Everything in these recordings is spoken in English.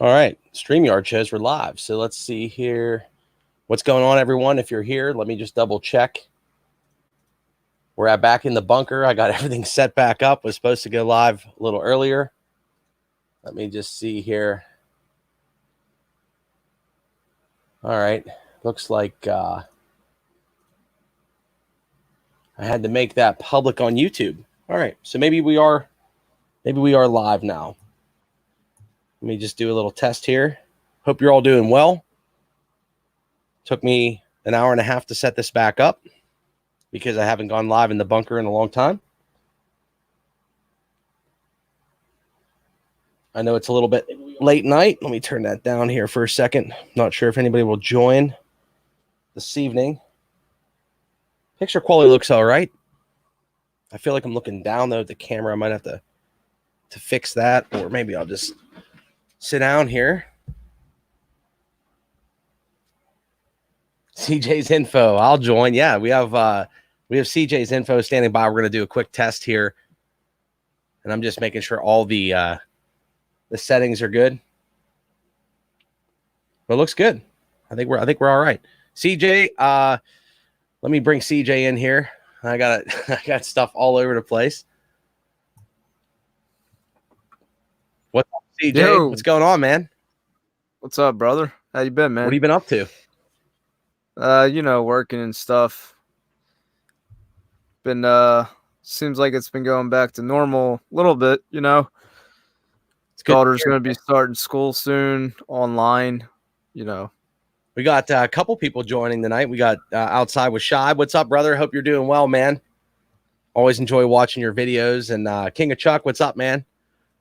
All right, StreamYard shows we're live. So let's see here. What's going on, everyone? If you're here, let me just double check. We're back in the bunker. I got everything set back up. Was supposed to go live a little earlier. Let me just see here. All right, looks like I had to make that public on YouTube. All right, so maybe we are live now. Let me just do a little test here. Hope you're all doing well. Took me an hour and a half to set this back up because I haven't gone live in the bunker in a long time. I know it's a little bit late night. Let me turn that down here for a second. Not sure if anybody will join this evening. Picture quality looks all right. I feel like I'm looking down though at the camera. I might have to fix that, or maybe I'll just sit down here. CJ's info. I'll join. Yeah, we have CJ's info standing by. We're going to do a quick test here, and I'm just making sure all the settings are good. But it looks good. I think we're all right. CJ, let me bring CJ in here. I got stuff all over the place. What's up, CJ? Yo. What's going on, man? What's up, brother? How you been, man? What have you been up to? Working and stuff. Been seems like it's been going back to normal a little bit, It's good. Daughter's gonna be starting school soon, online, We got a couple people joining tonight. We got Outside with Shy. What's up, brother? Hope you're doing well, man. Always enjoy watching your videos. And King of Chuck, what's up, man?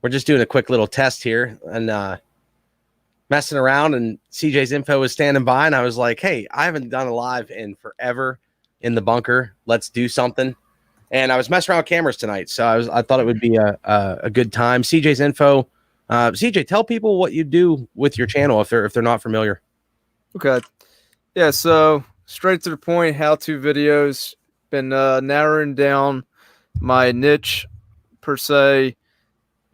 We're just doing a quick little test here and messing around. And CJ's info was standing by, and I was like, hey, I haven't done a live in forever in the bunker. Let's do something. And I was messing around with cameras tonight, so I thought it would be a good time. CJ's info. CJ, tell people what you do with your channel if they're not familiar. Okay. Yeah, so straight to the point, how-to videos. Been narrowing down my niche per se.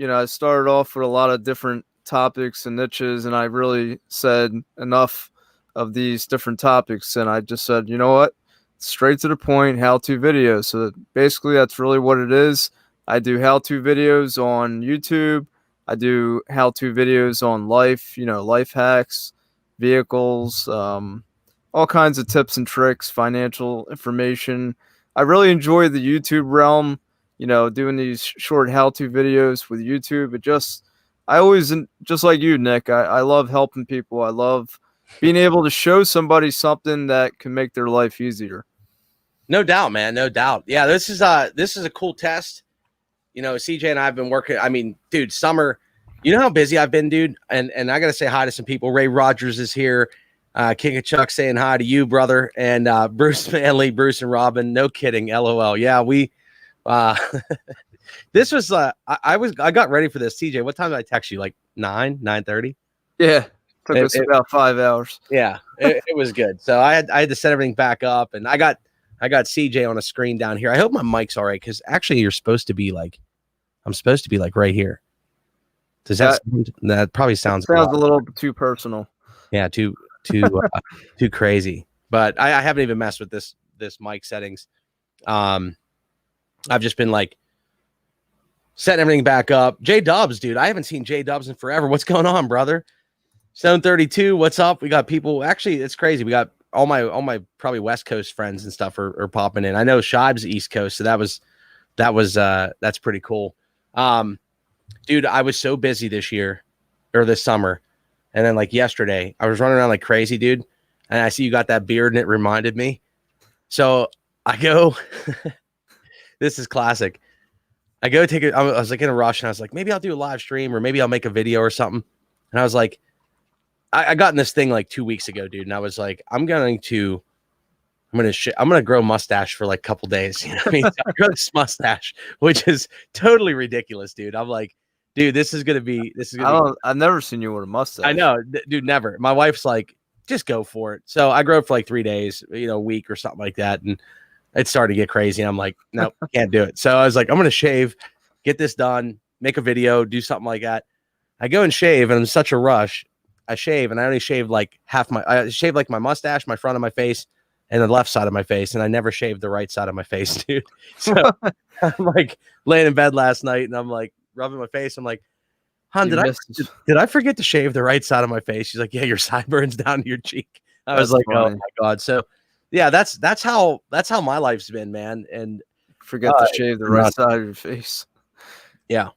I started off with a lot of different topics and niches, and I really said enough of these different topics, and I just said, you know what? Straight to the point, how-to videos. So basically, that's really what it is. I do how-to videos on YouTube. I do how-to videos on life, life hacks, vehicles, all kinds of tips and tricks, financial information. I really enjoy the YouTube realm, doing these short how-to videos with YouTube. I always, just like you, Nick, I love helping people. I love being able to show somebody something that can make their life easier. No doubt, man. No doubt. Yeah, this is a cool test. CJ and I have been working. I mean, dude, summer, you know how busy I've been, dude? And I got to say hi to some people. Ray Rogers is here. King of Chuck saying hi to you, brother. And Bruce Manley, Bruce and Robin. No kidding. LOL. Yeah, we this was I got ready for this. CJ, what time did I text you? Like 9:30? Yeah. Took us about 5 hours. Yeah, it was good. So I had to set everything back up, and I got CJ on a screen down here. I hope my mic's all right, because actually I'm supposed to be like right here. Does that probably sounds a little too personal? Yeah, too crazy. But I haven't even messed with this mic settings. I've just been like setting everything back up. J Dubs, dude, I haven't seen J Dubs in forever. What's going on, brother? Stone 32, what's up? We got people. Actually, it's crazy. We got all my probably West Coast friends and stuff are popping in. I know Shibe's East Coast, so that's pretty cool. Dude, I was so busy this summer, and then like yesterday, I was running around like crazy, dude. And I see you got that beard, and it reminded me. So I go. This is classic. I go take it. I was like in a rush, and I was like, maybe I'll do a live stream, or maybe I'll make a video or something. And I was like, I got in this thing like 2 weeks ago, dude, and I was like, I'm gonna grow mustache for like a couple days. You know what I mean? I grow this mustache, which is totally ridiculous, dude. I'm like, dude, I've never seen you with a mustache. I know, dude, never. My wife's like, just go for it. So I grow it for like 3 days, a week or something like that, and it started to get crazy. And I'm like, no, can't do it. So I was like, I'm gonna shave, get this done, make a video, do something like that. I go and shave, and I'm in such a rush. I shave, and I only shave like I shave like my mustache, my front of my face, and the left side of my face, and I never shaved the right side of my face, dude. So I'm like laying in bed last night, and I'm like rubbing my face. I'm like, "Hon, did I forget to shave the right side of my face?" She's like, "Yeah, your sideburns down to your cheek." I was like, "Oh my god!" So yeah, that's how my life's been, man. And forget to shave the right side of your face. Yeah.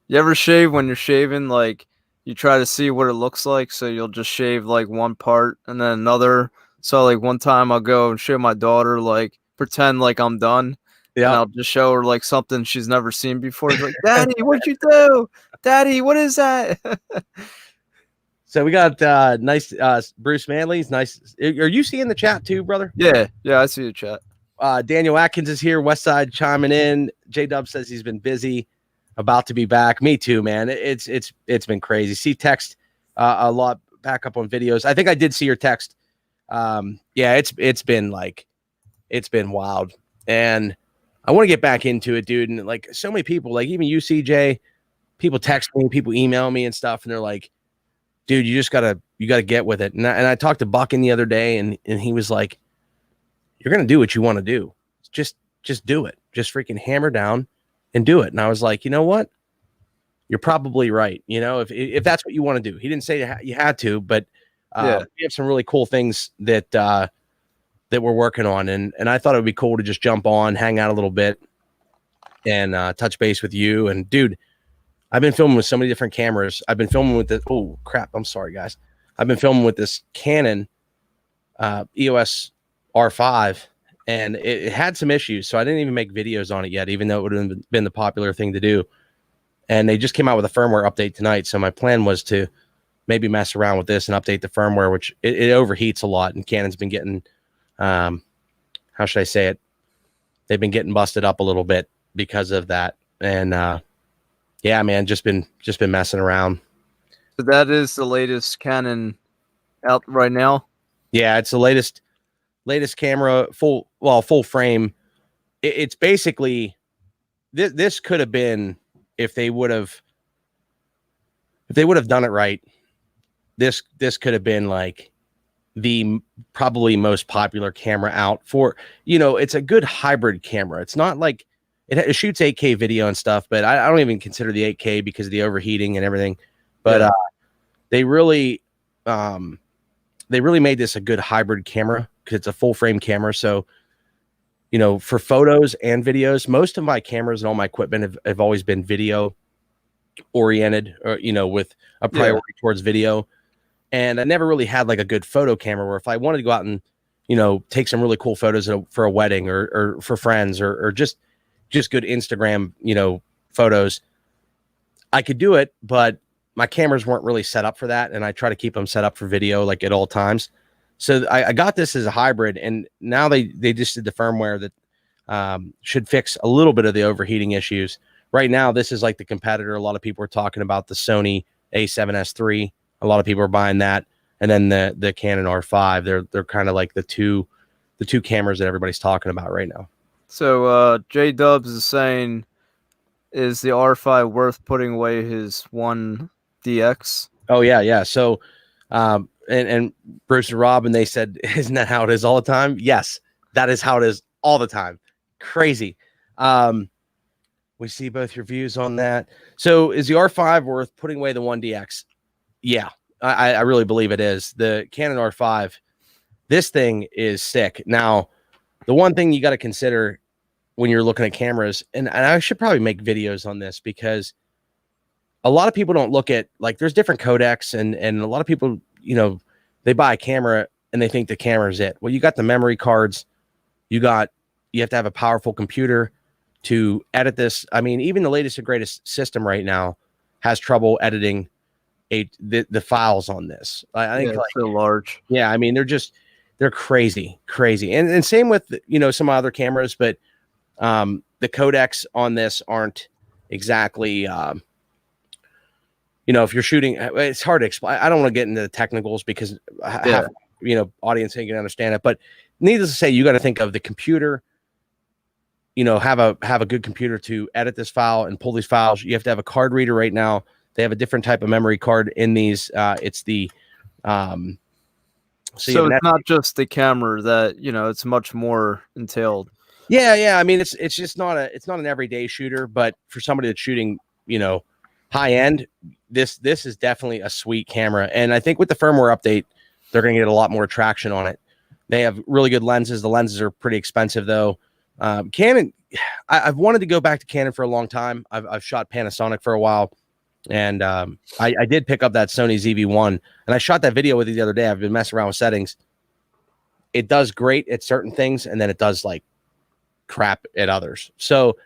You ever shave when you're shaving, like you try to see what it looks like, so you'll just shave like one part and then another. So like one time I'll go and show my daughter, like pretend like I'm done. Yeah. And I'll just show her like something she's never seen before. She's like, "Daddy, what'd you do? Daddy, what is that?" So we got nice Bruce Manley's nice. Are you seeing the chat too, brother? Yeah, I see the chat. Daniel Atkins is here. Westside chiming in. J-Dub says he's been busy, about to be back. Me too, man. It's been crazy. See text a lot back up on videos. I think I did see your text. Yeah, it's been wild, and I want to get back into it, dude. And like so many people, like even you, CJ, people text me, people email me and stuff, and they're like, "Dude, you gotta get with it." And I talked to Buckin the other day, and he was like, "You're gonna do what you want to do. Just do it. Just freaking hammer down and do it." And I was like, you know what? You're probably right. You know, if that's what you want to do. He didn't say you had to, but we have some really cool things that we're working on, and I thought it would be cool to just jump on, hang out a little bit, and touch base with you. And dude, I've been filming with so many different cameras. I've been filming with this. Oh crap! I'm sorry, guys. I've been filming with this Canon EOS R5, and it had some issues, so I didn't even make videos on it yet, even though it would have been the popular thing to do. And they just came out with a firmware update tonight, so my plan was to maybe mess around with this and update the firmware, which it overheats a lot, and Canon's been getting, how should I say it? They've been getting busted up a little bit because of that, and yeah, man, just been messing around. So that is the latest Canon out right now. Yeah, it's the latest camera, full frame. It's basically this could have been, if they would have done it right, this could have been like the probably most popular camera out for, it's a good hybrid camera. It's not like it shoots 8K video and stuff, but I don't even consider the 8K because of the overheating and everything. But they really made this a good hybrid camera because it's a full frame camera. So, for photos and videos, most of my cameras and all my equipment have always been video oriented, or, with a priority towards video. And I never really had like a good photo camera where if I wanted to go out and, take some really cool photos for a wedding or for friends or just good Instagram, photos, I could do it, but my cameras weren't really set up for that. And I try to keep them set up for video, like at all times. So I got this as a hybrid, and now they just did the firmware that should fix a little bit of the overheating issues. Right now, this is like the competitor. A lot of people are talking about the Sony A7S III. A lot of people are buying that, and then the Canon R5. They're kind of like the two cameras that everybody's talking about right now. So J Dubs is saying, is the R5 worth putting away his 1DX? Oh yeah. So and Bruce and Rob, and they said, isn't that how it is all the time? Yes, that is how it is all the time. Crazy. We see both your views on that. So is the R5 worth putting away the 1DX? Yeah, I really believe it is. The Canon R5, this thing is sick. Now, the one thing you got to consider when you're looking at cameras, and I should probably make videos on this because a lot of people don't look at, like, there's different codecs, and a lot of people, they buy a camera and they think the camera is it. Well, you got the memory cards, you have to have a powerful computer to edit this. I mean, even the latest and greatest system right now has trouble editing the files on this. I think it's so large. Yeah, I mean, they're crazy. And same with, some other cameras, but the codecs on this aren't exactly, if you're shooting, it's hard to explain. I don't want to get into the technicals because audience ain't gonna understand it. But needless to say, you got to think of the computer. Have a good computer to edit this file and pull these files. You have to have a card reader right now They have a different type of memory card in these. It's the So it's not just the camera that, you know, it's much more entailed. Yeah. I mean, it's just not an everyday shooter, but for somebody that's shooting, you know, high end, this is definitely a sweet camera. And I think with the firmware update, they're going to get a lot more traction on it. They have really good lenses. The lenses are pretty expensive though. Canon, I've wanted to go back to Canon for a long time. I've shot Panasonic for a while, and I did pick up that Sony ZV-1, and I shot that video with it the other day. I've been messing around with settings. It does great at certain things, and then it does like crap at others. So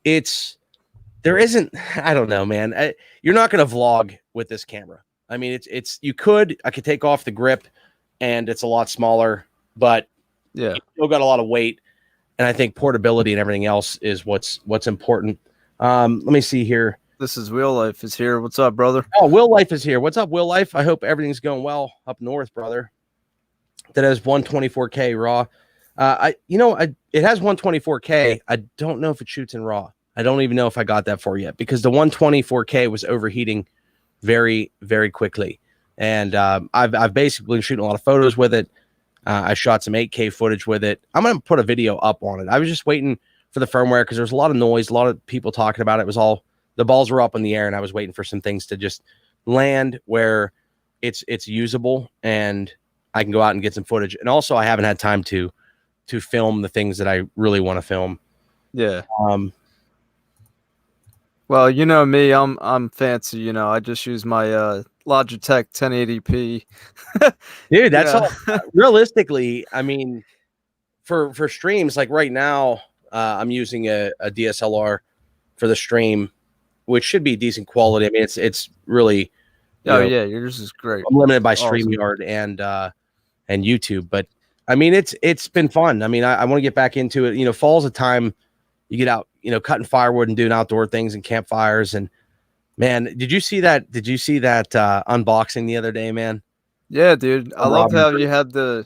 there isn't, I don't know, man. You're not going to vlog with this camera. I mean, I could take off the grip and it's a lot smaller, but yeah, you still got a lot of weight. And I think portability and everything else is what's important. Let me see here. This is Will Life is here. What's up, brother? Oh, Will Life is here. What's up, Will Life? I hope everything's going well up north, brother. That has 124K raw. It has 124K. I don't know if it shoots in raw. I don't even know if I got that for yet because the 124K was overheating very, very quickly. And I've basically been shooting a lot of photos with it. I shot some 8K footage with it. I'm going to put a video up on it. I was just waiting for the firmware because there's a lot of noise, a lot of people talking about it. It was all, the balls were up in the air, and I was waiting for some things to just land where it's usable and I can go out and get some footage. And also I haven't had time to film the things that I really want to film. Yeah. Well, you know me, I'm fancy, you know. I just use my Logitech 1080p. Dude, that's all. Realistically, I mean, for streams, like right now, I'm using a DSLR for the stream, which should be decent quality. I mean, it's really yeah, yours is great. I'm limited by Awesome. StreamYard and YouTube, but I mean, it's been fun. I mean, I want to get back into it. You know, fall's a time you get out, you know, cutting firewood and doing outdoor things and campfires. And man, did you see that unboxing the other day, man? Yeah, dude. I love how you had the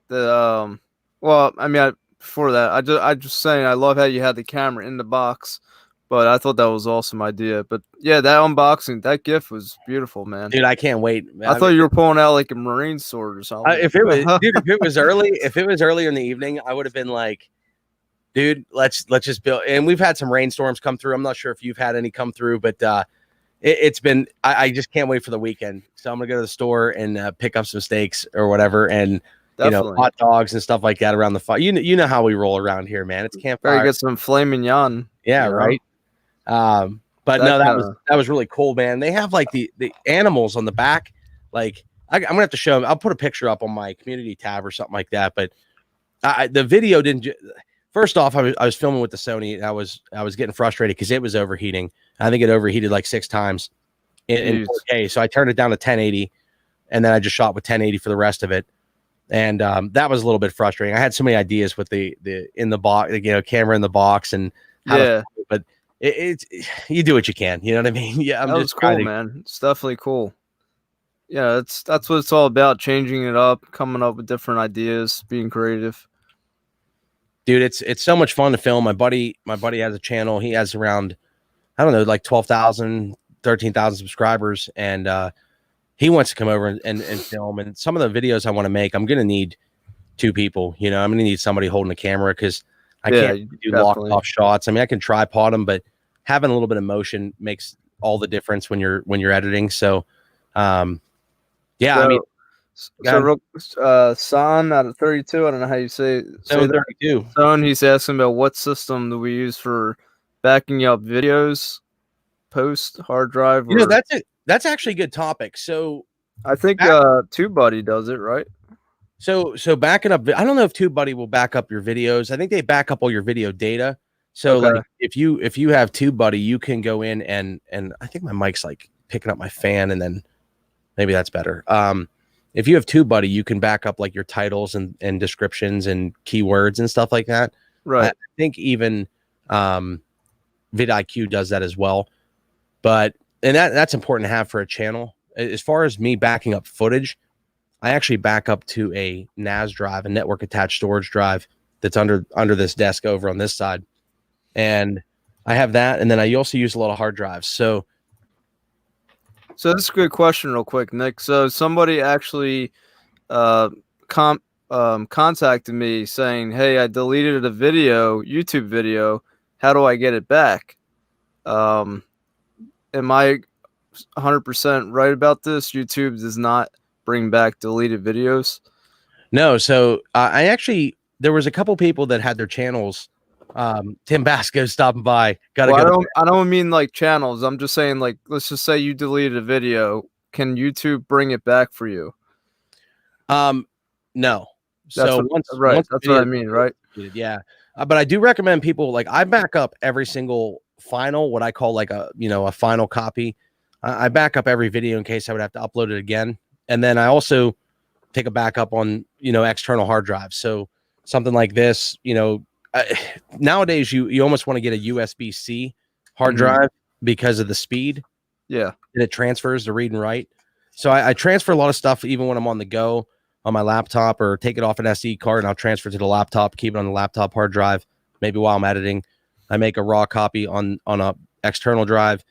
well, I mean, before that, I just saying I love how you had the camera in the box, but I thought that was an awesome idea. But yeah, that unboxing, that gift was beautiful, man. Dude, I can't wait. I thought you were pulling out like a Marine sword or something. If it was earlier in the evening, I would have been like, dude, let's just build. And we've had some rainstorms come through. I'm not sure if you've had any come through, but it's been, I just can't wait for the weekend. So I'm gonna go to the store and pick up some steaks or whatever, and Definitely. you know, hot dogs and stuff like that around the fire. You know how we roll around here, man. It's campfire. Better get some filet mignon. Yeah, right. But that was really cool, man. They have like the animals on the back. Like I'm gonna have to show them. I'll put a picture up on my community tab or something like that. But the video didn't. First off, I was filming with the Sony, and I was getting frustrated because it was overheating. I think it overheated like 6 times in 4K. So I turned it down to 1080, and then I just shot with 1080 for the rest of it. And that was a little bit frustrating. I had so many ideas with the in the box, you know, camera in the box, and but it's you do what you can. You know what I mean? Yeah, that was cool, man. It's definitely cool. Yeah, that's what it's all about. Changing it up, coming up with different ideas, being creative. Dude, it's so much fun to film. My buddy has a channel. He has around, I don't know, like 12,000, 13,000 subscribers. And he wants to come over and film. And some of the videos I want to make, I'm going to need 2 people. You know, I'm going to need somebody holding a camera because I can't do locked off shots. I mean, I can tripod them, but having a little bit of motion makes all the difference when you're editing. So, I mean, Son out of 32. I don't know how you say 32. Son, he's asking about what system do we use for backing up videos, post hard drive. You know, that's it. That's actually a good topic. So I think TubeBuddy does it, right? So backing up, I don't know if TubeBuddy will back up your videos. I think they back up all your video data. So like if you have TubeBuddy, you can go in and I think my mic's like picking up my fan, and then maybe that's better. If you have TubeBuddy, you can back up like your titles and descriptions and keywords and stuff like that. Right. I think even vidIQ does that as well. But that's important to have for a channel. As far as me backing up footage, I actually back up to a NAS drive, a network attached storage drive that's under this desk over on this side. And I have that, and then I also use a lot of hard drives. So So this is a good question, real quick, Nick. So somebody actually uh, contacted me saying, "Hey, I deleted a video, YouTube video. How do I get it back?" Um, am I 100% right about this? YouTube does not bring back deleted videos. No, so I actually there was a couple people that had their channels. Tim Basco stopping by. Got to Well, go. I don't mean like channels. I'm just saying, like, let's just say you deleted a video. Can YouTube bring it back for you? No. That's So what, right. once the That's what video I is mean, right? deleted, yeah. But I do recommend people like I back up every single final, what I call like a final copy. I back up every video in case I would have to upload it again, and then I also take a backup on external hard drives. So something like this, nowadays you almost want to get a USB-C hard drive because of the speed. Yeah. And it transfers to read and write. So I transfer a lot of stuff even when I'm on the go on my laptop, or take it off an SD card and I'll transfer it to the laptop, keep it on the laptop hard drive. Maybe while I'm editing, I make a raw copy on a external drive,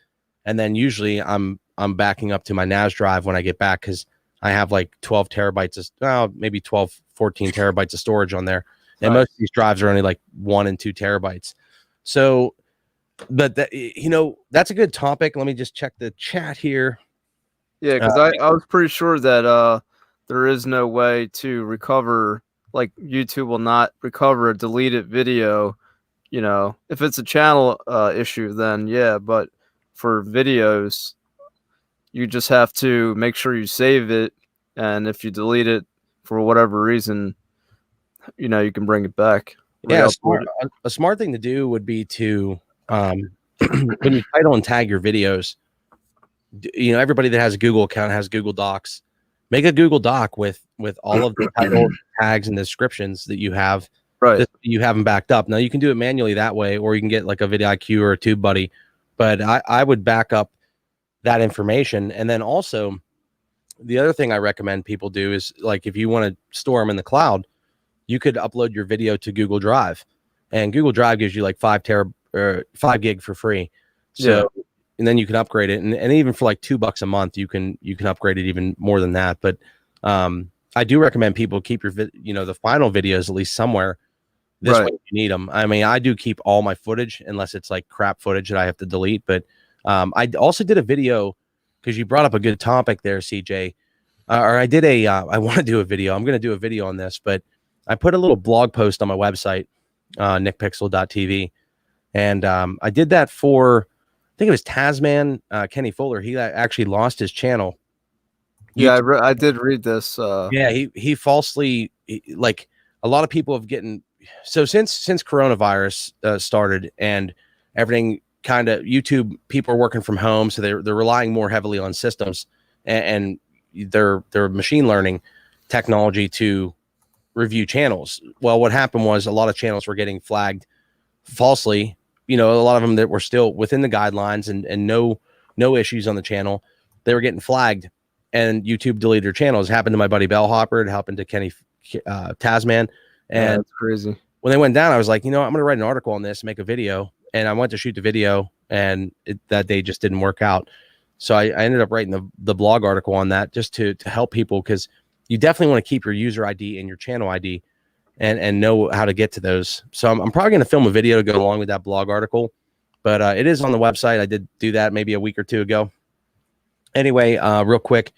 and then usually I'm backing up to my NAS drive when I get back, because I have like 12 terabytes of maybe 12, 14 terabytes of storage on there. And most of these drives are only like 1 and 2 terabytes. So, but that's a good topic. Let me just check the chat here. Yeah, because I was pretty sure that there is no way to recover, like YouTube will not recover a deleted video. If it's a channel issue, then yeah, but for videos, you just have to make sure you save it, and if you delete it for whatever reason, you can bring it back. Yeah, a smart thing to do would be to when you title and tag your videos, everybody that has a Google account has Google Docs. Make a Google Doc with all of the titles, tags, and descriptions that you have. Right. You have them backed up. Now you can do it manually that way, or you can get like a vidIQ or a TubeBuddy. But I would back up that information. And then also the other thing I recommend people do is, like, if you want to store them in the cloud, you could upload your video to Google Drive, and Google Drive gives you like 5 gig for free. So, and then you can upgrade it. And even for like $2 a month, you can upgrade it even more than that. But I do recommend people keep your the final videos at least somewhere. This way you need them. I mean, I do keep all my footage unless it's like crap footage that I have to delete. But I also did a video, because you brought up a good topic there, CJ. Or I did I want to do a video. I'm going to do a video on this, but I put a little blog post on my website, nickpixel.tv. And I did that for, I think it was Tasman, Kenny Fuller. He actually lost his channel. Yeah, I did read this. Yeah, he falsely, like, a lot of people have gotten, so since coronavirus started and everything, kind of YouTube people are working from home, so they're relying more heavily on systems and their machine learning technology to review channels. Well, what happened was a lot of channels were getting flagged falsely. A lot of them that were still within the guidelines and no issues on the channel, they were getting flagged, and YouTube deleted their channels. It happened to my buddy Bellhopper. It happened to Kenny Tasman. And that's crazy. When they went down, I was like, I'm going to write an article on this, make a video. And I went to shoot the video, and that day just didn't work out. So I ended up writing the blog article on that, just to help people, because you definitely want to keep your user ID and your channel ID and know how to get to those. So I'm probably going to film a video to go along with that blog article, but it is on the website. I did do that maybe a week or two ago. Anyway, real quick,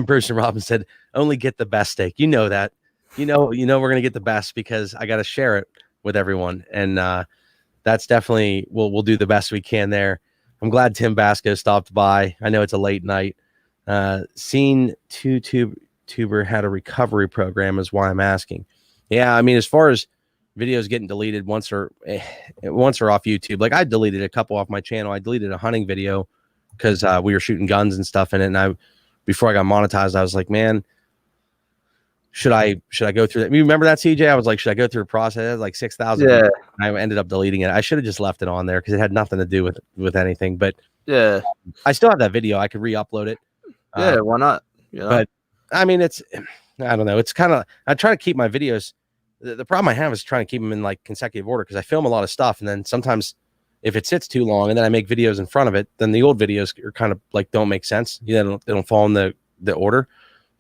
Bruce and Robin said, only get the best steak. You know that. We're going to get the best, because I got to share it with everyone. And that's definitely, we'll do the best we can there. I'm glad Tim Basco stopped by. I know it's a late night. Seen tuber had a recovery program is why I'm asking. Yeah, I mean, as far as videos getting deleted once they're off YouTube, like I deleted a couple off my channel. I deleted a hunting video because we were shooting guns and stuff in it, and before I got monetized, I was like, man, should I go through that? You remember that, CJ? I was like, should I go through the process? It had like 6,000. Yeah. I ended up deleting it. I should have just left it on there, because it had nothing to do with anything. But yeah, I still have that video. I could re-upload it. Yeah, why not? But I mean, I don't know. It's kind of, I try to keep my videos. The problem I have is trying to keep them in like consecutive order, because I film a lot of stuff, and then sometimes If it sits too long and then I make videos in front of it, then the old videos are kind of like don't make sense. They don't fall in the order.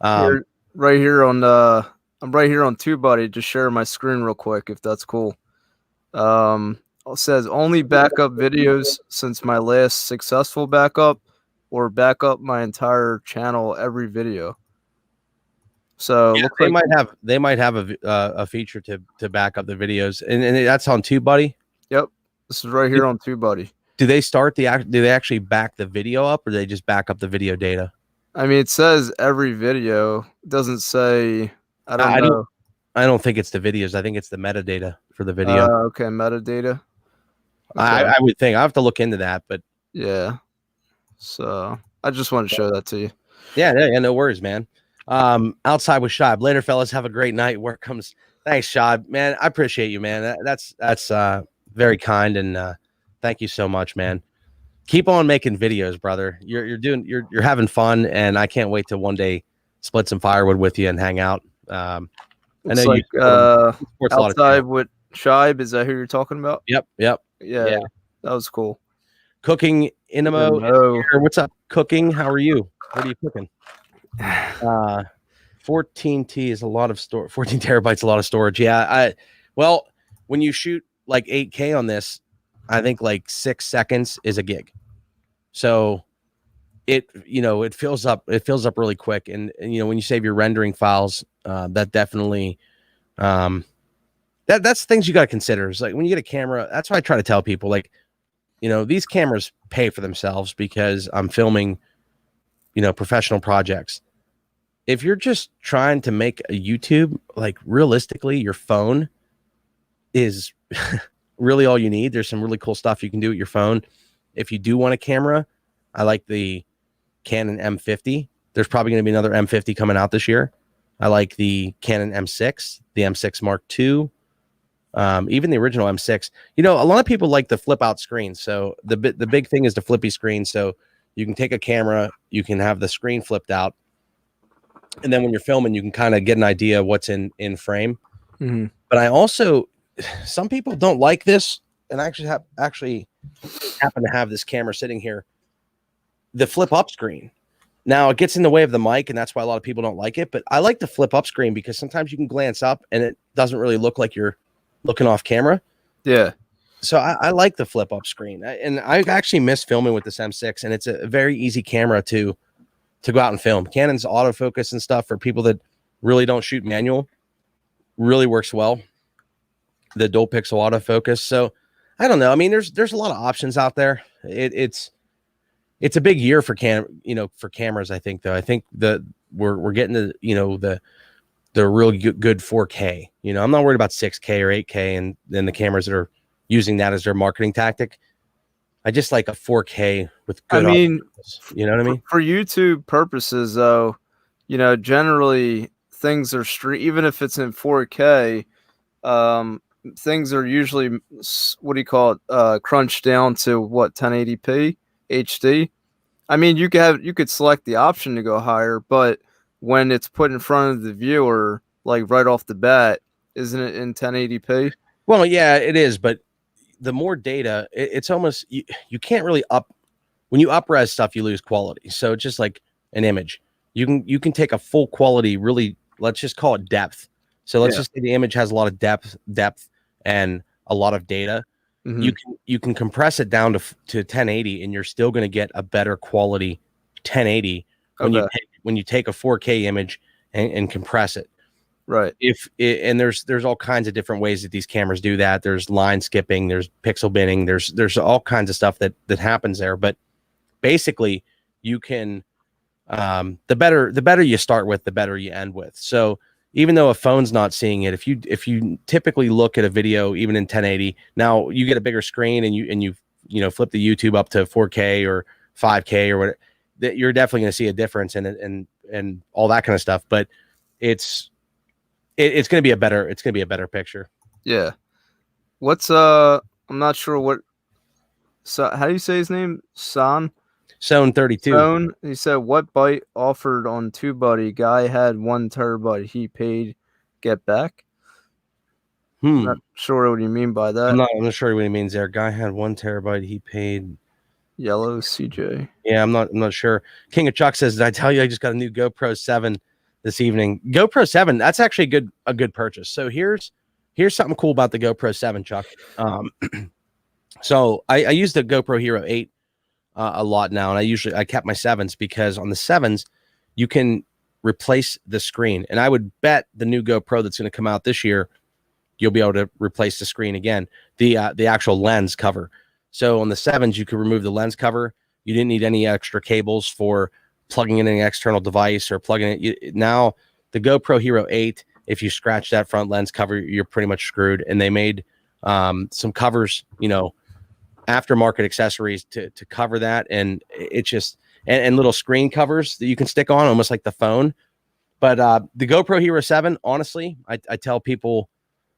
Here, right here on I'm right here on TubeBuddy. Just share my screen real quick if that's cool. It says only backup videos since my last successful backup, or backup my entire channel every video. So Yeah, looks they like might have a feature to back up the videos, and that's on TubeBuddy. yep, this is right here on TubeBuddy. Do they actually back the video up, or do they just back up the video data? I mean, it says every video. It doesn't say. I don't know. I don't think it's the videos. I think it's the metadata for the video. Okay, metadata. Okay. I would think I have to look into that, but Yeah. So I just wanted to show that to you. yeah, no worries, man. Outside with Shib. Later, fellas. Have a great night. Work comes. Thanks, Shib. Man, I appreciate you, man. That's very kind, and thank you so much, man. Keep on making videos, brother. You're having fun, and I can't wait to one day split some firewood with you and hang out. I know like, you sports a lot of outside with Shibe. Is that who you're talking about? Yep. Yeah, Yeah. that was cool. Cooking Inamo. No. What's up, Cooking? How are you? What are you cooking? 14T is a lot of 14 terabytes, a lot of storage. Yeah. Well, when you shoot like 8K on this, I think like 6 seconds is a gig. So it fills up really quick. And when you save your rendering files, that definitely, that's things you got to consider. It's like when you get a camera, that's why I try to tell people, like, these cameras pay for themselves because I'm filming, professional projects. If you're just trying to make a YouTube, like realistically, your phone is really all you need. There's some really cool stuff you can do with your phone. If you do want a camera, I like the Canon M50. There's probably going to be another M50 coming out this year. I like the Canon M6, the M6 Mark II, even the original M6. A lot of people like the flip out screen. So the big thing is the flippy screen. So you can take a camera, you can have the screen flipped out, and then when you're filming, you can kind of get an idea of what's in frame. Mm-hmm. But I also, some people don't like this, and I actually happen to have this camera sitting here, the flip up screen. Now it gets in the way of the mic, and that's why a lot of people don't like it. But I like the flip up screen because sometimes you can glance up and it doesn't really look like you're looking off camera. Yeah. So I like the flip up screen, and I actually miss filming with this M6, and it's a very easy camera to go out and film. Canon's autofocus and stuff for people that really don't shoot manual really works well. The dual pixel autofocus. So I don't know. I mean, there's a lot of options out there. It's a big year for for cameras. I think though. I think we're getting the real good 4K. I'm not worried about 6K or 8K and then the cameras that are using that as their marketing tactic. I just like a 4K with good. I mean, you know what I mean? For YouTube purposes, though, generally things are even if it's in 4K, things are usually, what do you call it, crunched down to 1080p HD. I mean, you could select the option to go higher, but when it's put in front of the viewer, like right off the bat, isn't it in 1080p? Well, yeah, it is, but the more data, it's almost you can't really when you up-res stuff, you lose quality. So it's just like an image. You can take a full quality, really, let's just call it depth. So let's just say the image has a lot of depth and a lot of data. Mm-hmm. You can compress it down to 1080, and you're still going to get a better quality 1080 when you take a 4K image and compress it. Right. And there's all kinds of different ways that these cameras do that. There's line skipping, there's pixel binning, there's all kinds of stuff that happens there. But basically, you can the better you start with, the better you end with. So even though a phone's not seeing it, if you typically look at a video even in 1080, now you get a bigger screen and you flip the YouTube up to 4K or 5K or whatever, that you're definitely going to see a difference in it and all that kind of stuff. But it's going to be a better picture. Yeah. What's I'm not sure what. So how do you say his name? Zone 32. He said, "What byte offered on TubeBuddy? Guy had 1 terabyte. He paid. Get back." I'm not sure what you mean by that. I'm not sure what he means there. Guy had 1 terabyte. He paid Yellow CJ. Yeah, I'm not sure. King of Chuck says, "Did I tell you I just got a new GoPro 7 this evening?" GoPro 7, that's actually a good purchase. So here's something cool about the GoPro 7, Chuck. So I use the GoPro Hero 8 a lot now, and I kept my 7s because on the 7s you can replace the screen, and I would bet the new GoPro that's going to come out this year you'll be able to replace the screen again, the actual lens cover. So on the 7s, you could remove the lens cover. You didn't need any extra cables for plugging in an external device or plugging it. Now, the GoPro Hero 8, if you scratch that front lens cover, you're pretty much screwed. And they made some covers, aftermarket accessories to cover that. And it's just, and little screen covers that you can stick on, almost like the phone. But the GoPro Hero 7, honestly, I tell people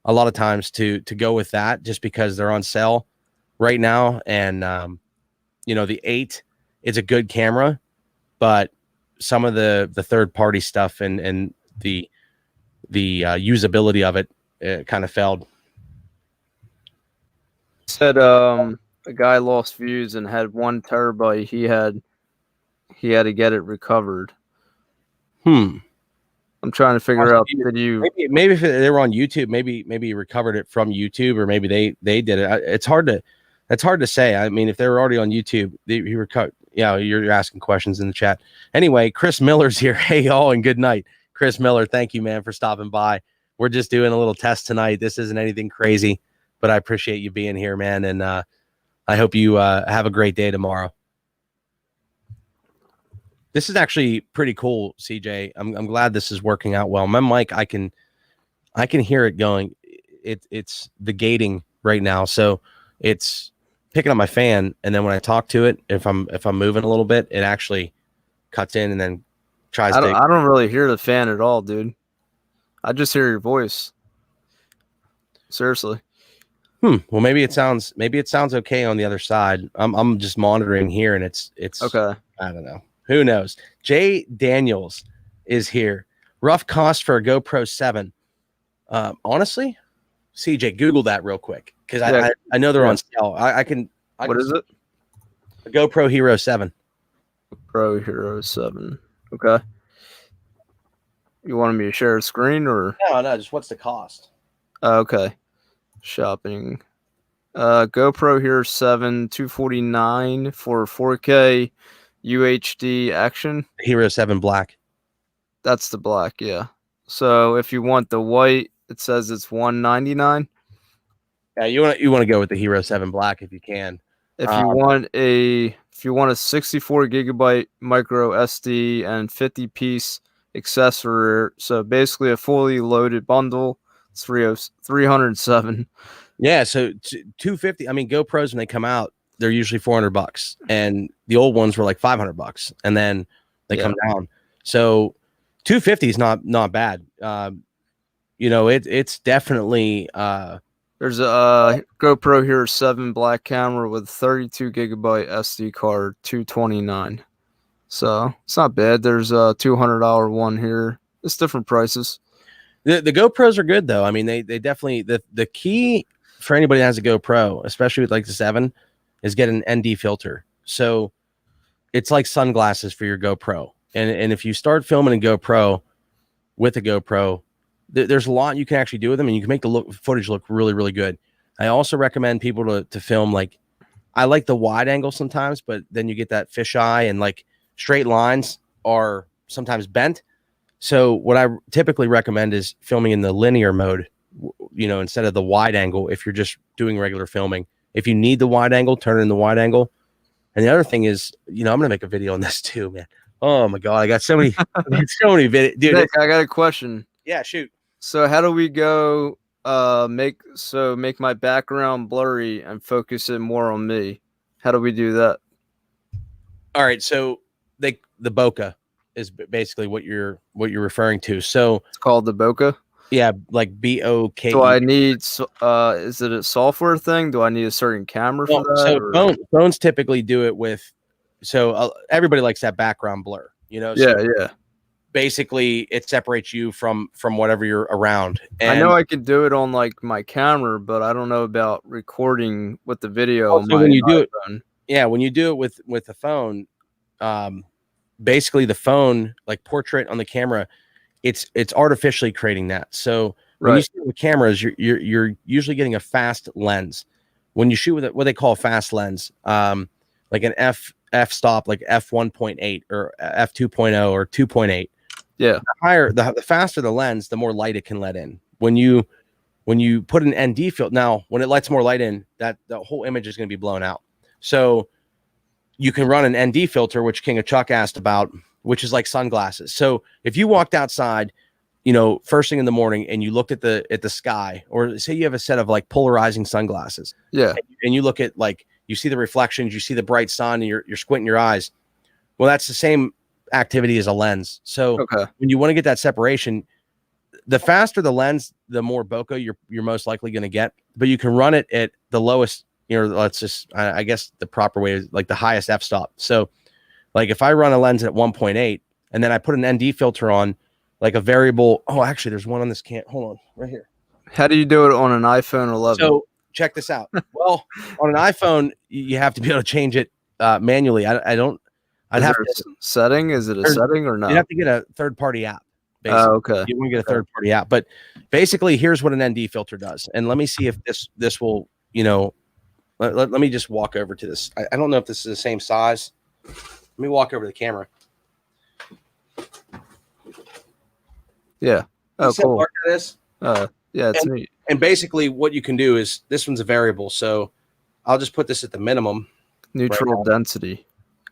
a lot of times to go with that just because they're on sale right now. And, the 8 is a good camera, but some of the third party stuff and the usability of it kind of failed. Said a guy lost views and had 1 terabyte. He had to get it recovered. I'm trying to figure out. Did you maybe if they were on YouTube, maybe you recovered it from YouTube, or maybe they did it. It's hard to say. I mean, if they were already on YouTube, he recovered. Yeah, you're asking questions in the chat. Anyway, Chris Miller's here. Hey y'all, and good night, Chris Miller. Thank you, man, for stopping by. We're just doing a little test tonight. This isn't anything crazy, but I appreciate you being here, man, and I hope you have a great day tomorrow. This is actually pretty cool, CJ. I'm glad this is working out well. My mic, I can hear it going. It's the gating right now, so it's picking up my fan, and then when I talk to it, if I'm moving a little bit, it actually cuts in and then tries to. I don't really hear the fan at all, dude. I just hear your voice. Seriously. Well, maybe it sounds okay on the other side. I'm just monitoring here, and it's okay. I don't know. Who knows? Jay Daniels is here. Rough cost for a GoPro 7. Honestly, CJ, Google that real quick because I know they're on sale. What is it? A GoPro Hero 7. GoPro Hero 7. Okay. You wanted me to share a screen or? No, just what's the cost? Okay. Shopping. GoPro Hero 7, $249 for 4K UHD action. Hero 7 Black. That's the black, yeah. So if you want the white, it says it's $199. Yeah, you want to go with the Hero 7 Black if you can. If you want a 64 gigabyte micro SD and 50-piece accessory, so basically a fully loaded bundle, it's $307. Yeah, so $250. I mean, GoPros when they come out, they're usually $400, and the old ones were like $500, and then they come down. So $250 is not bad. It's definitely. There's a GoPro Hero 7 black camera with 32 gigabyte SD card, $229. So it's not bad. There's a $200 one here. It's different prices. The GoPros are good though. I mean, they definitely the key for anybody that has a GoPro, especially with like the 7, is get an ND filter. So it's like sunglasses for your GoPro. And if you start filming a GoPro with a GoPro, there's a lot you can actually do with them, and you can make the footage look really, really good. I also recommend people to film, like, I like the wide angle sometimes, but then you get that fisheye, and like straight lines are sometimes bent. So what I typically recommend is filming in the linear mode, instead of the wide angle. If you're just doing regular filming, if you need the wide angle, turn it in the wide angle. And the other thing is, I'm going to make a video on this too, man. Oh my God. I got so many videos. Dude, Nick, I got a question. Yeah, shoot. So how do we go make my background blurry and focus it more on me? How do we do that? All right. So the bokeh is basically what you're referring to. So it's called the bokeh. Yeah, like BOKE. Do I need? Is it a software thing? Do I need a certain camera for that? So phones typically do it with. So everybody likes that background blur, Yeah. basically it separates you from whatever you're around. And I know I could do it on like my camera, but I don't know about recording with the video on also my when you do iPhone. it, when you do it with the phone, basically the phone, like portrait on the camera, it's artificially creating that. So when you Right. see it with cameras, you're usually getting a fast lens. When you shoot with what they call a fast lens, like an f stop, like f1.8 or f2.0 or 2.8. Yeah. The faster the lens, the more light it can let in. When you put an ND filter, now when it lets more light in, that the whole image is going to be blown out. So you can run an ND filter, which King of Chuck asked about, which is like sunglasses. So if you walked outside, first thing in the morning and you looked at the sky, or say you have a set of like polarizing sunglasses, Yeah. and you look at, like, you see the reflections, you see the bright sun, and you're squinting your eyes. Well, that's the same activity as a lens. So Okay. when you want to get that separation, the faster the lens, the more bokeh you're most likely going to get. But you can run it at the lowest, let's just, I guess the proper way is like the highest f-stop. So like if I run a lens at 1.8 and then I put an ND filter on, like a variable. Oh, actually, there's one on this hold on, right here. How do you do it on an iPhone 11? So check this out. Well, on an iPhone, you have to be able to change it manually. I'd have to setting. Is it a setting or no? You have to get a third-party app. Basically. Okay. You want to get a third-party app, but basically, here's what an ND filter does. And let me see if this will, let me just walk over to this. I don't know if this is the same size. Let me walk over to the camera. Yeah. Oh, cool. Yeah, it's neat. And basically, what you can do is, this one's a variable, so I'll just put this at the minimum. Neutral density.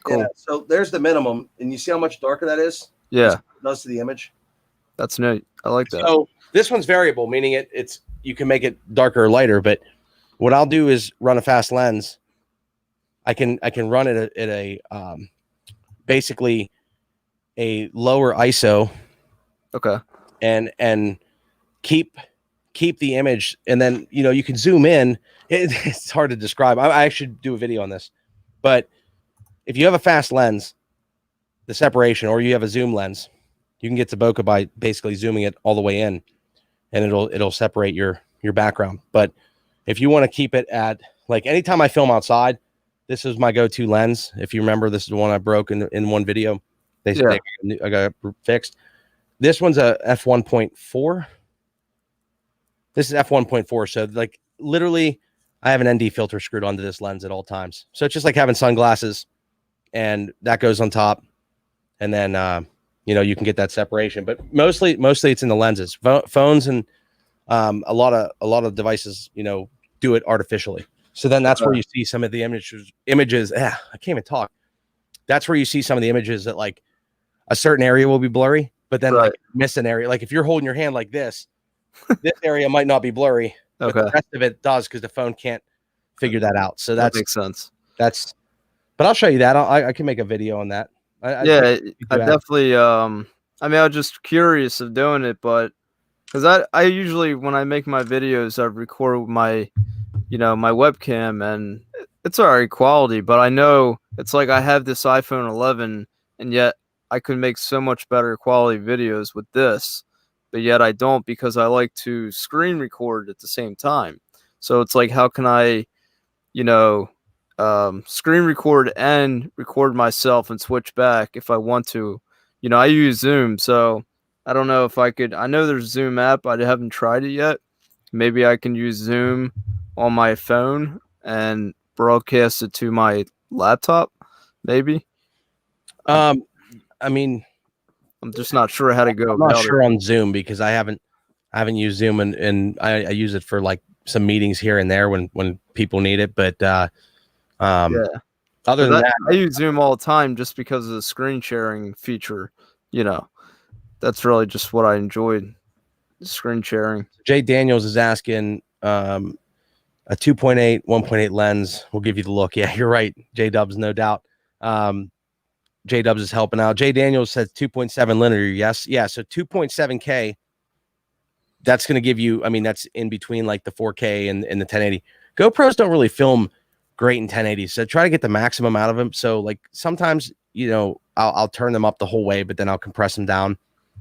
Cool. Yeah, so there's the minimum, and you see how much darker that is? Yeah. It does to the image. That's neat. I like that. So this one's variable, meaning it's you can make it darker or lighter. But what I'll do is run a fast lens. I can run it at a basically a lower ISO. Okay. And keep the image, and then you can zoom in. It's hard to describe. I should do a video on this, but if you have a fast lens, the separation, or you have a zoom lens, you can get to bokeh by basically zooming it all the way in, and it'll separate your background. But if you want to keep it at, like, anytime I film outside, this is my go-to lens. If you remember, this is the one I broke in one video. I got it fixed. This one's a f1.4. This is f1.4. So like literally I have an ND filter screwed onto this lens at all times. So it's just like having sunglasses, and that goes on top. And then, you can get that separation, but mostly it's in the lenses. Phones and a lot of devices, do it artificially. So then that's where you see some of the images. I can't even talk. That's where you see some of the images that, like, a certain area will be blurry, but then like miss an area. Like if you're holding your hand like this area might not be blurry, but the rest of it does, because the phone can't figure that out. So that makes sense. But I'll show you that. I can make a video on that. I definitely. I mean, I was just curious of doing it, but because I usually, when I make my videos, I record with my webcam, and it's all right quality, but I know it's like I have this iPhone 11, and yet I could make so much better quality videos with this, but yet I don't, because I like to screen record at the same time. So it's like, how can I, screen record and record myself and switch back if I want to? I use Zoom, so I don't know if I could. I know there's a Zoom app. I haven't tried it yet. Maybe I can use Zoom on my phone and broadcast it to my laptop, maybe. I mean, I'm just not sure how to go. I'm not sure on Zoom, because I haven't used Zoom, and I use it for like some meetings here and there when people need it. But other than that, I use Zoom all the time just because of the screen sharing feature. That's really just what I enjoyed, screen sharing. Jay Daniels is asking, a 2.8, 1.8 lens will give you the look. Yeah, you're right, J Dubs, no doubt. J Dubs is helping out. Jay Daniels says 2.7 linear. Yes. Yeah. So 2.7K, that's going to give you, I mean, that's in between like the 4K and the 1080. GoPros don't really film great in 1080. So try to get the maximum out of them. So like sometimes, I'll turn them up the whole way, but then I'll compress them down.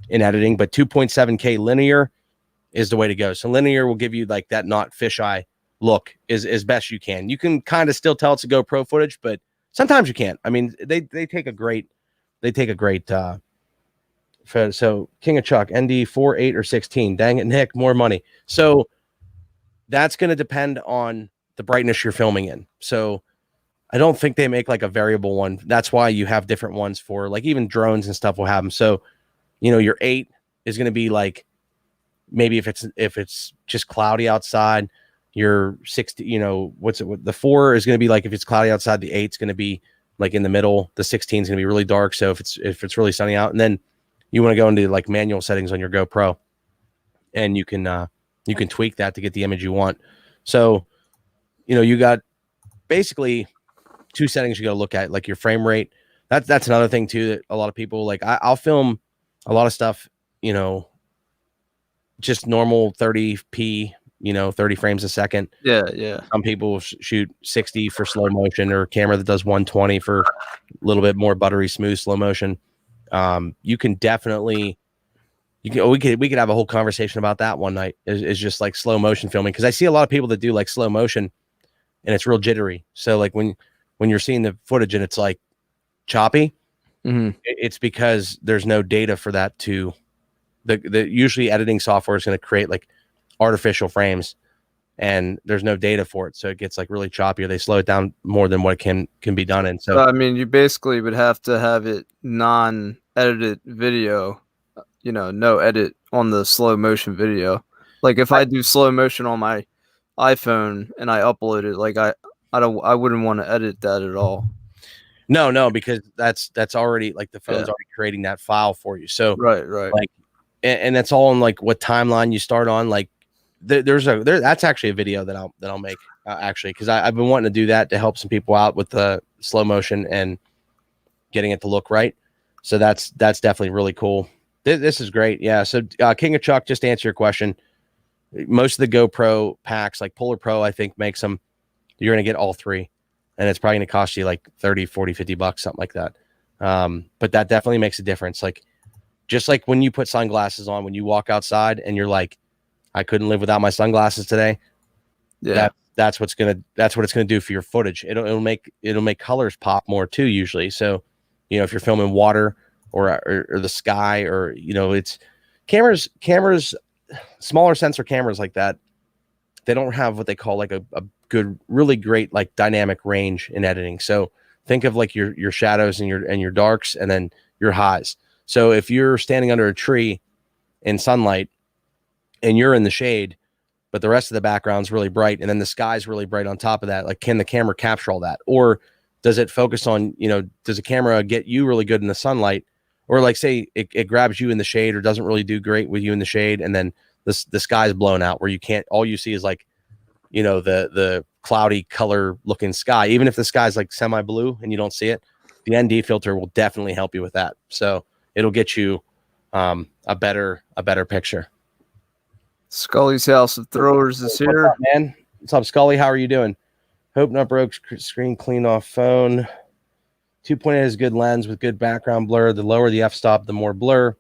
in editing, but 2.7K linear is the way to go. So linear will give you like that not fisheye look is best you can. You can kind of still tell it's a GoPro footage, but sometimes you can't. I mean, they take a great so King of Chuck, ND 4, 8, or 16. Dang it, Nick, more money. So that's going to depend on the brightness you're filming in. So I don't think they make like a variable one. That's why you have different ones for like even drones and stuff will have them. So, your 8 is going to be like, maybe if it's just cloudy outside, your 60, the 4 is going to be like, if it's cloudy outside, the 8's going to be like in the middle. The 16 is going to be really dark. So if it's really sunny out, and then you want to go into like manual settings on your GoPro, and you can tweak that to get the image you want. So, you got basically 2 settings you got to look at, like your frame rate. That's another thing too, that a lot of people like. I'll film a lot of stuff, just normal 30p, 30 frames a second. Yeah. Some people will shoot 60 for slow motion, or a camera that does 120 for a little bit more buttery smooth slow motion. You can definitely, we could have a whole conversation about that one night. Is just like slow motion filming, because I see a lot of people that do like slow motion, and it's real jittery. So like when you're seeing the footage and it's like choppy, it's because there's no data for that. To the usually editing software is going to create like artificial frames, and there's no data for it, so it gets like really choppy, or they slow it down more than what can be done. And so I mean, you basically would have to have it non-edited video, no edit on the slow motion video. Like if I do slow motion on my iPhone and I upload it, like I wouldn't want to edit that at all. No, because that's already like the phone's already creating that file for you. So right. Like, and that's all in like what timeline you start on. Like that's actually a video that I'll make actually, because I've been wanting to do that to help some people out with the slow motion and getting it to look right. So that's definitely really cool. This is great. Yeah. So King of Chuck, just to answer your question, most of the GoPro packs, like Polar Pro, I think makes them. You're going to get all 3, and it's probably going to cost you like 30, 40, $50, something like that. But that definitely makes a difference. Like, just like when you put sunglasses on, when you walk outside and you're like, I couldn't live without my sunglasses today. Yeah. That's what it's going to do for your footage. It'll make colors pop more too, usually. So, if you're filming water or the sky, or, it's cameras, smaller sensor cameras like that, they don't have what they call like a good, really great, like dynamic range in editing. So think of like your shadows and your darks, and then your highs. So if you're standing under a tree in sunlight and you're in the shade, but the rest of the background's really bright, and then the sky's really bright on top of that, like, can the camera capture all that? Or does it focus on, does the camera get you really good in the sunlight? Or like say it grabs you in the shade, or doesn't really do great with you in the shade, and then the sky's blown out where you can't, all you see is like, the cloudy color looking sky. Even if the sky's like semi blue and you don't see it, the ND filter will definitely help you with that. So it'll get you a better picture. Scully's House of Throwers is here. What's up, man? What's up, Scully? How are you doing? Hope not broke. Screen clean off phone. 2.8 is good lens with good background blur. The lower the f-stop, the more blur.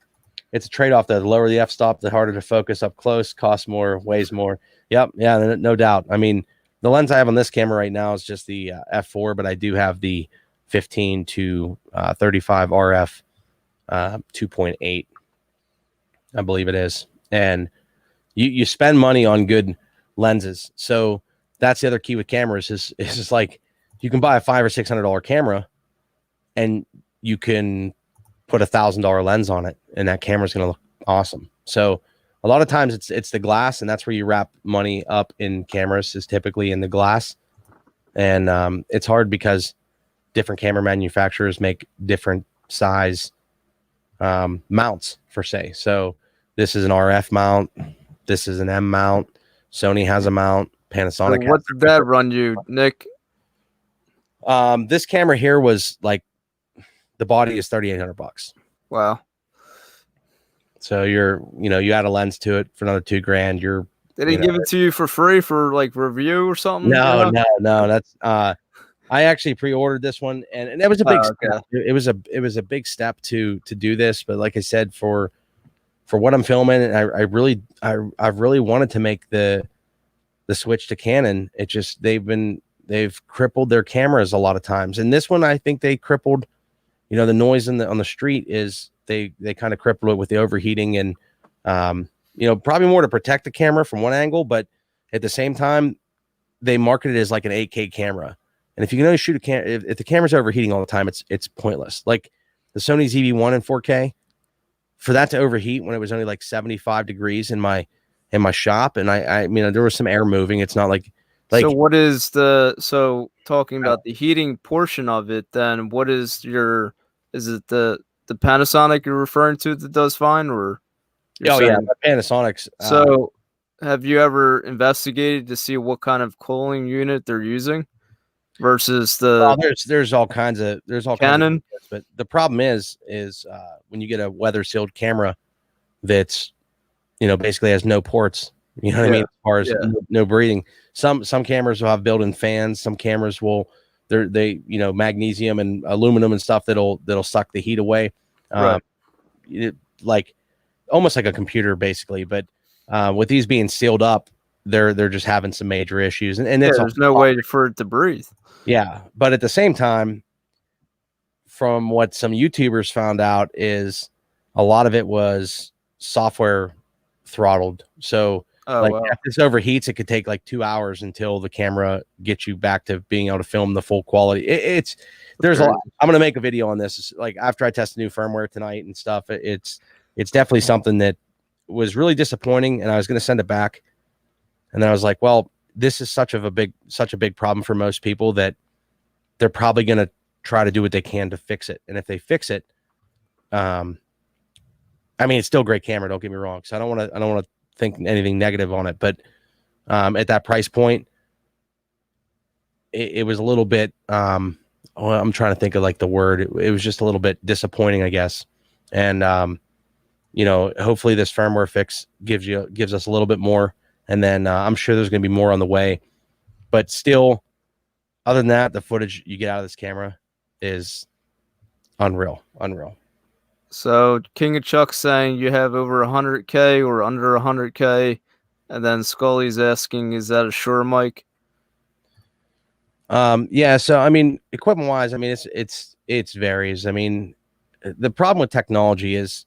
It's a trade-off though. The lower the f-stop, the harder to focus up close, costs more, weighs more. Yep, yeah, no doubt. I mean, the lens I have on this camera right now is just the f4, but I do have the 15 to 35 RF 2.8, I believe it is. And you spend money on good lenses. So that's the other key with cameras is just like, you can buy a $500 or $600 camera, and you can put $1,000 lens on it, and that camera's going to look awesome. So a lot of times it's the glass, and that's where you wrap money up in cameras, is typically in the glass. And it's hard because different camera manufacturers make different size mounts for say. So this is an RF mount. This is an M mount. Sony has a mount. Panasonic. So what did that run you, Nick? This camera here was like, the body is $3,800. Wow. So you add a lens to it for another $2,000. Did he give it to you for free for like review or something? No. That's I actually pre-ordered this one, and it was a big step. It was a big step to do this. But like I said, for for what I'm filming, and I've really wanted to make the switch to Canon. It just they've crippled their cameras a lot of times, and this one I think they crippled. You know, the noise on the street is they kind of crippled it with the overheating, and you know, probably more to protect the camera from one angle, but at the same time they market it as like an 8K camera. And if you can only shoot a camera, if the camera's overheating all the time, it's pointless. Like the Sony ZV-1 in 4K, for that to overheat when it was only like 75 degrees in my shop, and I mean there was some air moving. It's not like So what is so talking about the heating portion of it, then what is is it the Panasonic you're referring to that does fine, or oh yeah, Panasonic's. So have you ever investigated to see what kind of cooling unit they're using versus the there's all kinds of Canon? But the problem is when you get a weather sealed camera that's, you know, basically has no ports, you know what I mean, as far as no breathing. Some cameras will have built-in fans. Some cameras will they you know, magnesium and aluminum and stuff that'll suck the heat away, like almost like a computer basically. But with these being sealed up, they're just having some major issues, and there's no way for it to breathe. Yeah, but at the same time, from what some YouTubers found out, is a lot of it was software throttled. So if this overheats, it could take like 2 hours until the camera gets you back to being able to film the full quality. There's a lot. I'm going to make a video on this. It's like after I test the new firmware tonight and stuff, it's definitely something that was really disappointing, and I was going to send it back. And then I was like, well, this is such a big problem for most people that they're probably going to try to do what they can to fix it. And if they fix it, I mean, it's still a great camera, don't get me wrong. So I don't want to think anything negative on it, but at that price point, it was a little bit, I'm trying to think of like the word. It was just a little bit disappointing, I guess. And, you know, hopefully this firmware fix gives us a little bit more. And then I'm sure there's going to be more on the way, but still, other than that, the footage you get out of this camera is unreal. So King of Chuck saying you have over 100K or under 100K, and then Scully's asking, is that a Shure mic? Yeah. So I mean, equipment wise, I mean it's varies. I mean, the problem with technology is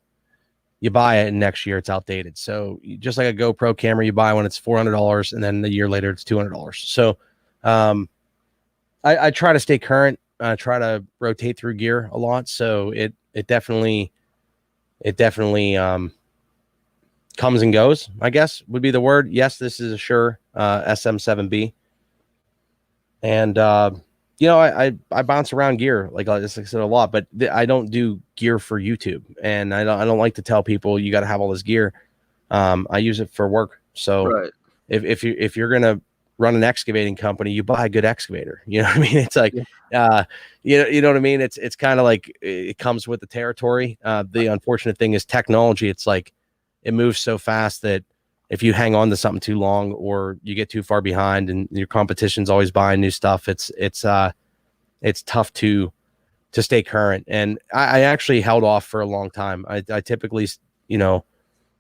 you buy it and next year it's outdated. So just like a GoPro camera, you buy when it's $400 and then a year later it's $200. So I try to stay current. I try to rotate through gear a lot. So it definitely comes and goes, I guess would be the word. Yes, this is a Shure SM7B. And you know, I bounce around gear like I said a lot, but I don't do gear for YouTube, and I don't like to tell people you got to have all this gear. I use it for work. So if you're gonna run an excavating company, you buy a good excavator. You know what I mean? It's like you know what I mean? It's kind of like it comes with the territory. The unfortunate thing is technology. It's like it moves so fast that if you hang on to something too long or you get too far behind and your competition's always buying new stuff, it's tough to stay current. And I actually held off for a long time. I typically, you know,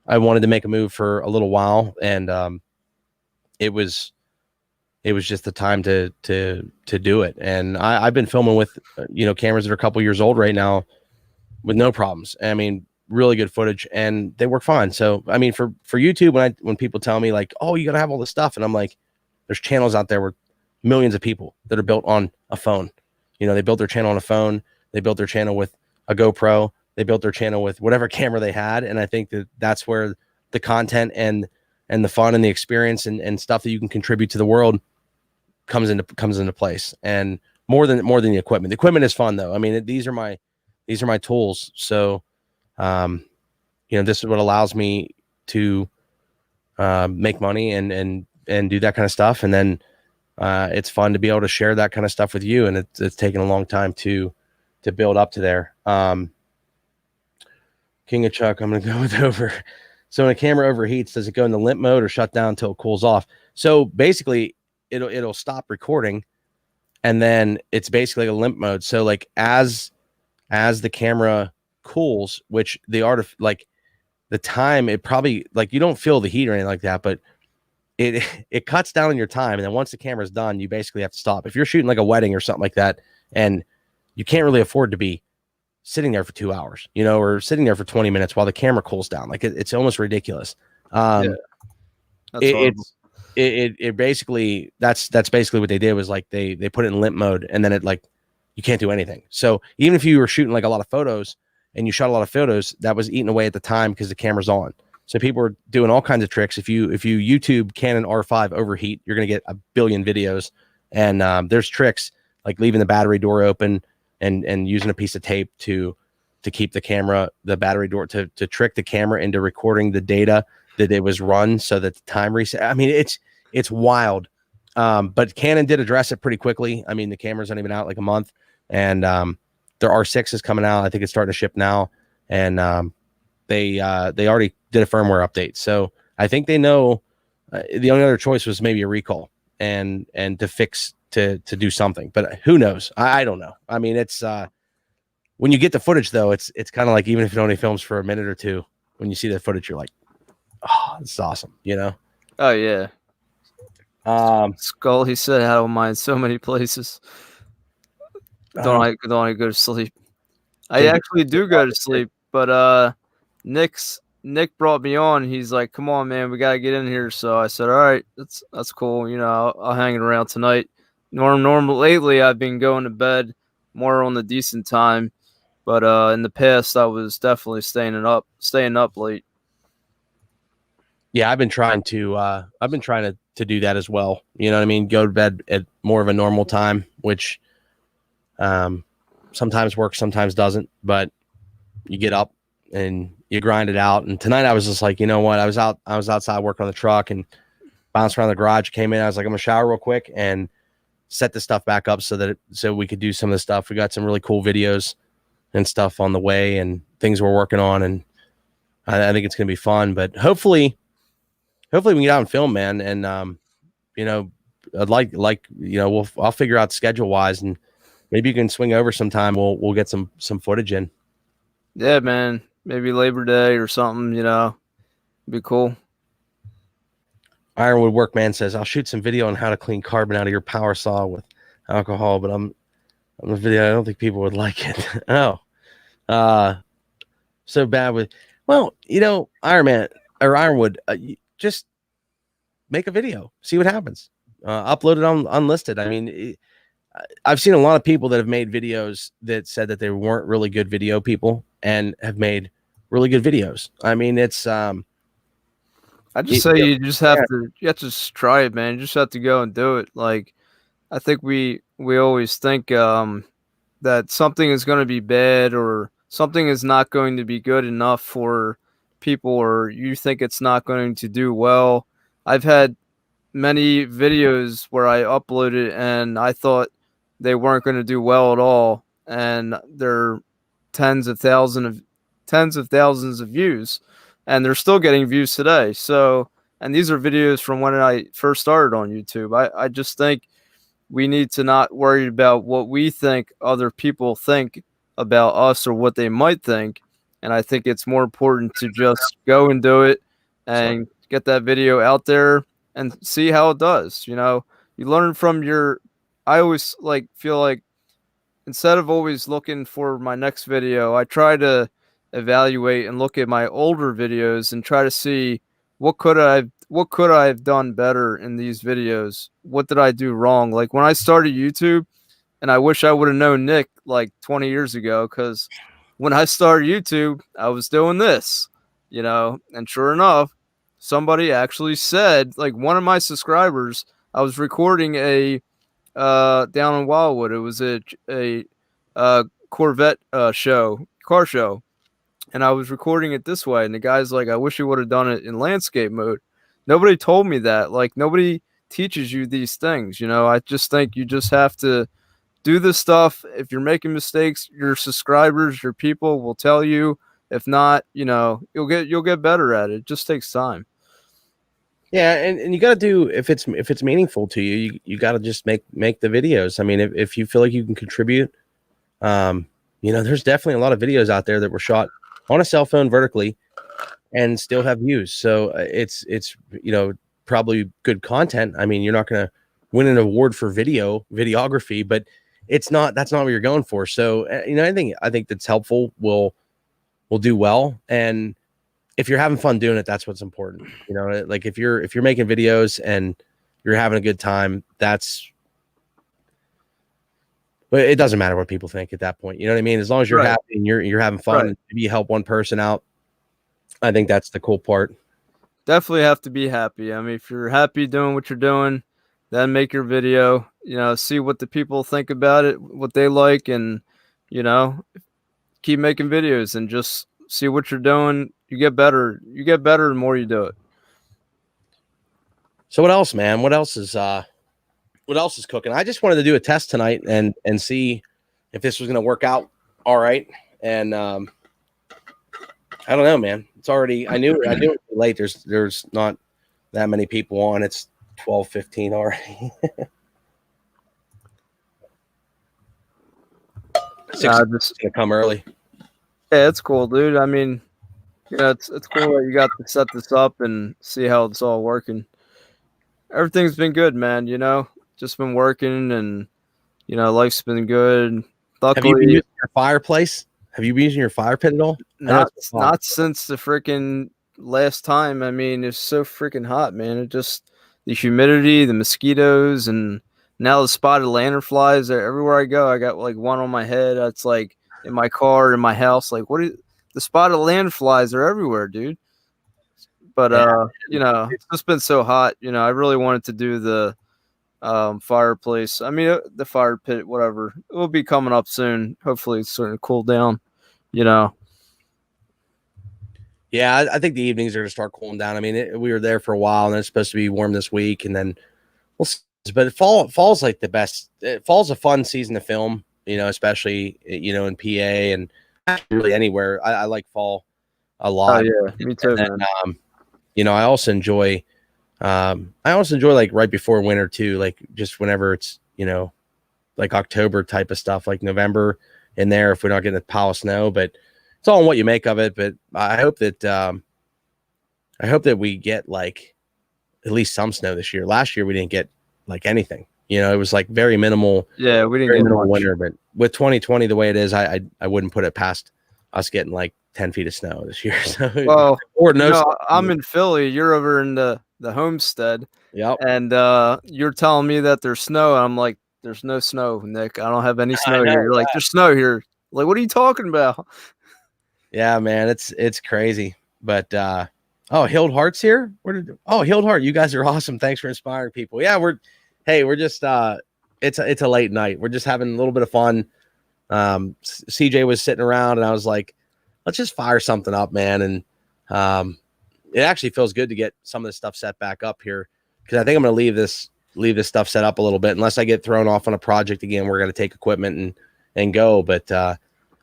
I wanted to make a move for a little while, and it was just the time to do it. And I've been filming with, you know, cameras that are a couple years old right now with no problems. I mean, really good footage, and they work fine. So I mean, for YouTube, when people tell me like, oh, you gotta have all this stuff, and I'm like, there's channels out there where millions of people that are built on a phone. You know, they built their channel on a phone, they built their channel with a GoPro, they built their channel with whatever camera they had. And I think that's where the content and the fun and the experience and stuff that you can contribute to the world comes into place. And more than the equipment. The equipment is fun though. I mean, these are my tools. So you know, this is what allows me to make money and do that kind of stuff. And then it's fun to be able to share that kind of stuff with you. And it's taken a long time to build up to there. King of Chuck, I'm going to go with over. So when a camera overheats, does it go into limp mode or shut down until it cools off? So basically it'll stop recording, and then it's basically a limp mode. So like as the camera cools, which the art of like the time, it probably, like, you don't feel the heat or anything like that, but it cuts down on your time. And then once the camera's done, you basically have to stop. If you're shooting like a wedding or something like that, and you can't really afford to be sitting there for 2 hours, you know, or sitting there for 20 minutes while the camera cools down, like it's almost ridiculous. Yeah, It basically, that's basically what they did, was like they put it in limp mode, and then it, like, you can't do anything. So even if you were shooting like a lot of photos and you shot a lot of photos, that was eating away at the time because the camera's on. So people were doing all kinds of tricks. If you YouTube Canon R5 overheat, you're going to get a billion videos. And there's tricks like leaving the battery door open and using a piece of tape to keep the battery door, to trick the camera into recording the data that it was run so that the time reset. I mean, it's wild. But Canon did address it pretty quickly. I mean, the camera's only been out like a month, and their R6 is coming out. I think it's starting to ship now. And they already did a firmware update. So I think they know the only other choice was maybe a recall and to fix, to do something, but who knows? I don't know. I mean, it's when you get the footage though, it's kind of like, even if it only films for a minute or two, when you see the footage, you're like, oh, this is awesome, you know? Oh yeah. Skull, he said, I don't mind so many places. Don't I go to sleep? I actually do go to sleep, but Nick brought me on. He's like, "Come on, man, we gotta get in here." So I said, "All right, that's cool. You know, I'll hang it around tonight." Normal lately, I've been going to bed more on the decent time, but in the past, I was definitely staying up late. Yeah, I've been trying to do that as well. You know what I mean? Go to bed at more of a normal time, which sometimes works, sometimes doesn't, but you get up and you grind it out. And tonight I was just like, you know what? I was outside working on the truck and bounced around the garage, came in. I was like, I'm gonna shower real quick and set the stuff back up so we could do some of the stuff. We got some really cool videos and stuff on the way and things we're working on. And I think it's going to be fun, but hopefully we can get out and film, man. And, you know, I'd like, you know, I'll figure out schedule wise, and maybe you can swing over sometime. We'll get some footage in. Yeah, man. Maybe Labor Day or something, you know, be cool. Ironwood Workman says, I'll shoot some video on how to clean carbon out of your power saw with alcohol, but I'm the video. I don't think people would like it. Oh, so bad with, well, you know, Ironwood, just make a video, see what happens. Upload it on unlisted. I mean, I've seen a lot of people that have made videos that said that they weren't really good video people and have made really good videos. I mean, it's I just say you just have to just try it, man. You just have to go and do it. Like, I think we always think that something is going to be bad or something is not going to be good enough for people, or you think it's not going to do well. I've had many videos where I uploaded and I thought they weren't going to do well at all, and they're tens of thousands of views, and they're still getting views today. So, and these are videos from when I first started on YouTube. I just think we need to not worry about what we think other people think about us or what they might think. And I think it's more important to just go and do it and get that video out there and see how it does. You know, you learn from I always feel like instead of always looking for my next video, I try to evaluate and look at my older videos and try to see what could I have done better in these videos? What did I do wrong? Like when I started YouTube, and I wish I would have known Nick like 20 years ago, because when I started YouTube, I was doing this, you know, and sure enough, somebody actually said, like one of my subscribers, I was recording a down in Wildwood. It was a Corvette car show. And I was recording it this way. And the guy's like, I wish you would have done it in landscape mode. Nobody told me that. Like, nobody teaches you these things. You know, I just think you just have to do this stuff. If you're making mistakes, your subscribers, your people will tell you. If not, you know, you'll get better at it. It just takes time. Yeah, and you got to do, if it's meaningful to you, you got to just make the videos. I mean, if you feel like you can contribute, you know, there's definitely a lot of videos out there that were shot on a cell phone vertically, and still have views. So it's probably good content. I mean, you're not going to win an award for videography, but that's not what you're going for. So I think that's helpful will do well. And if you're having fun doing it, that's what's important. Like if you're making videos and you're having a good time, but it doesn't matter what people think at that point. You know what I mean? As long as you're happy and you're having fun, and maybe you help one person out, I think that's the cool part. Definitely have to be happy. I mean, if you're happy doing what you're doing, then make your video, see what the people think about it, what they like, and, keep making videos and just see what you're doing. You get better. You get better the more you do it. So what else, man? What else is cooking? I just wanted to do a test tonight and see if this was going to work out all right. And I don't know, man. It's already, I knew it was late. There's not that many people on. It's 12:15 already. 6 just gonna come early. Yeah, it's cool, dude. I mean, it's cool that you got to set this up and see how it's all working. Everything's been good, man. Just been working, and life's been good. Luckily, have you been using your fireplace? Have you been using your fire pit at all? Not since the freaking last time. I mean, it's so freaking hot, man. It just, the humidity, the mosquitoes, and now the spotted lanternflies. Everywhere I go, I got like one on my head. It's like in my car, in my house. Like, the spotted lanternflies are everywhere, dude. But it's just been so hot. I really wanted to do the fireplace. I mean, the fire pit, whatever. It will be coming up soon. Hopefully, it's starting to cool down. Yeah, I think the evenings are going to start cooling down. I mean, we were there for a while, and it's supposed to be warm this week, and then we'll see. But fall's like the best. Fall's a fun season to film, especially in PA and really anywhere. I like fall a lot. Oh, yeah, me too. And then, I also enjoy like right before winter too, like just whenever it's like October type of stuff, like November in there, if we're not getting a pile of snow. But it's all in what you make of it. But I hope that we get like at least some snow this year. Last year we didn't get like anything. It was like very minimal. Yeah, we didn't get minimal winter. But with 2020 the way it is, I wouldn't put it past us getting like 10 feet of snow this year. So, well, or no, I'm in Philly. You're over in the homestead. Yep. And you're telling me that there's snow. I'm like, there's no snow, Nick. I don't have any snow here. You're like, there's snow here. Like, what are you talking about? Yeah, man, it's crazy. But Hild Hart's here. Hild Hart, you guys are awesome. Thanks for inspiring people. Yeah, we're just it's a late night. We're just having a little bit of fun. CJ was sitting around, and I was like, let's just fire something up, man. And it actually feels good to get some of this stuff set back up here, because I think I'm going to leave this stuff set up a little bit, unless I get thrown off on a project again. We're going to take equipment and go. But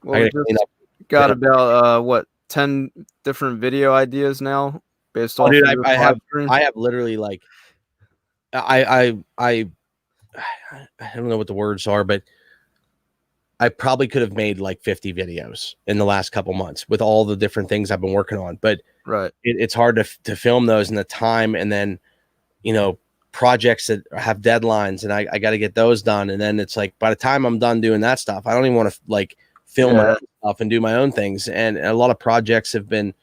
we got about 10 different video ideas now based on. Dude, I have literally like I don't know what the words are, but I probably could have made like 50 videos in the last couple months with all the different things I've been working on. But it's hard to film those in the time, and then projects that have deadlines, and I got to get those done. And then it's like, by the time I'm done doing that stuff, I don't even want to like film my own stuff and do my own things. And a lot of projects have been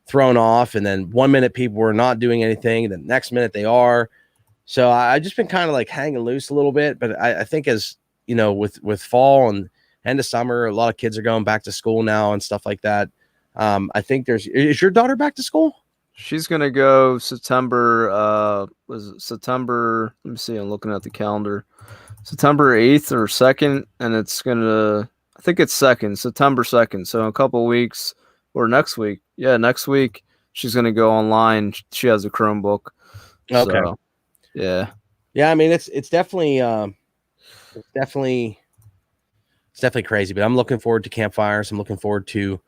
thrown off, and then 1 minute people were not doing anything, and the next minute they are. So I just been kind of like hanging loose a little bit. But I think as with fall and end of summer, a lot of kids are going back to school now and stuff like that. I think is your daughter back to school? She's gonna go September. Was it September? Let me see. I'm looking at the calendar. September 8th or 2nd, and it's gonna. I think it's 2nd, September 2nd. So in a couple of weeks, or next week. Yeah, next week she's gonna go online. She has a Chromebook. Okay. So, yeah. Yeah. I mean, it's definitely crazy. But I'm looking forward to campfires. I'm looking forward to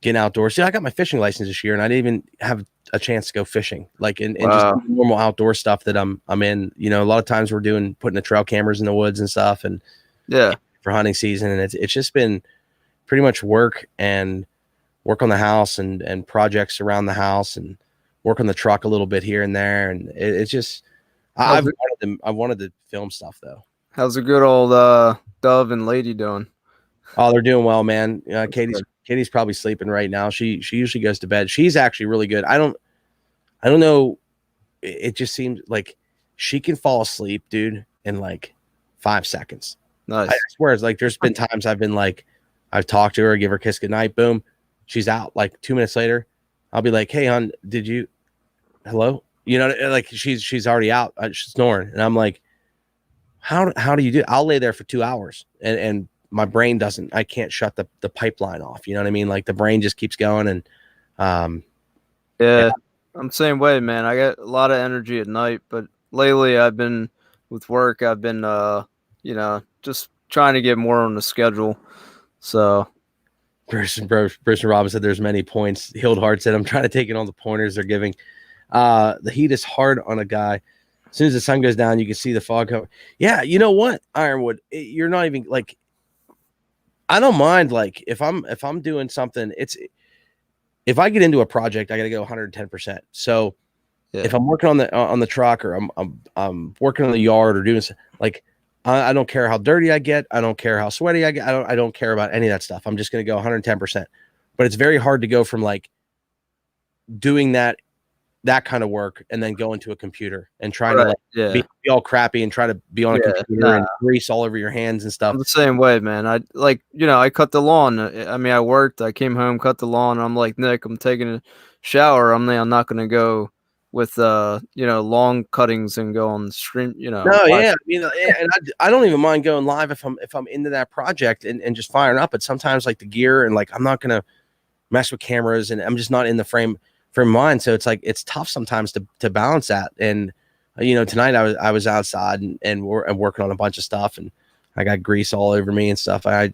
getting outdoors. See, I got my fishing license this year, and I didn't even have a chance to go fishing, like in just normal outdoor stuff that I'm in. A lot of times we're putting the trail cameras in the woods and stuff, and for hunting season, and it's just been pretty much work and work on the house and projects around the house and work on the truck a little bit here and there. And it's just, I wanted to film stuff though. How's the good old Dove and Lady doing? Oh, they're doing well, man. Katie's probably sleeping right now. She usually goes to bed. She's actually really good. I don't know. It just seems like she can fall asleep, dude, in like 5 seconds. Nice. I swear, it's like there's been times I've been like, I've talked to her, give her a kiss goodnight, boom, she's out. Like 2 minutes later, I'll be like, hey, hon, hello? You know, like she's already out. She's snoring, and I'm like, how do you do it? I'll lay there for 2 hours, and my brain I can't shut the pipeline off. You know what I mean? Like the brain just keeps going, and yeah, I'm the same way, man. I got a lot of energy at night, but lately I've been with work. I've been, just trying to get more on the schedule. So, Bruce and Robin said there's many points. Healed Heart said I'm trying to take in all the pointers they're giving. The heat is hard on a guy. As soon as the sun goes down, you can see the fog cover. Yeah, you know what, Ironwood, you're not even like. I don't mind like if I'm doing something. If I get into a project, I got to go 110%. So if I'm working on the truck or I'm working on the yard or doing like. I don't care how dirty I get. I don't care how sweaty I get. I don't care about any of that stuff. I'm just going to go 110%. But it's very hard to go from like doing that kind of work and then go into a computer and trying to like be all crappy and try to be on a computer and grease all over your hands and stuff. I'm the same way, man. I cut the lawn. I mean, I worked. I came home, cut the lawn. And I'm like, Nick, I'm taking a shower. I'm not going to go with long cuttings and go on the stream, No, yeah, I mean, and I don't even mind going live if I'm into that project and just firing up. But sometimes like the gear and like I'm not gonna mess with cameras and I'm just not in the frame of mind. So it's like it's tough sometimes to balance that. And tonight I was outside and working on a bunch of stuff and I got grease all over me and stuff. A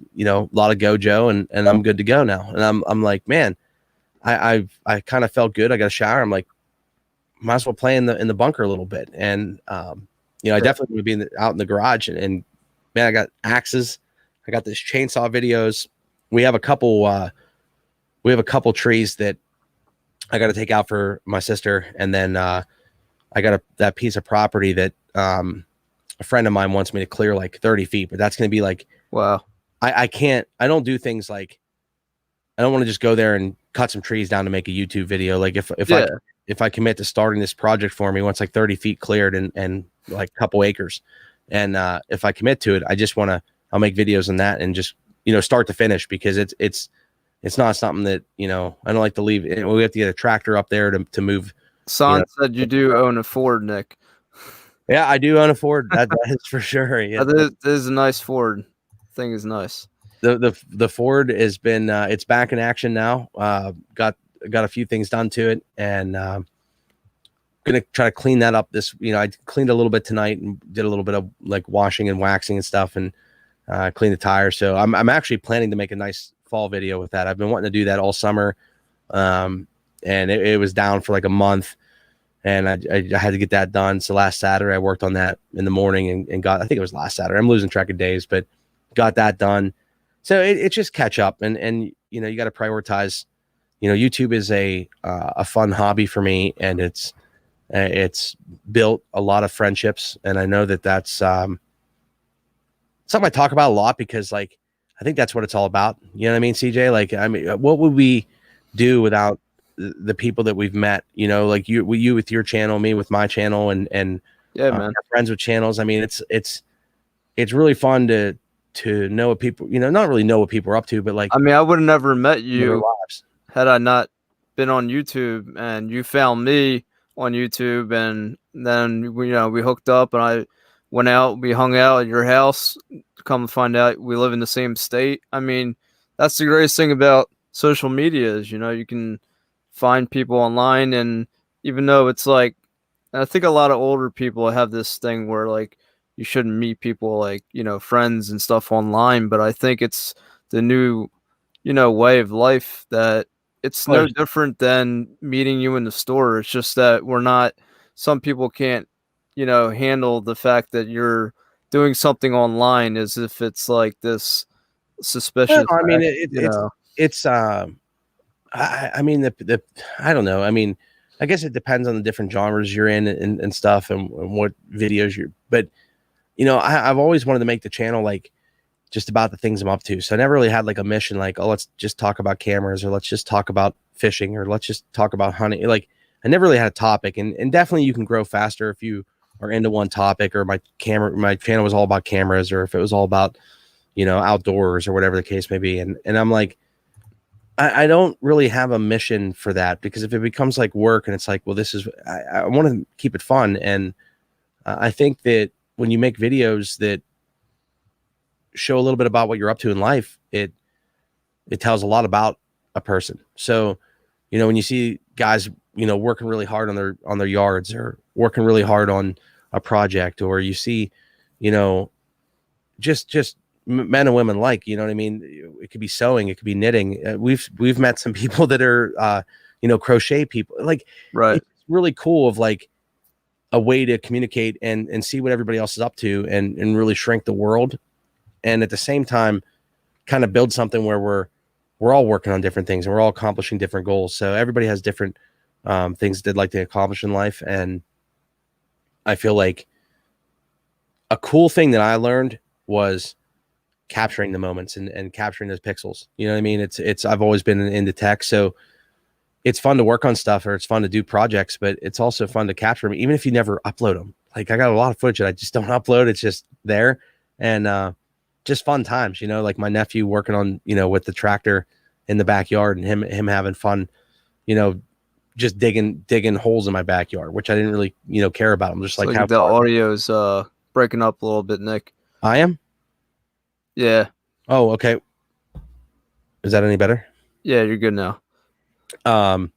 lot of Gojo and I'm good to go now. And I'm like, man, I kind of felt good. I got a shower. I'm like, might as well play in the bunker a little bit. And, I definitely would be out in the garage and man, I got axes. I got this chainsaw videos. We have a couple trees that I got to take out for my sister. And then, I got that piece of property that, a friend of mine wants me to clear like 30 feet, but that's going to be like, wow. I don't do things like, I don't want to just go there and cut some trees down to make a YouTube video. Like if I commit to starting this project for me, once like 30 feet cleared and like a couple acres. And if I commit to it, I'll make videos on that and just, start to finish because it's not something that, I don't like to leave. We have to get a tractor up there to move. Son said you do own a Ford, Nick. Yeah, I do own a Ford. That is for sure. Yeah. That is a nice Ford. Thing is nice. The Ford has been, it's back in action now. Got a few things done to it and gonna try to clean that up I cleaned a little bit tonight and did a little bit of like washing and waxing and stuff and clean the tires. So I'm actually planning to make a nice fall video with that. I've been wanting to do that all summer. And it was down for like a month and I had to get that done. So last Saturday I worked on that in the morning and I think it was last Saturday. I'm losing track of days, but got that done. So it's just catch up and you got to prioritize. YouTube is a fun hobby for me, and it's built a lot of friendships, and I know that's something I talk about a lot because, like, I think that's what it's all about. You know what I mean, CJ? Like, I mean, what would we do without the people that we've met? Like you with your channel, me with my channel, and yeah, man, our friends with channels. I mean, it's really fun to know what people, not really know what people are up to, but like, I mean, I would have never met you had I not been on YouTube, and you found me on YouTube, and then we hooked up, and I went out, we hung out at your house. Come to find out, we live in the same state. I mean, that's the greatest thing about social media is you can find people online, and even though it's like, and I think a lot of older people have this thing where like you shouldn't meet people like friends and stuff online, but I think it's the new way of life that it's no different than meeting you in the store. It's just that some people can't handle the fact that you're doing something online as if it's like this suspicious. I mean, I mean, I don't know. I mean, I guess it depends on the different genres you're in and stuff and what videos you're, but you know, I've always wanted to make the channel like just about the things I'm up to. So I never really had like a mission like, oh, let's just talk about cameras or let's just talk about fishing or let's just talk about hunting. Like I never really had a topic, and definitely you can grow faster if you are into one topic, or my channel was all about cameras, or if it was all about, you know, outdoors or whatever the case may be. And I'm like, I don't really have a mission for that, because if it becomes like work and it's like, well, this is, I want to keep it fun. And I think that when you make videos that show a little bit about what you're up to in life, it tells a lot about a person. So, you know, when you see guys, you know, working really hard on their yards, or working really hard on a project, or you see, you know, just men and women, like, you know what I mean? It could be sewing, it could be knitting. We've met some people that are, you know, crochet people. Like, Right. it's really cool of like a way to communicate and see what everybody else is up to, and really shrink the world. And at the same time, kind of build something where we're all working on different things and we're all accomplishing different goals. So everybody has different things they'd like to accomplish in life. And I feel like a cool thing that I learned was capturing the moments and capturing those pixels. You know what I mean? I've always been into tech, so it's fun to work on stuff, or it's fun to do projects, but it's also fun to capture them, even if you never upload them. Like I got a lot of footage that I just don't upload. It's just there. And just fun times, you know, like my nephew working on, you know, with the tractor in the backyard, and him having fun, you know, just digging holes in my backyard, which I didn't really, you know, care about. I'm just like, the audio's breaking up a little bit, Nick. I am. Yeah. Oh, okay. Is that any better? Yeah, you're good now. Oh,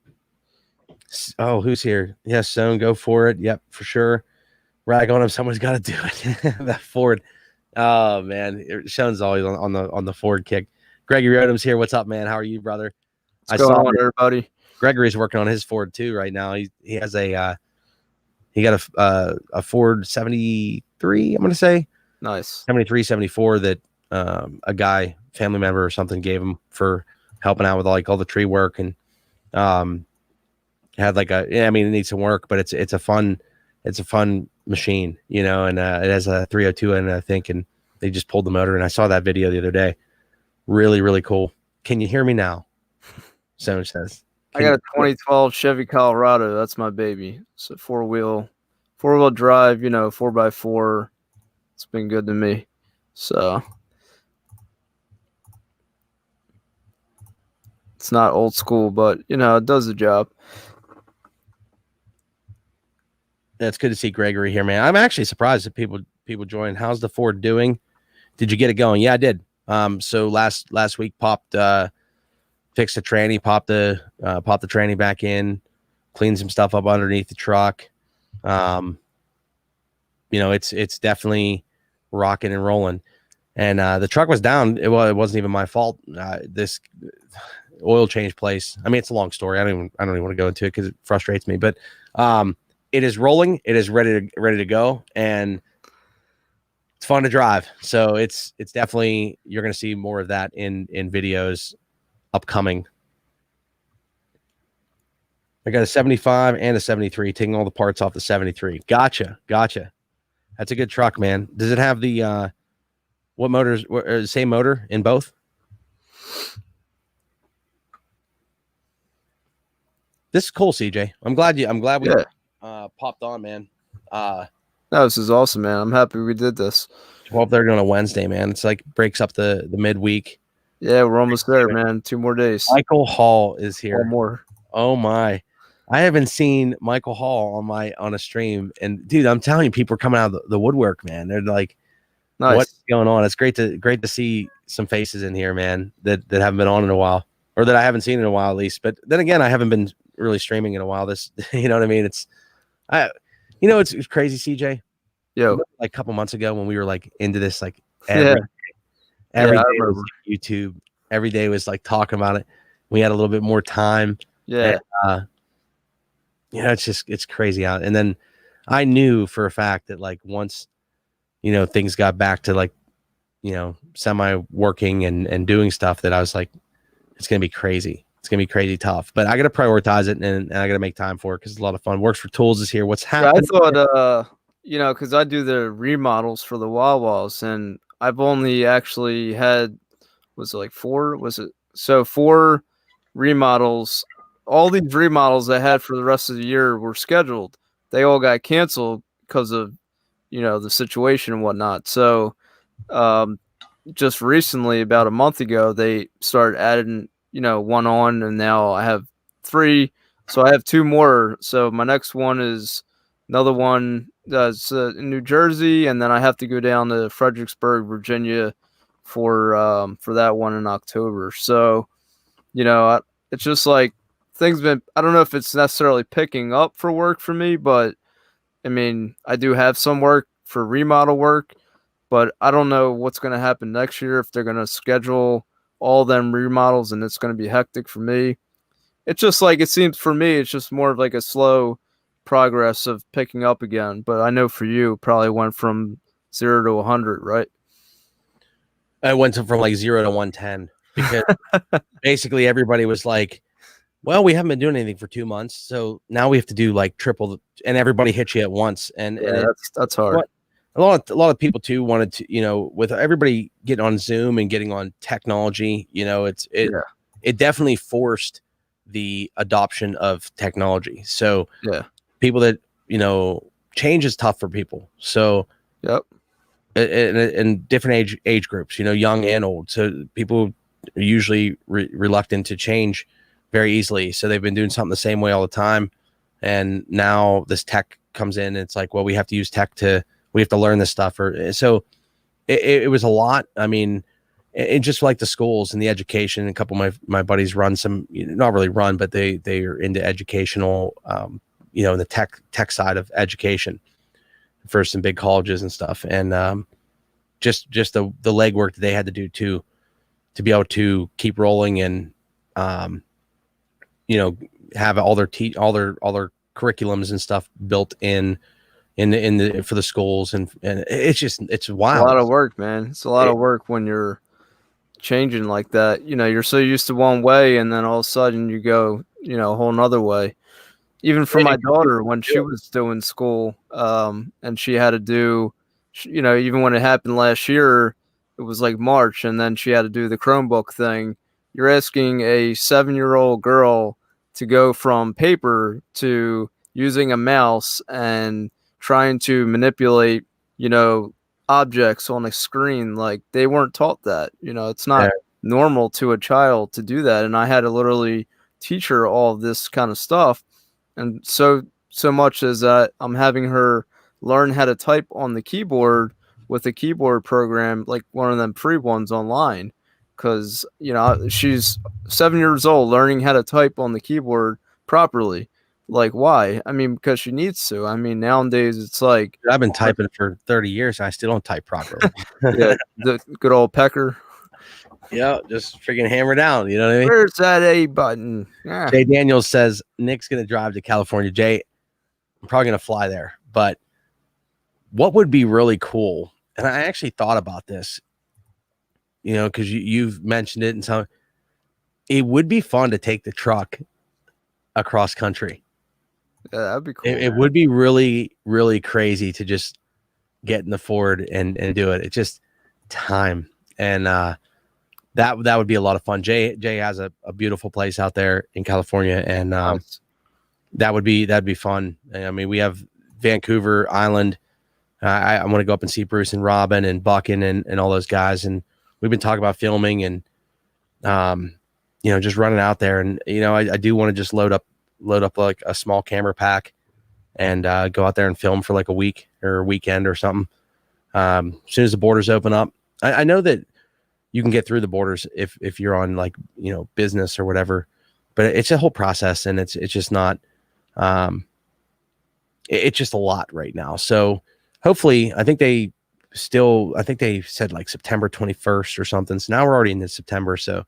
who's here? Yes, Zone, go for it. Yep, for sure. Rag on him. Someone's got to do it. That Ford. Oh man, Sean's always on the Ford kick. Gregory Odom's here. What's up, man? How are you, brother? What's going on, everybody? Gregory's working on his Ford too right now. He has he got a Ford 73. I'm gonna say Nice 73, 74 that a guy, family member or something, gave him for helping out with like all the tree work, and had like I mean, it needs some work, but it's a fun machine, you know, and it has a 302 in it, I think, and they just pulled the motor, and I saw that video the other day. Really, really cool. Can you hear me now? Someone says. I got a 2012 Chevy Colorado. That's my baby. It's a four-wheel drive, you know, 4x4. It's been good to me. So it's not old school, but you know, it does the job. That's good to see Gregory here, man. I'm actually surprised that people join. How's the Ford doing? Did you get it going? Yeah, I did. So last week popped fixed the tranny, popped the tranny back in, cleaned some stuff up underneath the truck. You know, it's definitely rocking and rolling. And the truck was down. It wasn't even my fault. This oil change place. I mean, it's a long story. I don't even want to go into it because it frustrates me. But it is rolling. It is ready to go, and it's fun to drive. So it's definitely, you're going to see more of that in videos upcoming. I got a 75 and a 73, taking all the parts off the 73. Gotcha. That's a good truck, man. Does it have the what motors? Same motor in both? This is cool, CJ. I'm glad we popped on, man. No, this is awesome, man. I'm happy we did this. 12:30 on a Wednesday, man. It's like breaks up the midweek. Yeah, we're almost there, man. 2 more days. Michael Hall is here. 1 more. Oh my. I haven't seen Michael Hall on a stream, and dude, I'm telling you, people are coming out of the woodwork, man. They're like, nice. What's going on? It's great to see some faces in here, man, that haven't been on in a while, or that I haven't seen in a while at least. But then again, I haven't been really streaming in a while. This, you know what I mean? It's crazy, CJ. Yo, like a couple months ago when we were like into this, like every day was YouTube. Every day was like talking about it. We had a little bit more time. Yeah. And, you know, it's crazy out. And then I knew for a fact that like once, you know, things got back to like, you know, semi working and doing stuff, that I was like, it's going to be crazy. it's gonna be crazy tough. But I gotta prioritize it, and I gotta make time for it because it's a lot of fun. Works for Tools is here. What's Yeah, I happening? thought, you know, because I do the remodels for the Wawas, and I've only actually had, was it like four? Was it so four remodels? All these remodels I had for the rest of the year were scheduled. They all got canceled because of, you know, the situation and whatnot. So, um, just recently, about a month ago, they started adding, you know, one on, and now I have three. So I have two more. So my next one is another one that's in New Jersey, and then I have to go down to Fredericksburg, Virginia, for that one in October. So, you know, it's just like things been. I don't know if it's necessarily picking up for work for me, but I mean, I do have some work for remodel work, but I don't know what's going to happen next year if they're going to schedule all them remodels and it's going to be hectic for me. It's just like it seems for me, it's just more of like a slow progress of picking up again. But I know for you, it probably went from 0 to 100, right? I went from like 0 to 110 because basically everybody was like, well, we haven't been doing anything for 2 months, so now we have to do like triple, and everybody hits you at once, and Yeah, that's hard. A lot of people too wanted to, you know, with everybody getting on Zoom and getting on technology, you know, it definitely forced the adoption of technology. So Yeah. people that, you know, change is tough for people. So Yep. in different age groups, you know, young and old. So people are usually reluctant to change very easily. So they've been doing something the same way all the time. And now this tech comes in and it's like, well, we have to use tech we have to learn this stuff. So it was a lot. I mean, it just like the schools and the education. A couple of my buddies run some, not really run, but they are into educational, you know, in the tech side of education for some big colleges and stuff. And just the legwork that they had to do to be able to keep rolling and, you know, have all their curriculums and stuff built in the for the schools, and it's wild. A lot of work, man. It's a lot of work when you're changing like that. You know, you're so used to one way, and then all of a sudden you go, you know, a whole nother way. Even for my daughter, when she was doing school, and she had to do, you know, even when it happened last year, it was like March, and then she had to do the Chromebook thing. You're asking a 7-year-old girl to go from paper to using a mouse and trying to manipulate, you know, objects on a screen. Like they weren't taught that. You know, it's not normal to a child to do that. And I had to literally teach her all of this kind of stuff. And so much as that I'm having her learn how to type on the keyboard with a keyboard program, like one of them free ones online. Cause, you know, she's 7 years old learning how to type on the keyboard properly. Like, why? I mean, because she needs to. I mean, nowadays it's like I've been typing for 30 years. And I still don't type properly. yeah, the good old pecker. Yeah, just freaking hammer down. You know what I mean? Where's that A button? Yeah. Jay Daniels says Nick's going to drive to California. Jay, I'm probably going to fly there. But what would be really cool, and I actually thought about this, you know, because you've mentioned it, and so it would be fun to take the truck across country. Yeah, that'd be cool. It would be really, really crazy to just get in the Ford and do it. It's just time. And that would be a lot of fun. Jay has a beautiful place out there in California, and Nice. that'd be fun. I mean, we have Vancouver Island. I want to go up and see Bruce and Robin and Buckin and all those guys. And we've been talking about filming and, you know, just running out there. And, you know, I do want to just load up like a small camera pack and go out there and film for like a week or a weekend or something. As soon as the borders open up, I know that you can get through the borders if you're on like, you know, business or whatever, but it's a whole process, and it's just not, it's just a lot right now. So hopefully, I think they said like September 21st or something. So now we're already into September. So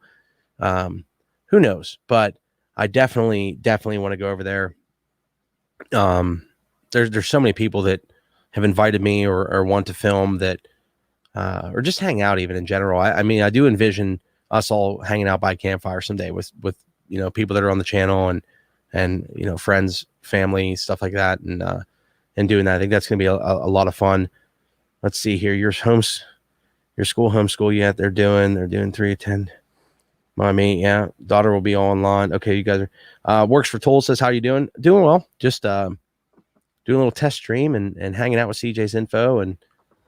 who knows, but I definitely want to go over there. There's so many people that have invited me or want to film that, or just hang out even in general. I mean, I do envision us all hanging out by a campfire someday with you know, people that are on the channel and you know, friends, family, stuff like that, and doing that. I think that's going to be a lot of fun. Let's see here. Your school homeschool yet? They're doing 3 to 10. Mommy, yeah. Daughter will be online. Okay, you guys are works for Toll says, how you doing? Doing well. Just doing a little test stream and hanging out with CJ's info, and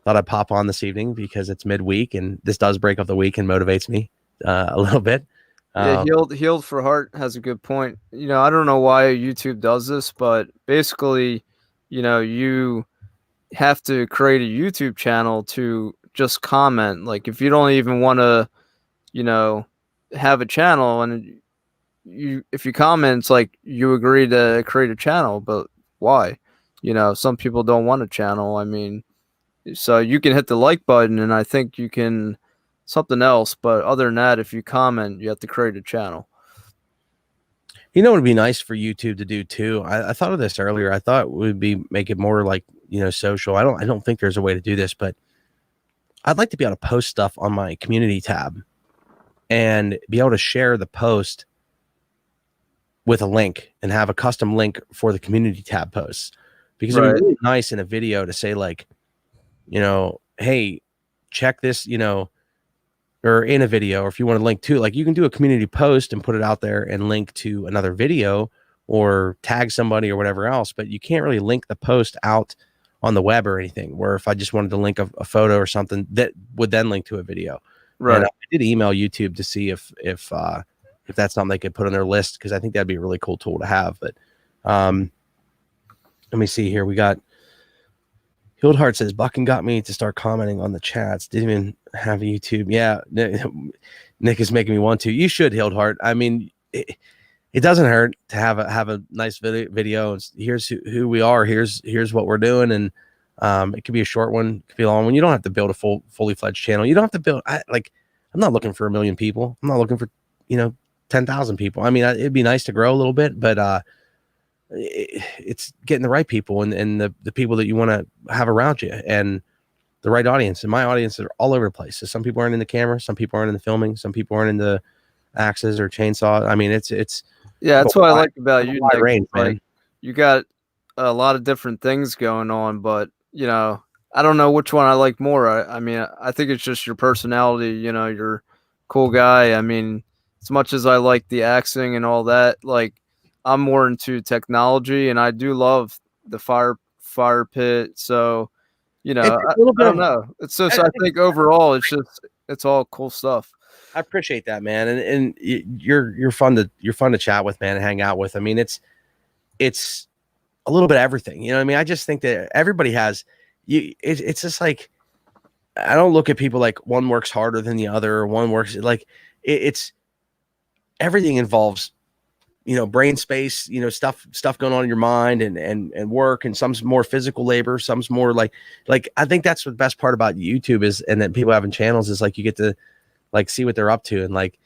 thought I'd pop on this evening because it's midweek and this does break up the week and motivates me a little bit. Yeah, healed for heart has a good point. You know, I don't know why YouTube does this, but basically, you know, you have to create a YouTube channel to just comment. Like if you don't even want to, you know, have a channel, and if you comment, it's like you agree to create a channel, but why? You know, some people don't want a channel. I mean, so you can hit the like button, and I think you can something else, but other than that, if you comment, you have to create a channel. You know, it would be nice for YouTube to do too. I thought of this earlier. I thought it would be make it more like, you know, social. I don't think there's a way to do this, but I'd like to be able to post stuff on my community tab and be able to share the post with a link and have a custom link for the community tab posts, because it'd be really nice in a video to say like, you know, hey, check this, you know, or in a video, or if you want to link to, like, you can do a community post and put it out there and link to another video or tag somebody or whatever else, but you can't really link the post out on the web or anything, where if I just wanted to link a photo or something that would then link to a video. Right. And I did email YouTube to see if that's something they could put on their list, because I think that'd be a really cool tool to have. But let me see here. We got Hildhart says, Bucking got me to start commenting on the chats. Didn't even have a YouTube. Yeah, Nick is making me want to. You should, Hildhart. I mean, it doesn't hurt to have a nice video. Here's who we are. Here's what we're doing. And it could be a short one, it could be a long one. You don't have to build a fully fledged channel. You don't have to build. I'm not looking for 1 million people. I'm not looking for 10,000 people. I mean, it'd be nice to grow a little bit, but it's getting the right people and the people that you want to have around you and the right audience. And my audience are all over the place. So some people aren't in the camera, some people aren't in the filming, some people aren't in the axes or chainsaw. I mean, it's yeah, that's what I like about you, Nick. Range, man. You got a lot of different things going on, but I don't know which one I like more. I mean, I think it's just your personality. You're a cool guy. I mean, as much as I like the axing and all that, like, I'm more into technology, and I do love the fire pit. So, I don't know. It's just, I think overall, it's all cool stuff. I appreciate that, man. And you're fun to chat with, man, and hang out with. I mean, it's a little bit of everything. You know what I mean? I just think that everybody has it's just like, I don't look at people like one works harder than the other, or one works like it's everything involves, brain space, stuff going on in your mind and work, and some's more physical labor, some's more like I think that's the best part about YouTube is, and that people having channels is like, you get to like see what they're up to. And like,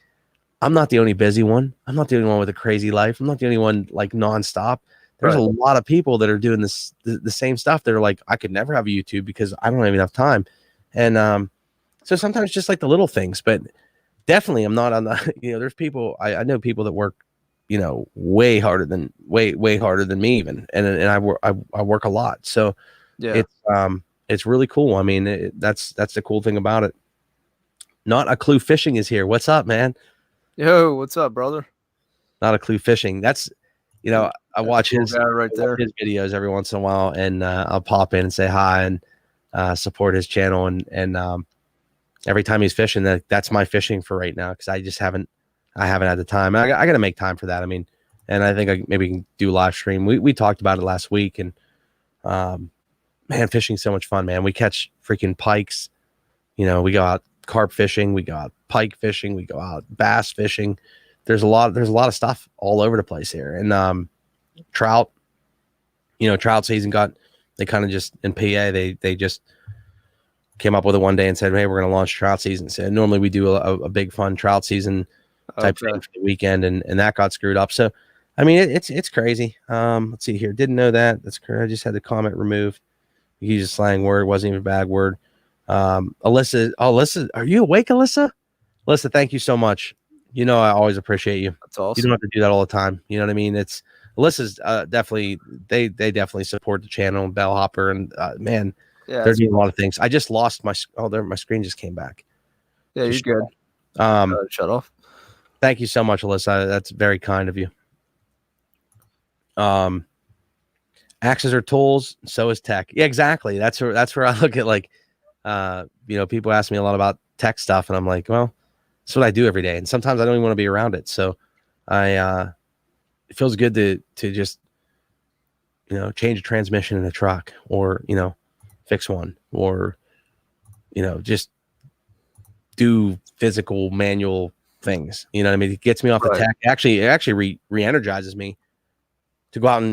I'm not the only busy one. I'm not the only one with a crazy life. I'm not the only one like nonstop. There's a lot of people that are doing the same stuff. They're like, I could never have a YouTube because I don't have enough time. And so sometimes just like the little things, but definitely I'm not on the, there's people, I know people that work, way harder than me even. And I work a lot. So yeah, it's really cool. I mean, that's the cool thing about it. Not a Clue Fishing is here. What's up, man? Yo, what's up, brother? Not a Clue Fishing. That's, I watch his videos every once in a while, and I'll pop in and say hi and support his channel. And every time he's fishing, that's my fishing for right now, because I haven't had the time. I got to make time for that. I mean, and I think I maybe can do live stream. We talked about it last week, and man, fishing's so much fun, man. We catch freaking pikes. We go out carp fishing, we go out pike fishing, we go out bass fishing. There's a lot of stuff all over the place here. And trout, trout season they kind of just in PA, they just came up with it one day and said, hey, we're going to launch trout season. So normally we do a big fun trout season type thing for the weekend, and that got screwed up. So I mean, it's crazy. Let's see here. Didn't know that. That's correct. I just had the comment removed. You used a slang word, wasn't even a bad word. Alyssa, are you awake, Alyssa? Alyssa, thank you so much. You know, I always appreciate you. That's You awesome. don't have to do that all the time. You know what I mean? It's Alyssa's definitely they definitely support the channel and Bellhopper and man, Yeah, they're doing a lot of things. I just lost my my screen just came back. yeah, you're Just good. Shut off. Thank you so much, Alyssa. That's very kind of you. Axes are tools, so is tech. Yeah, exactly. That's where I look at like you know, people ask me a lot about tech stuff and I'm like, well, that's what I do every day. And sometimes I don't even want to be around it. So it feels good to just, you know, change a transmission in a truck or, you know, fix one or, you know, just do physical manual things. You know what I mean? It gets me off the tech. It actually re-energizes me to go out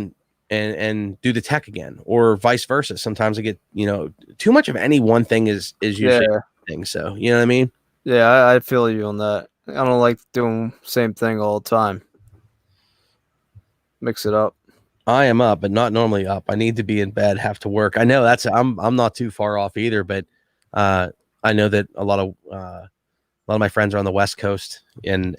and do the tech again, or vice versa. Sometimes I get, you know, too much of any one thing is usually a thing. So, you know what I mean? Yeah, I feel you on that. I don't like doing same thing all the time. Mix it up. I am up, but not normally up. I need to be in bed, have to work. I know I'm not too far off either, but I know that a lot of my friends are on the West Coast and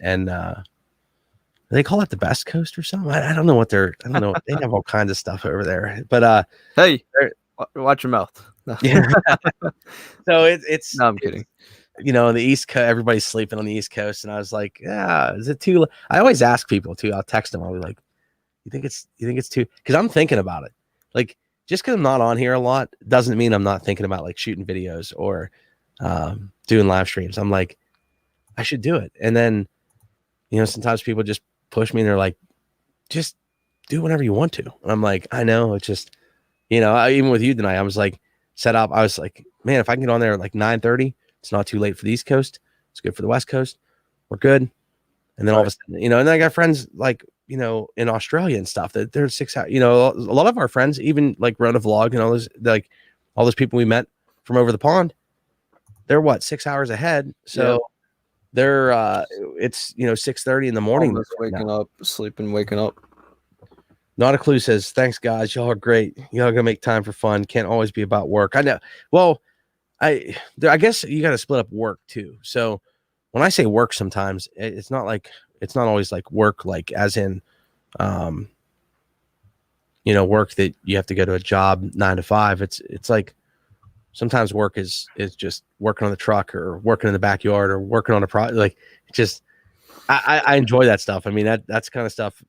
they call it the best coast or something. I don't know what I don't know. They have all kinds of stuff over there, but hey, watch your mouth. Yeah. So it's no, I'm kidding. You know, the East Coast, everybody's sleeping on the East Coast, and I was like, yeah, is it too? I always ask people too. I'll text them. I'll be like, you think it's too? Because I'm thinking about it. Like, just because I'm not on here a lot doesn't mean I'm not thinking about like shooting videos or doing live streams. I'm like, I should do it. And then, you know, sometimes people just push me and they're like, just do whatever you want to. And I'm like, I know. It's just, you know, even with you tonight, I was like, set up. I was like, man, if I can get on there at like 9:30, it's not too late for the East Coast. It's good for the West Coast. We're good. And then all of a sudden, you know, and then I got friends like, you know, in Australia and stuff that they're 6 hours, you know, a lot of our friends, even like Run a Vlog and all those, like all those people we met from over the pond, they're what, 6 hours ahead. So they're, it's, you know, 6:30 in the morning. Almost waking up, sleeping, waking up. Not a Clue says, thanks guys. Y'all are great. Y'all gonna make time for fun. Can't always be about work. I know. Well, I guess you got to split up work too. So when I say work, sometimes it's not always like work, like as in, you know, work that you have to go to a job 9 to 5. It's like sometimes work is just working on the truck or working in the backyard or working on a project. Like just, I enjoy that stuff. I mean, that's kind of stuff,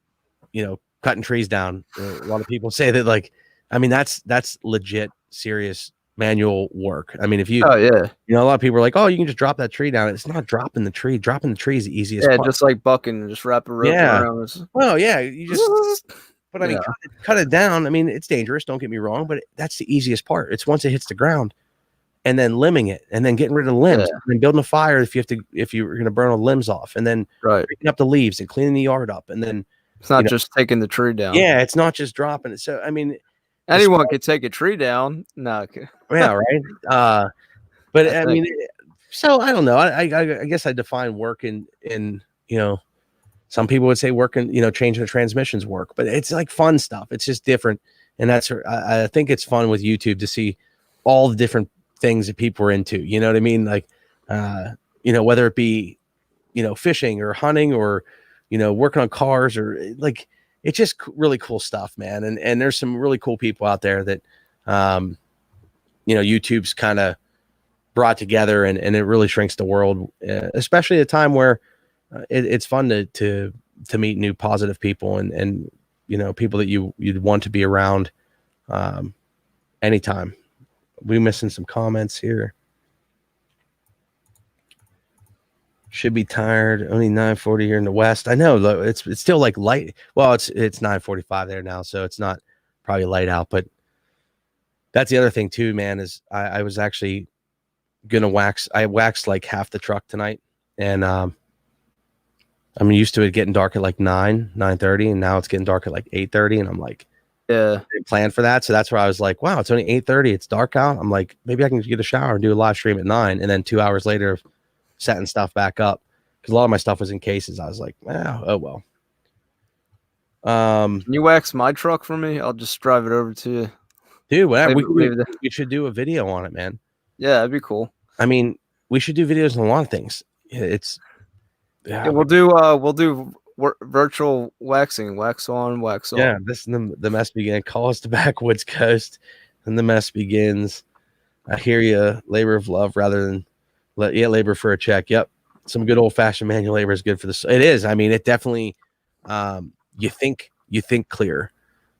you know, cutting trees down. A lot of people say that, like, I mean, that's legit serious manual work. I mean, if you, you know, a lot of people are like, oh, you can just drop that tree down. It's not dropping the tree. Dropping the tree is the easiest part. Just like bucking, just wrap a rope around. Well, yeah, you just, but I mean, cut it down. I mean, it's dangerous. Don't get me wrong, but that's the easiest part. It's once it hits the ground, and then limbing it, and then getting rid of the limbs, and then building a fire if you're going to burn all the limbs off, and then picking up the leaves and cleaning the yard up, and then it's not just taking the tree down. Yeah, it's not just dropping it. So I mean, anyone could take a tree down. No, yeah, right. But I mean, so I don't know. I guess I define work in you know, some people would say working, you know, changing the transmissions work, but it's like fun stuff. It's just different, and that's I think it's fun with YouTube to see all the different things that people are into. You know what I mean? Like, you know, whether it be, you know, fishing or hunting or, you know, working on cars or like, it's just really cool stuff, man. And there's some really cool people out there that, you know, YouTube's kind of brought together and it really shrinks the world, especially at a time where it's fun to meet new positive people and, you know, people that you'd want to be around, anytime. We missing some comments here. Should be tired. Only 9:40 here in the West. I know it's still like light. Well, it's 9:45 there now, so it's not probably light out. But that's the other thing too, man. Is I was actually gonna wax. I waxed like half the truck tonight, and I'm used to it getting dark at like 9:30, and now it's getting dark at like 8:30, and I'm like, I didn't plan for that. So that's where I was like, wow, it's only 8:30. It's dark out. I'm like, maybe I can get a shower and do a live stream at 9, and then 2 hours later, setting stuff back up because a lot of my stuff was in cases. I was like, oh well. Can you wax my truck for me? I'll just drive it over to you, dude. We should do a video on it, man. Yeah, that'd be cool. I mean, we should do videos on a lot of things. It's Yeah, we'll do virtual waxing, wax on, wax off. Yeah, this the mess begins. Call us to Backwoods Coast, and the mess begins. I hear you. Labor of love rather than labor for a check. Yep, some good old fashioned manual labor is good for this. It is. I mean, it definitely. You think clear.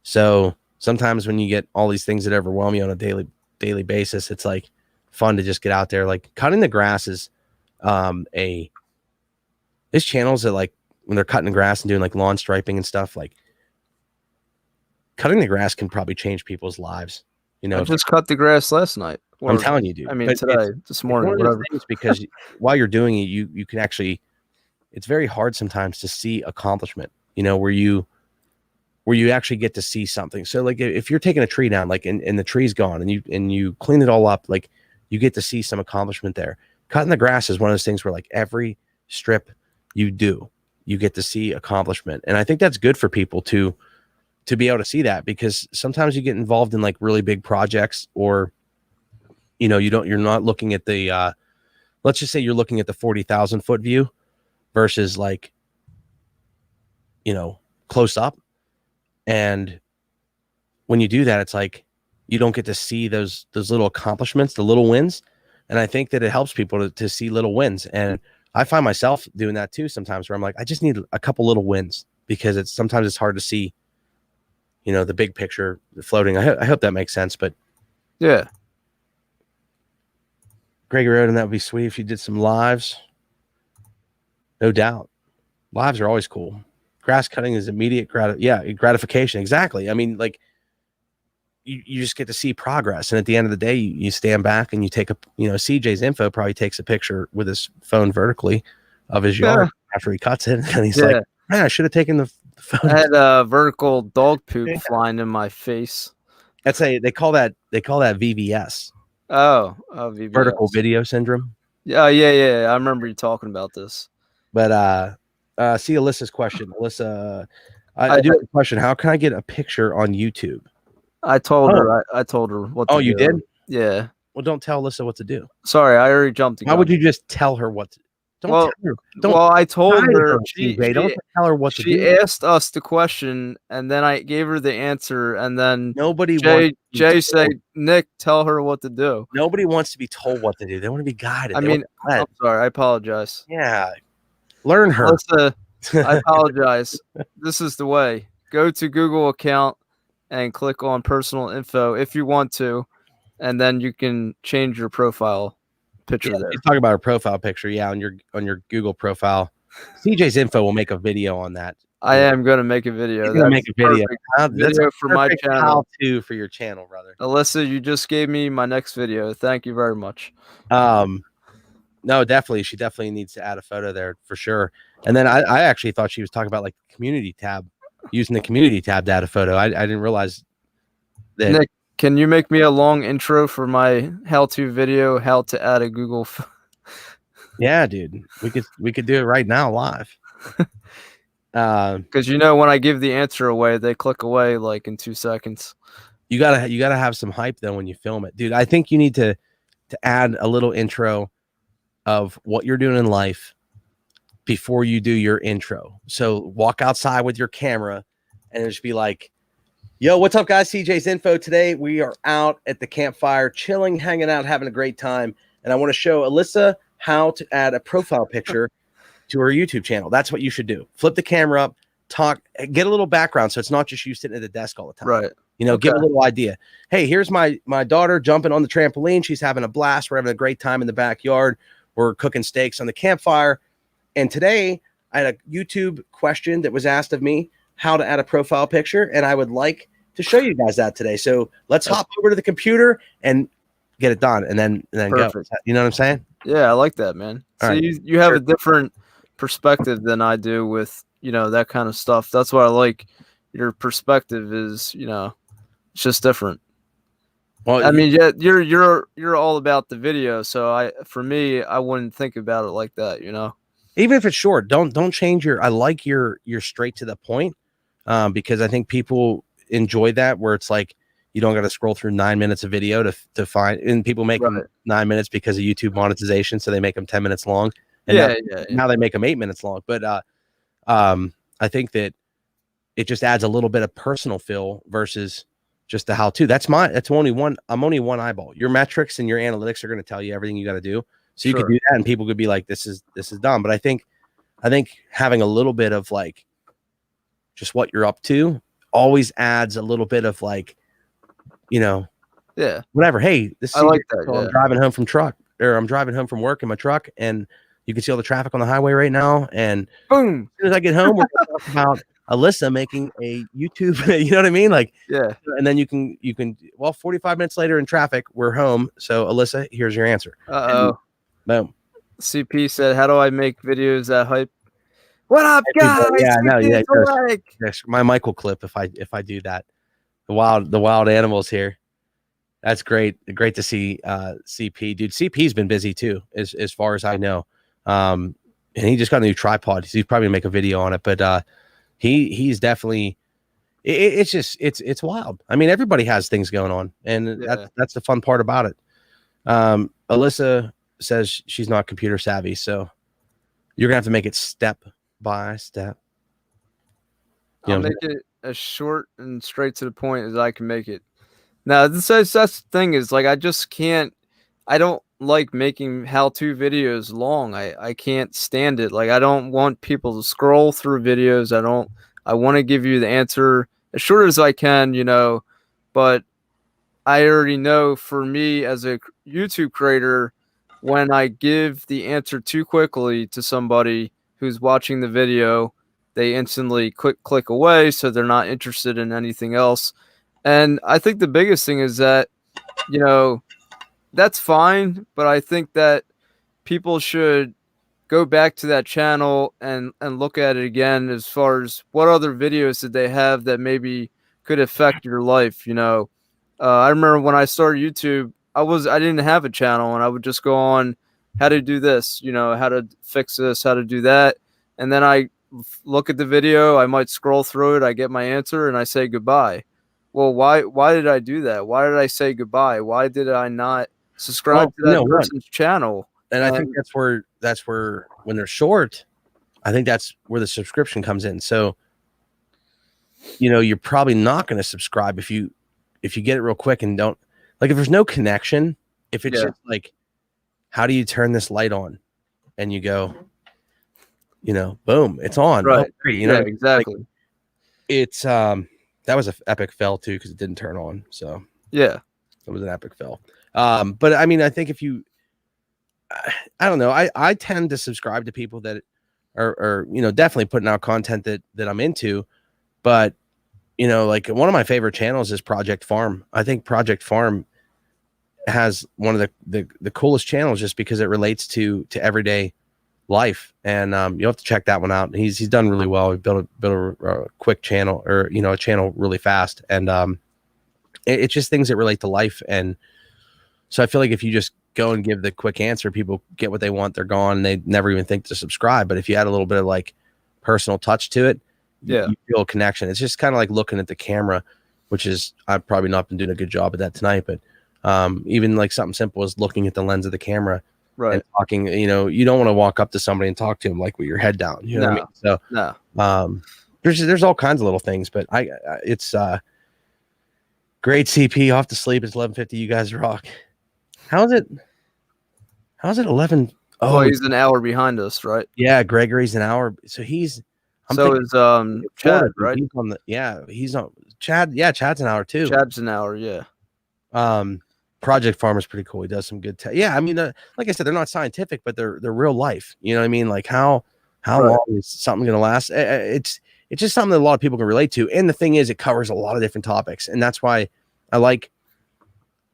So sometimes when you get all these things that overwhelm you on a daily basis, it's like fun to just get out there. Like cutting the grass is there's channels that like when they're cutting the grass and doing like lawn striping and stuff, like cutting the grass can probably change people's lives. You know, I just cut the grass last night. I'm telling you, dude. I mean, today, this morning, whatever. Because while you're doing it, you can actually. It's very hard sometimes to see accomplishment. You know, where you actually get to see something. So like if you're taking a tree down, like and the tree's gone, and you clean it all up, like you get to see some accomplishment there. Cutting the grass is one of those things where like every strip you do, you get to see accomplishment. And I think that's good for people to be able to see that, because sometimes you get involved in like really big projects, or you know, you're not looking at the let's just say you're looking at the 40,000 foot view versus like, you know, close up. And when you do that, it's like you don't get to see those little accomplishments, the little wins. And I think that it helps people to see little wins. And I find myself doing that too sometimes, where I'm like, I just need a couple little wins, because sometimes it's hard to see, you know, the big picture floating. I hope that makes sense. But yeah, Gregory Roden, that would be sweet if you did some lives. No doubt. Lives are always cool. Grass cutting is immediate gratification. Exactly. I mean, like you just get to see progress. And at the end of the day, you stand back and you take CJ's info probably takes a picture with his phone vertically of his yard after he cuts it. And he's like, man, I should have taken the phone. I had vertical dog poop flying in my face. They call that VVS. Oh, VVS. Vertical video syndrome. Yeah. I remember you talking about this. But see Alyssa's question. Alyssa, I do have a question. How can I get a picture on YouTube? I told her. I told her what to do. You did? Yeah. Well, don't tell Alyssa what to do. Sorry, I already jumped the gun. Why would you just tell her what to do? Tell her. I told her. Don't tell her what to do. She asked us the question, and then I gave her the answer, and then Jay said, "Nick, tell her what to do." Nobody wants to be told what to do. They want to be guided. I'm sorry. I apologize. Yeah. Learn her. Alyssa, I apologize. This is the way. Go to Google account and click on personal info if you want to, and then you can change your profile picture there. You talk about her profile picture, on your Google profile. CJ's info will make a video on that. I am going to make a video. You're gonna make a video. That's for my channel. How-to for your channel, brother. Alyssa, you just gave me my next video. Thank you very much. No, definitely. She definitely needs to add a photo there for sure. And then I actually thought she was talking about like the community tab, using the community tab to add a photo. I didn't realize that. Nick, can you make me a long intro for my how-to video, how to add a Google? Yeah, dude, we could do it right now live. Because when I give the answer away, they click away like in 2 seconds. You gotta have some hype though when you film it, dude. I think you need to add a little intro of what you're doing in life before you do your intro. So walk outside with your camera and just be like, yo, what's up, guys? CJ's info. Today we are out at the campfire, chilling, hanging out, having a great time. And I want to show Alyssa how to add a profile picture to her YouTube channel. That's what you should do. Flip the camera up, talk, get a little background. So it's not just you sitting at the desk all the time. Right. Give a little idea. Hey, here's my daughter jumping on the trampoline. She's having a blast. We're having a great time in the backyard. We're cooking steaks on the campfire. And today I had a YouTube question that was asked of me, how to add a profile picture. And I would like to show you guys that today. So let's hop over to the computer and get it done. And then go. You know what I'm saying? Yeah, I like that, man. All so right. you have a different perspective than I do with, that kind of stuff. That's what I like. Your perspective is, it's just different. Well, I mean, yeah, you're all about the video. So for me, I wouldn't think about it like that, Even if it's short, don't change I like your straight to the point, because I think people enjoy that, where it's like you don't got to scroll through 9 minutes of video to find, and people make them 9 minutes because of YouTube monetization, so they make them 10 minutes long. And Yeah, now they make them 8 minutes long. But I think that it just adds a little bit of personal feel versus just the how-to. That's only one. I'm only one eyeball. Your metrics and your analytics are going to tell you everything you got to do. So you could do that, and people could be like, "This is dumb." But I think having a little bit of like just what you're up to always adds a little bit of like, whatever. Hey, this I like that. I'm driving home from work in my truck, and you can see all the traffic on the highway right now. And boom, as soon as I get home, we're going to talk about Alyssa making a YouTube. You know what I mean? Like, yeah. And then you can 45 minutes later in traffic, we're home. So Alyssa, here's your answer. Boom. CP said, "How do I make videos that hype?" What up, guys? Yeah, no, yeah. My Michael clip if I do that. The wild animals here. That's great. Great to see CP. Dude, CP's been busy too, as far as I know. And he just got a new tripod. He's probably gonna make a video on it, but he's definitely it's wild. I mean, everybody has things going on, and that's the fun part about it. Alyssa says she's not computer savvy, so you're gonna have to make it step by step. I'll make it as short and straight to the point as I can make it. Now, that's the thing is, like, I just can't. I don't like making how-to videos long. I can't stand it. Like, I don't want people to scroll through videos. I want to give you the answer as short as I can, but I already know for me as a YouTube creator, when I give the answer too quickly to somebody who's watching the video, they instantly click away, so they're not interested in anything else. And I think the biggest thing is that, that's fine, but I think that people should go back to that channel and look at it again as far as what other videos did they have that maybe could affect your life. I remember when I started YouTube, I didn't have a channel, and I would just go on how to do this, how to fix this, how to do that. And then I look at the video, I might scroll through it, I get my answer, and I say goodbye. Well, why did I do that? Why did I say goodbye? Why did I not subscribe to that person's channel? And I think that's where when they're short, I think that's where the subscription comes in. So, you're probably not going to subscribe if you get it real quick and don't, like, if there's no connection, if it's just like, how do you turn this light on? And you go, boom, it's on. Right. Oh, great. Exactly. Like, it's that was an epic fail too, because it didn't turn on. So yeah, it was an epic fail. But I mean, I think if you, I don't know, I tend to subscribe to people that are definitely putting out content that I'm into, but like one of my favorite channels is Project Farm. I think Project Farm has one of the coolest channels just because it relates to everyday life, and you'll have to check that one out. He's done really well. He built a quick channel, or a channel really fast, and it's just things that relate to life. And so I feel like if you just go and give the quick answer, people get what they want, they're gone, and they never even think to subscribe. But if you add a little bit of like personal touch to it, you feel a connection. It's just kind of like looking at the camera, which is, I've probably not been doing a good job at that tonight, but even like something simple as looking at the lens of the camera, right, and talking. You don't want to walk up to somebody and talk to them like with your head down. You know what I mean? So there's all kinds of little things, but it's great. CP off to sleep. It's 11:50. You guys rock. How's it 11? Oh, he's an hour behind us, right? Yeah, Gregory's an hour. So he's. Is Chad, right? He's on he's on Chad. Yeah, Chad's an hour too. Chad's an hour, yeah. Project Farm is pretty cool. He does some good I mean, like I said, they're not scientific, but they're real life. You know what I mean? Like how long is something going to last? It's just something that a lot of people can relate to. And the thing is, it covers a lot of different topics, and that's why I like,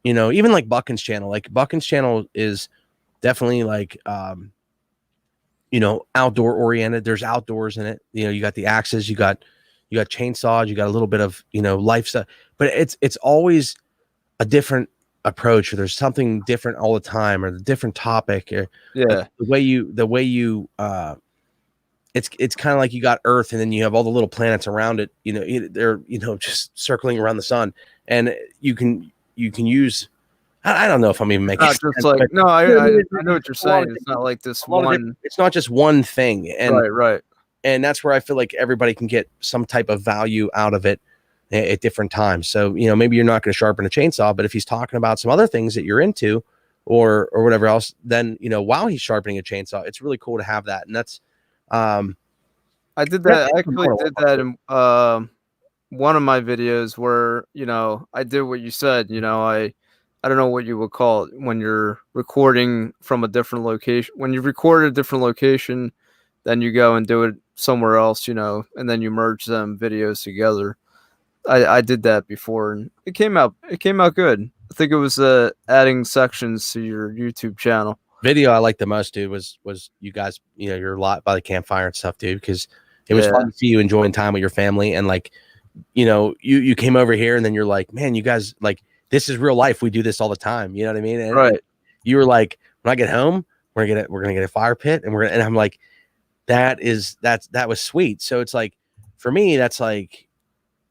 even like Buckin's channel. Like Buckin's channel is definitely like outdoor oriented. There's outdoors in it. You got the axes, you got chainsaws, you got a little bit of life stuff, but it's always a different approach, or there's something different all the time, or the different topic, or the way you it's kind of like you got Earth, and then you have all the little planets around it. They're just circling around the sun, and you can use I don't know if I'm even making Not sense, just like but no, I you know, I, there's I know what you're a lot of saying. It's not like this a lot of one. it's not just one thing, and Right. that's where I feel like everybody can get some type of value out of it at different times. So, maybe you're not going to sharpen a chainsaw, but if he's talking about some other things that you're into or whatever else, then, while he's sharpening a chainsaw, it's really cool to have that. And that's, I did that's that. I actually did that in one of my videos where I did what you said. I don't know what you would call it when you're recording from a different location. When you record a different location, then you go and do it somewhere else, and then you merge them videos together. I did that before, and it came out good. I think it was adding sections to your YouTube channel. video I liked the most, dude, was you guys, your lot by the campfire and stuff, dude, because it was Yeah, fun to see you enjoying time with your family. And like, you came over here and then you're like, man, you guys, like, this is real life. We do this all the time. You know what I mean? And right. you were like, when I get home, we're gonna get a fire pit, and I'm like, that was sweet. So it's like, for me, that's like,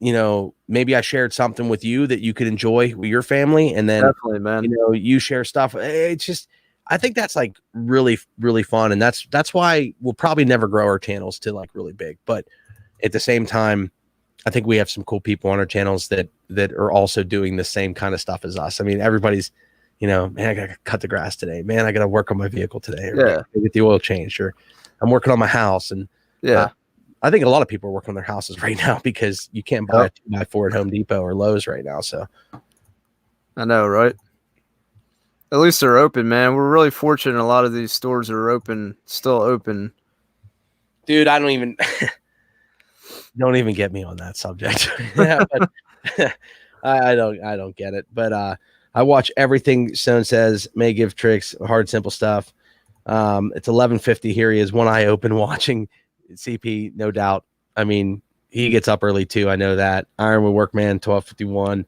maybe I shared something with you that you could enjoy with your family, and then, Definitely, man. you share stuff. It's just, I think that's like really, really fun. And that's why we'll probably never grow our channels to like really big. But at the same time, I think we have some cool people on our channels that are also doing the same kind of stuff as us. I mean, everybody's, man, I gotta cut the grass today. Man, I gotta work on my vehicle today, or Yeah, get the oil changed, or I'm working on my house. And yeah. I think a lot of people are working on their houses right now because you can't buy a 2x4 at Home Depot or Lowe's right now. So I know, right? At least they're open, man. We're really fortunate. A lot of these stores are open, still open. dude, I don't even don't even get me on that subject. Yeah, but I don't get it. But I watch everything Stone says. May give tricks, hard simple stuff. It's 11:50 here. He is, one eye open watching CP, no doubt. I mean, he gets up early too. I know that. Ironwood Workman 12:51.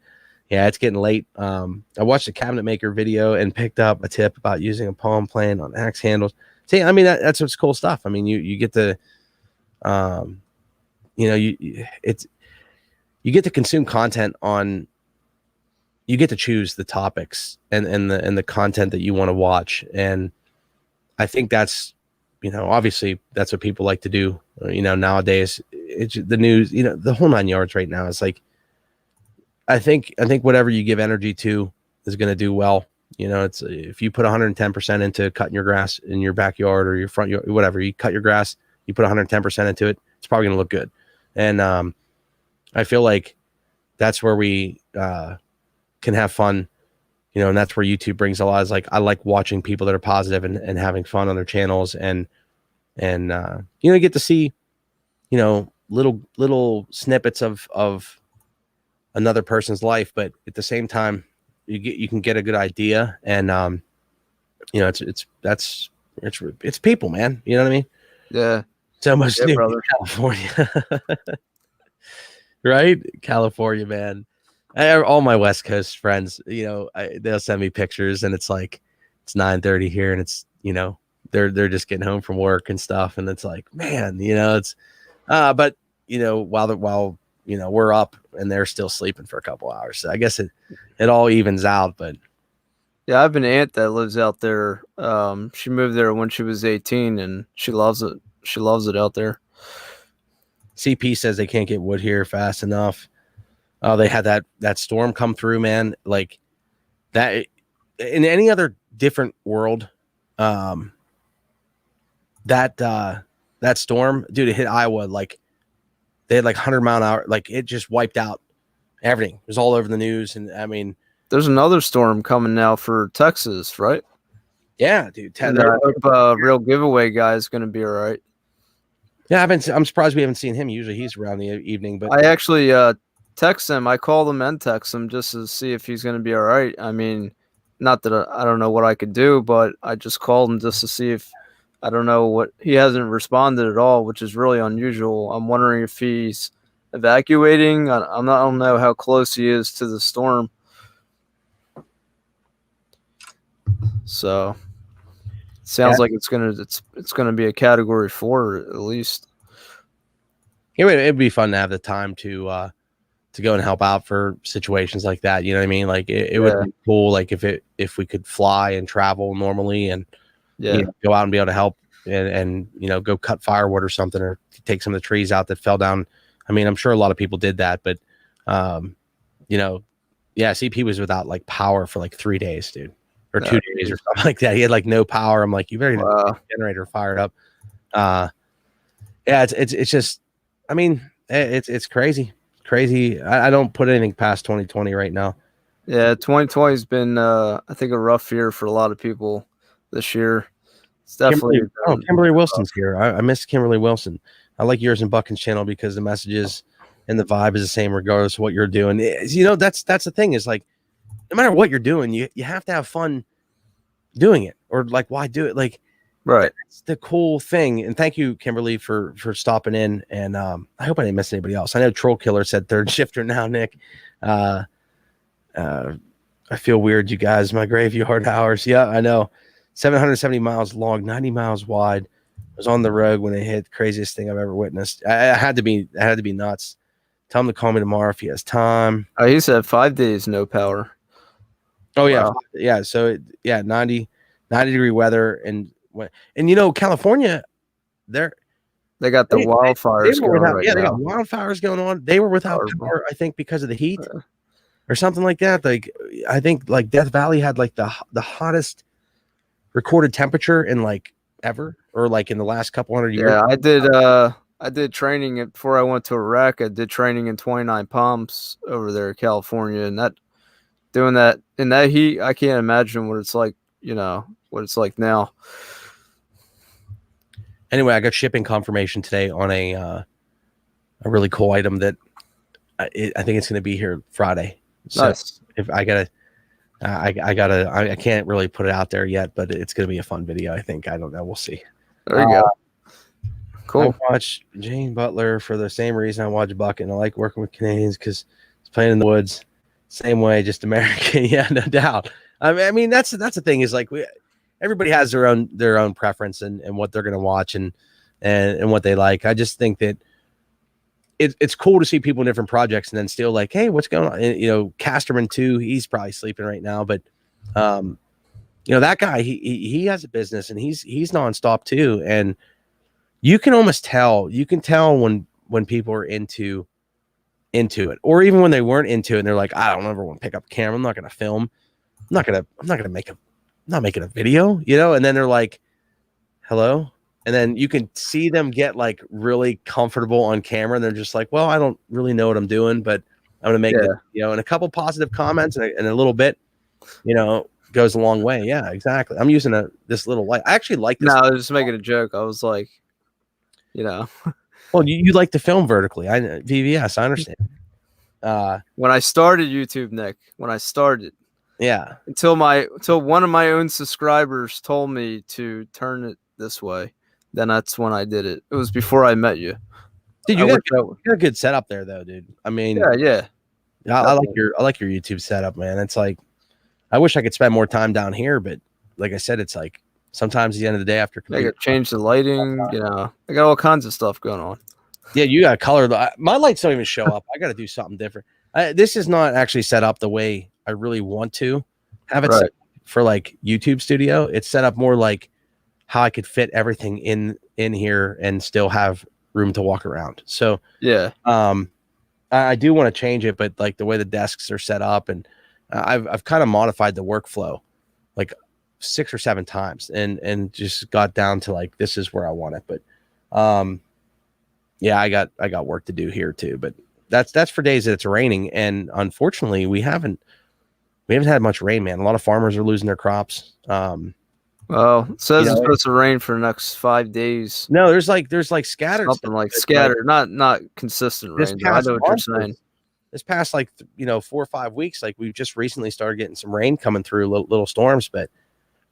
Yeah, it's getting late. I watched a cabinet maker video and picked up a tip about using a palm plane on axe handles. See, I mean, that's what's cool stuff. I mean, you get to, you get to consume content on. You get to choose the topics and the content that you want to watch, and I think that's, obviously that's what people like to do. Nowadays, it's the news. The whole 9 yards right now is like. I think whatever you give energy to is going to do well. It's, if you put 110% into cutting your grass in your backyard or your front yard, whatever, you cut your grass, you put 110% into it, it's probably going to look good. And I feel like that's where we can have fun, and that's where YouTube brings a lot. Is like, I like watching people that are positive and having fun on their channels, and you get to see, little snippets of another person's life, but at the same time, you can get a good idea, and it's people, man. You know what I mean? Yeah, So much yeah, new in brother. California, right? California, man. All my West Coast friends, they'll send me pictures, and it's like it's 9:30 here, and it's they're just getting home from work and stuff, and it's like, man, it's but while we're up and they're still sleeping for a couple hours. So I guess it all evens out. But Yeah, I have an aunt that lives out there. She moved there when she was 18, and she loves it. She loves it out there. CP says they can't get wood here fast enough. Oh, they had that storm come through, man. Like that in any other different world, that storm, dude, it hit Iowa. Like they had like 100-mile-an-hour, like it just wiped out everything. It was all over the news. And I mean, There's another storm coming now for Texas, right? yeah, dude. And I hope Real Giveaway guy is going to be all right. Yeah, I'm surprised we haven't seen him. Usually he's around the evening, but I actually text him. I called him and text him just to see if he's going to be all right. I mean, not that I don't know what I could do, but I just called him just to see if I don't know what he hasn't responded at all, which is really unusual. I'm wondering if he's evacuating. I don't know how close he is to the storm. So sounds like it's gonna be a category 4 at least. it'd be fun to have the time to to go and help out for situations like that. You know what I mean? Like it would be cool, like if we could fly and travel normally and you know, go out and be able to help and you know, go cut firewood or something, or take some of the trees out that fell down. I mean, I'm sure a lot of people did that, but you know, yeah, CP was without like power for like 3 days, dude, or 2 days or something like that. He had like no power. I'm like, you better get a generator fired up. Yeah, it's just, I mean, it's crazy. I don't put anything past 2020 right now. Yeah, 2020 has been, I think, a rough year for a lot of people this year. It's definitely. Kimberly Wilson's here. I miss Kimberly Wilson. I like yours and Buckin's channel because the messages and the vibe is the same regardless of what you're doing. You know, that's the thing is like, no matter what you're doing, you have to have fun doing it, or like, why do it? Like, right. That's the cool thing. And thank you, Kimberly, for stopping in. And I hope I didn't miss anybody else. I know Troll Killer said third shifter now, Nick. I feel weird, you guys. My graveyard hours. Yeah, I know. 770 miles long, 90 miles wide. I was on the road when it hit. Craziest thing I've ever witnessed. I had to be nuts. Tell him to call me tomorrow if he has time. Oh, he said 5 days no power. Oh yeah, yeah. So 90 degree weather, and you know, California, they got the wildfires going on right now. They got wildfires going on. They were without power, I think, because of the heat or something like that. Like, I think like Death Valley had like the hottest recorded temperature in like ever, or like in the last couple hundred years. Yeah, I did training before I went to Iraq. I did training in 29 Palms over there in California, and doing that in that heat, I can't imagine what it's like, you know, what it's like now. Anyway, I got shipping confirmation today on a really cool item that I think it's going to be here Friday. So nice. If I can't really put it out there yet, but it's going to be a fun video. I think. I don't know. We'll see. There you go. Cool. I watch Jane Butler for the same reason I watch Buck, and I like working with Canadians because it's playing in the woods. Same way, just American. Yeah, no doubt. I mean, that's the thing is like everybody has their own preference and what they're going to watch and what they like. I just think that it's cool to see people in different projects and then still like, hey, what's going on? And, you know, Casterman too, he's probably sleeping right now, but you know, that guy, he has a business and he's nonstop too. And you can almost tell, when people are into it, or even when they weren't into it and they're like, I don't ever want to pick up a camera. I'm not going to film. I'm not making a video, you know? And then they're like, hello. And then you can see them get like really comfortable on camera. And they're just like, well, I don't really know what I'm doing, but I'm going to make it, you know, and a couple positive comments and a little bit, you know, goes a long way. Yeah, exactly. I'm using this little light. I actually like this. No, I was just making a joke. I was like, you know, well, you like to film vertically. VVS, I understand. When I started YouTube, Nick, yeah, until one of my own subscribers told me to turn it this way, then that's when I did it. It was before I met you. Dude, you got a good setup there, though, dude. I mean, yeah. I like your YouTube setup, man. It's like, I wish I could spend more time down here, but like I said, it's like sometimes at the end of the day after I got to change the lighting. You know, I got all kinds of stuff going on. Yeah, you got color. My lights don't even show up. I got to do something different. This is not actually set up the way I really want to have it set for like YouTube studio. It's set up more like how I could fit everything in here and still have room to walk around. So yeah, I do want to change it, but like the way the desks are set up, and I've kind of modified the workflow like 6 or 7 times, and just got down to like this is where I want it. But yeah, I got work to do here too. But that's for days that it's raining, and unfortunately we haven't had much rain, man. A lot of farmers are losing their crops. Well, it says it's supposed to rain for the next 5 days. No, there's like scattered something like scattered, not consistent rain. I know what you're saying. This past 4 or 5 weeks, like we've just recently started getting some rain coming through, little storms. But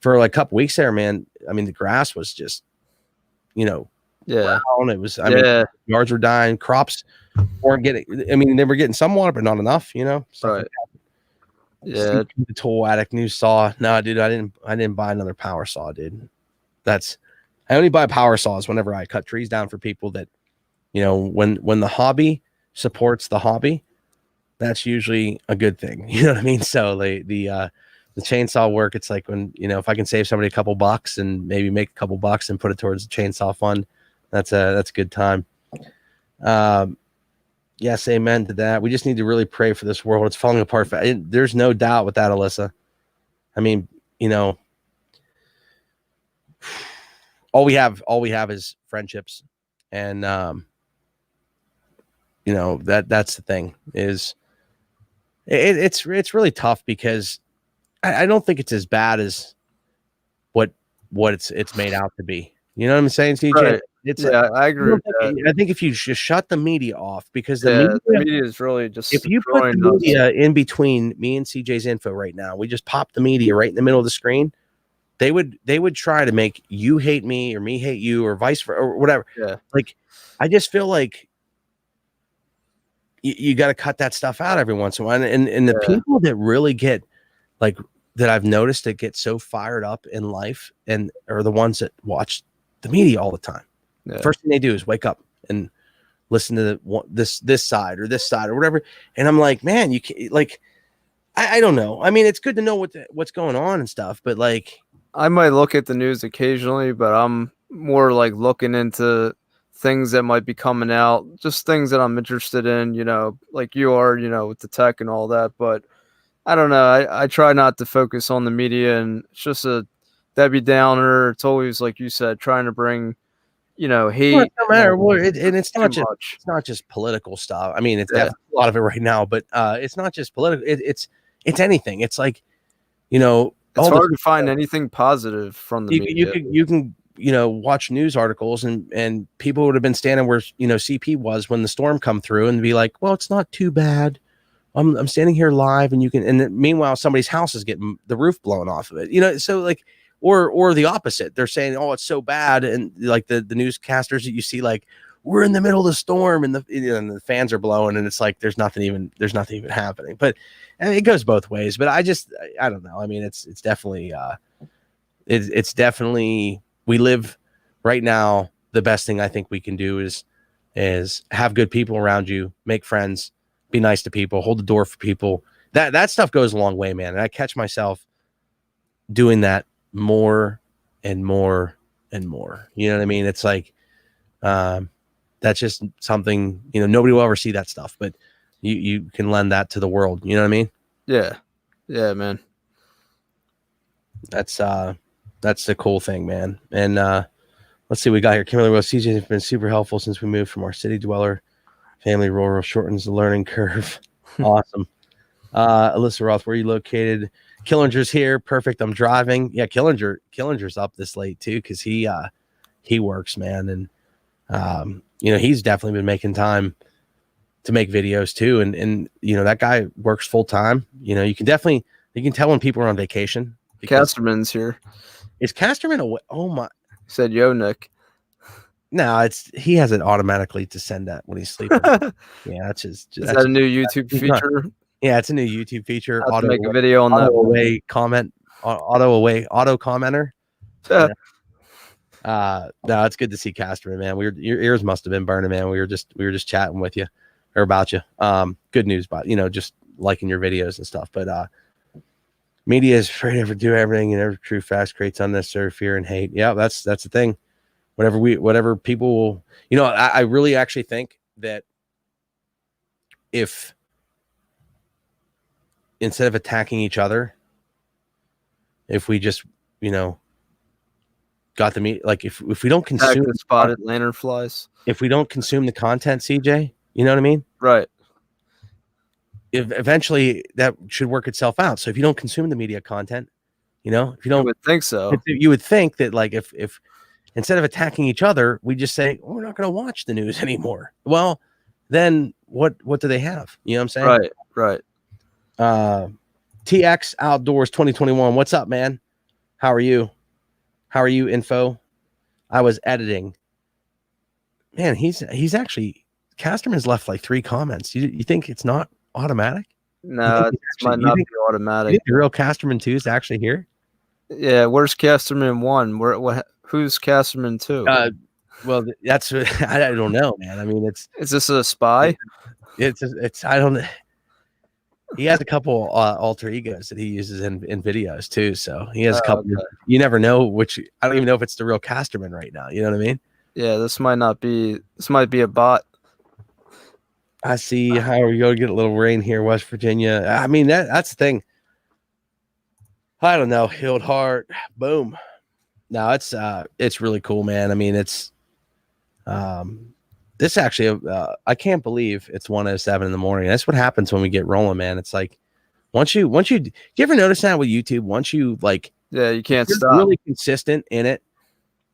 for like a couple weeks there, man, I mean the grass was just, brown. It was, I mean, yards were dying, crops weren't getting. I mean, they were getting some water, but not enough. Stuff right. Like the tool addict, new saw. No, dude, I didn't buy another power saw, dude. I only buy power saws whenever I cut trees down for people that, when the hobby supports the hobby, that's usually a good thing. You know what I mean? So the chainsaw work, it's like when, if I can save somebody a couple bucks and maybe make a couple bucks and put it towards the chainsaw fund, that's a good time. Yes, amen to that. We just need to really pray for this world. It's falling apart. There's no doubt with that, Alyssa. I mean, all we have is friendships, and that's the thing. Is it's really tough because I don't think it's as bad as what it's made out to be. You know what I'm saying, CJ? Right. I agree with that. I think if you just shut the media off, because the media is really just, if you put the media in between me and CJ's info right now, we just pop the media right in the middle of the screen, they would try to make you hate me or me hate you or vice versa or whatever. Yeah. Like, I just feel like you got to cut that stuff out every once in a while. And the people that really get, like, that I've noticed that get so fired up in life and are the ones that watch the media all the time. Yeah. First thing they do is wake up and listen to this side or whatever. And I'm like, man, you can't, like, I don't know. I mean, it's good to know what's going on and stuff, but like, I might look at the news occasionally, but I'm more like looking into things that might be coming out, just things that I'm interested in, like you are, with the tech and all that. But I don't know. I try not to focus on the media, and it's just a Debbie Downer. It's always, like you said, trying to bring, hate. Well, it don't matter. And it's not just political stuff. I mean, it's definitely a lot of it right now, but it's not just political. It's anything. It's like, it's hard to find anything positive from the media. You can watch news articles and people would have been standing where CP was when the storm come through and be like, well, it's not too bad. I'm standing here live, and meanwhile somebody's house is getting the roof blown off of it. So like, or the opposite. They're saying, oh, it's so bad, and like the newscasters that you see, like, we're in the middle of the storm and the fans are blowing, and it's like there's nothing even happening. But it goes both ways. But I don't know. I mean, it's definitely it's definitely, we live right now. The best thing I think we can do is have good people around you, make friends, be nice to people, hold the door for people. That stuff goes a long way, man. And I catch myself doing that more and more and more. You know what I mean? It's like, that's just something, nobody will ever see that stuff, but you can lend that to the world. You know what I mean? Yeah. Yeah, man. That's the cool thing, man. And let's see what we got here. Kimberly Rose, CJ has been super helpful since we moved from our city dweller family. Rural shortens the learning curve. Awesome. Alyssa Roth, where are you located? Killinger's here. Perfect. I'm driving. Yeah, Killinger's up this late too, because he works, man. And he's definitely been making time to make videos too. And that guy works full time. You can tell when people are on vacation. Casterman's here. Is Casterman away? Oh my! He said, "Yo, Nick." No, he has it automatically to send that when he's sleeping. Yeah, that's just. Is that a new YouTube feature? Yeah, it's a new YouTube feature. Auto make a video on that. Away comment. Auto commenter. Yeah. No, it's good to see Casterman, man. Your ears must have been burning, man. We were just chatting with you or about you. Good news, but just liking your videos and stuff. But media is afraid to do everything, and every true fast creates unnecessary fear and hate. Yeah, that's the thing. Whatever people will, I really actually think that if instead of attacking each other, if we just, got the meat, like if we don't consume the spotted lanternflies, if we don't consume the content, CJ, you know what I mean? Right. If eventually that should work itself out. So if you don't consume the media content, if you don't, I would think so. You would think that, like, if instead of attacking each other, we just say, we're not going to watch the news anymore. Well, then what do they have? You know what I'm saying? Right. TX Outdoors 2021. What's up, man? How are you? Info? I was editing. Man, he's actually, Casterman's left like 3 comments. You think it's not automatic? No, it might not be automatic. You think the real Casterman 2 is actually here? Yeah, where's Casterman 1? Who's Casterman 2? Well, that's I don't know, man. I mean, is this a spy? It's I don't. He has a couple alter egos that he uses in videos too. So he has a couple. Okay. You never know which. I don't even know if it's the real Casterman right now. You know what I mean? Yeah, this might be a bot. I see how we're going to get a little rain here, West Virginia. I mean, that's the thing. I don't know. Healed heart. Boom. No, it's really cool, man. I mean, it's this actually I can't believe it's 1:07 in the morning. That's what happens when we get rolling, man. It's like once you do you ever notice that with YouTube? Once you like Yeah, you can't you're stop. really consistent in it.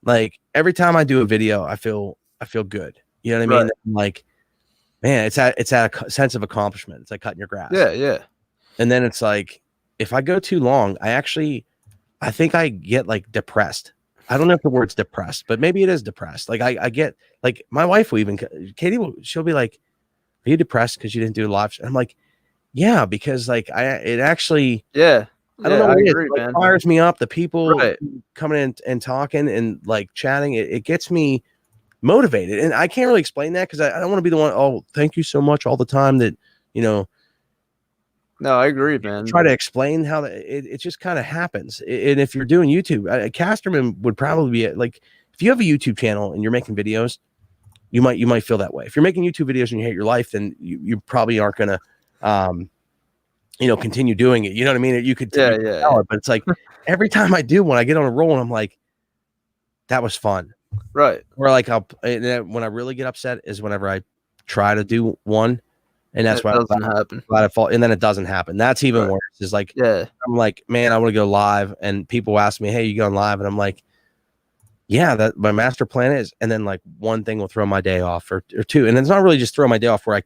Like every time I do a video, I feel good. You know what I mean? Right. Like, man, it's at a sense of accomplishment. It's like cutting your grass. Yeah, yeah. And then it's like if I go too long, I think I get like depressed. I don't know if the word's depressed, but maybe it is depressed. Like I get like my wife will even Katie she'll be like, "Are you depressed because you didn't do live?" And I'm like, "Yeah, because like it actually Yeah. I don't know I what agree, it is. It man. fires me up. The people Right. coming in and talking and like chatting, it gets me motivated. And I can't really explain that because I don't want to be the one. Oh, thank you so much all the time that No, I agree, man. try to explain how it just kind of happens. And if you're doing YouTube, Casterman would probably be like if you have a YouTube channel and you're making videos, you might feel that way. If you're making YouTube videos and you hate your life, then you probably aren't gonna continue doing it. You know what I mean? You could tell it, but it's like every time I do when I get on a roll and I'm like, that was fun. Right. Or like when I really get upset is whenever I try to do one. And that's why it doesn't happen. I fall, and then it doesn't happen. That's even worse. Is like, I'm like, man, I want to go live, and people ask me, "Hey, you going live?" And I'm like, yeah, that my master plan is. And then like one thing will throw my day off, or two, and it's not really just throw my day off where I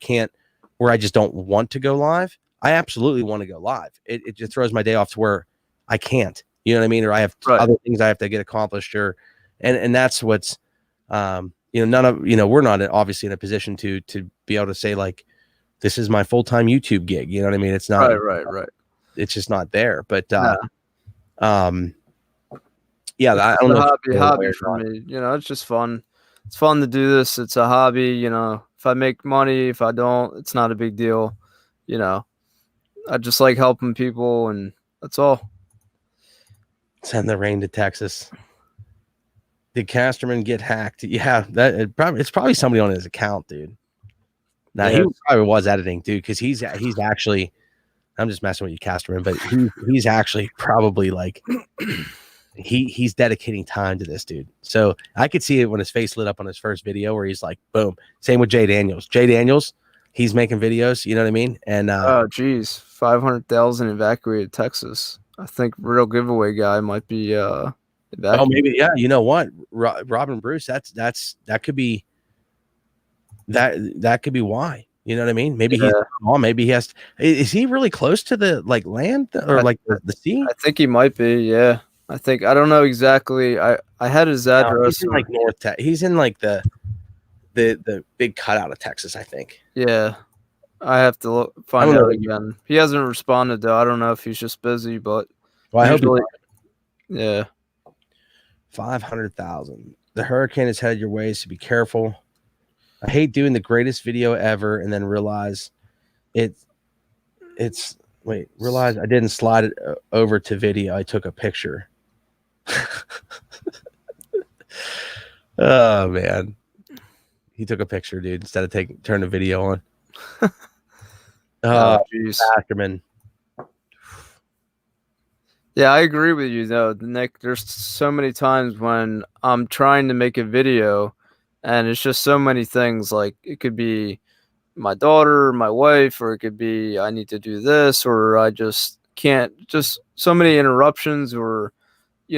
just don't want to go live. I absolutely want to go live. It just throws my day off to where I can't. You know what I mean? Or I have other things I have to get accomplished, and that's what's, none of we're not obviously in a position to be able to say like, this is my full-time YouTube gig. You know what I mean? It's not right. It's just not there. But yeah, I don't know. Hobby for me. It's just fun. It's fun to do this. It's a hobby. If I make money, if I don't, it's not a big deal. I just like helping people, and that's all. Send the rain to Texas. Did Casterman get hacked? Yeah, it's probably somebody on his account, dude. Now he probably was editing, dude, because he's actually. I'm just messing with you, Casterman, but he's actually probably like he's dedicating time to this, dude. So I could see it when his face lit up on his first video where he's like, boom. Same with Jay Daniels. Jay Daniels, he's making videos. You know what I mean? And oh, geez, 500,000 evacuated Texas. I think real giveaway guy might be evacuated. Oh, maybe you know what, Robin Bruce. That could be. That could be why. You know what I mean? Maybe maybe he has. Is he really close to the like land or like the sea? I think he might be. Yeah, I don't know exactly. I had his address. He's in like North. He's in like the big cutout of Texas. I think. Yeah, I have to find out again. He hasn't responded though. I don't know if he's just busy, but I hope. Yeah. 500,000. The hurricane is headed your way, so be careful. I hate doing the greatest video ever and then realize realize I didn't slide it over to video. I took a picture. Oh man. He took a picture, dude, instead of turn the video on. Oh, geez. Ackerman. Yeah, I agree with you though, Nick. There's so many times when I'm trying to make a video and it's just so many things. Like it could be my daughter, my wife, or it could be I need to do this, or I just can't. Just so many interruptions, or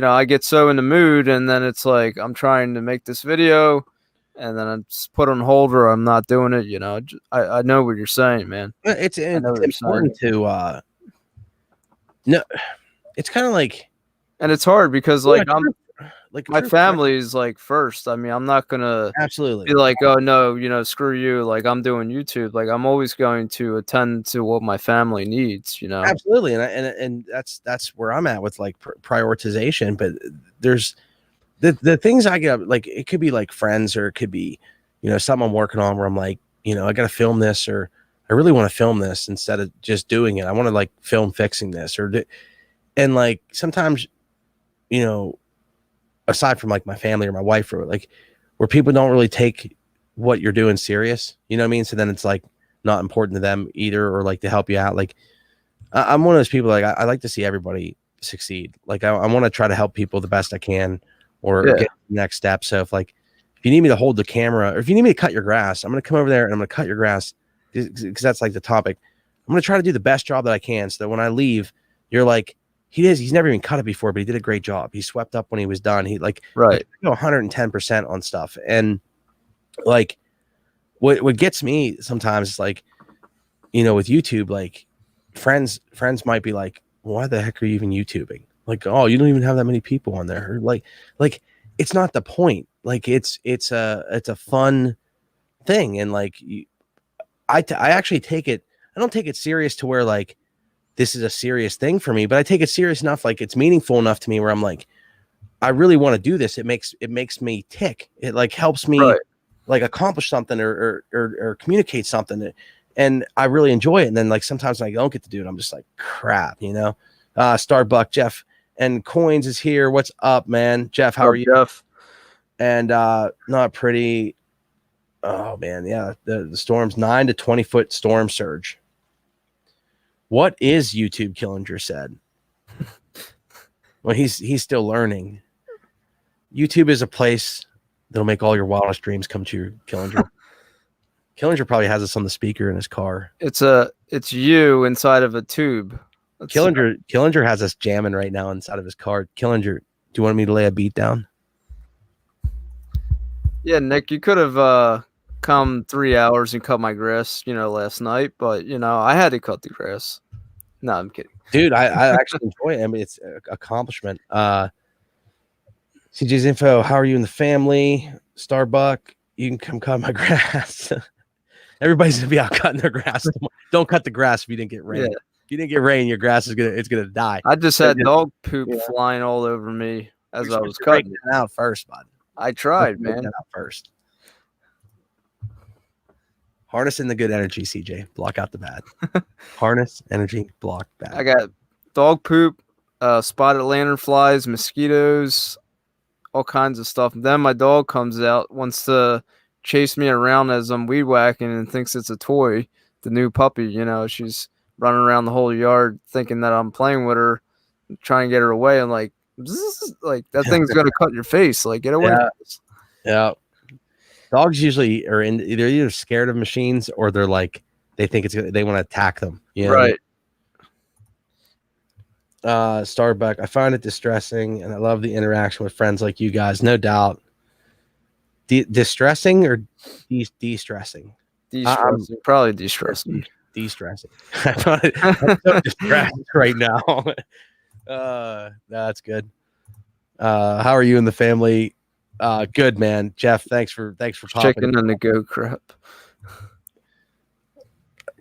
I get so in the mood, and then it's like I'm trying to make this video, and then I'm just put on hold, or I'm not doing it. I know what you're saying, man. It's important to no. It's kind of like, and it's hard because like my family is like first. I mean, I'm not gonna be like, oh no, screw you. Like I'm doing YouTube. Like I'm always going to attend to what my family needs. Absolutely, and that's where I'm at with like prioritization. But there's the things I get like it could be like friends, or it could be something I'm working on where I'm like I got to film this, or I really want to film this instead of just doing it. I want to like film fixing this and like sometimes, you know, aside from like my family or my wife or like where people don't really take what you're doing serious, you know what I mean? So then it's like not important to them either, or like to help you out. Like I'm one of those people, like I like to see everybody succeed. Like I want to try to help people the best I can or get the next step. So if you need me to hold the camera or if you need me to cut your grass, I'm going to come over there and I'm going to cut your grass because that's like the topic. I'm going to try to do the best job that I can so that when I leave, you're like, he's never even cut it before, but he did a great job. He swept up when he was done. He like, right. 110% on stuff. And like, what gets me sometimes is like, you know, with YouTube, like friends might be like, why the heck are you even YouTubing? Like, oh, you don't even have that many people on there. Or like it's not the point. Like it's a fun thing. And like, I actually take it, I don't take it serious to where like, this is a serious thing for me, but I take it serious enough. Like it's meaningful enough to me where I'm like, I really want to do this. It makes me tick. It like helps me like accomplish something or communicate something. And I really enjoy it. And then like, sometimes when I don't get to do it, I'm just like, crap, you know? Starbuck, Jeff and Coins is here. What's up, man? Jeff, how are you? Jeff? And not pretty. Oh man. Yeah. The storm's 9 to 20 foot storm surge. What is YouTube? Killinger said. Well, he's still learning. YouTube is a place that'll make all your wildest dreams come true, Killinger. Killinger probably has this on the speaker in his car. It's you inside of a tube. Killinger has us jamming right now inside of his car. Killinger, do you want me to lay a beat down? Yeah, Nick, you could have come 3 hours and cut my grass, you know, last night, but you know, I had to cut the grass. No, I'm kidding. Dude, I actually enjoy it. I mean, it's an accomplishment. CJ's info, how are you in the family? Starbuck, you can come cut my grass. Everybody's gonna be out cutting their grass. Don't cut the grass if you didn't get rain. Yeah. If you didn't get rain, your grass is gonna die. I just had dog poop flying all over me as I was cutting it out first, bud. I tried, man. Out first. Harness in the good energy, CJ. Block out the bad. Harness energy, block bad. I got dog poop, spotted lanternflies, mosquitoes, all kinds of stuff. And then my dog comes out, wants to chase me around as I'm weed whacking and thinks it's a toy. The new puppy, you know, she's running around the whole yard thinking that I'm playing with her, trying to get her away. I'm like, that thing's gonna cut your face. Like, get away. Yeah. Dogs usually are either scared of machines or they're like they think they want to attack them. You know? Right. Starbuck, I find it distressing, and I love the interaction with friends like you guys. No doubt. Distressing or de-stressing? De-stressing. Probably de-stressing. De-stressing. I'm so distressed right now. That's good. How are you and the family? Good, man. Jeff, thanks for popping. Chicken and the go crap.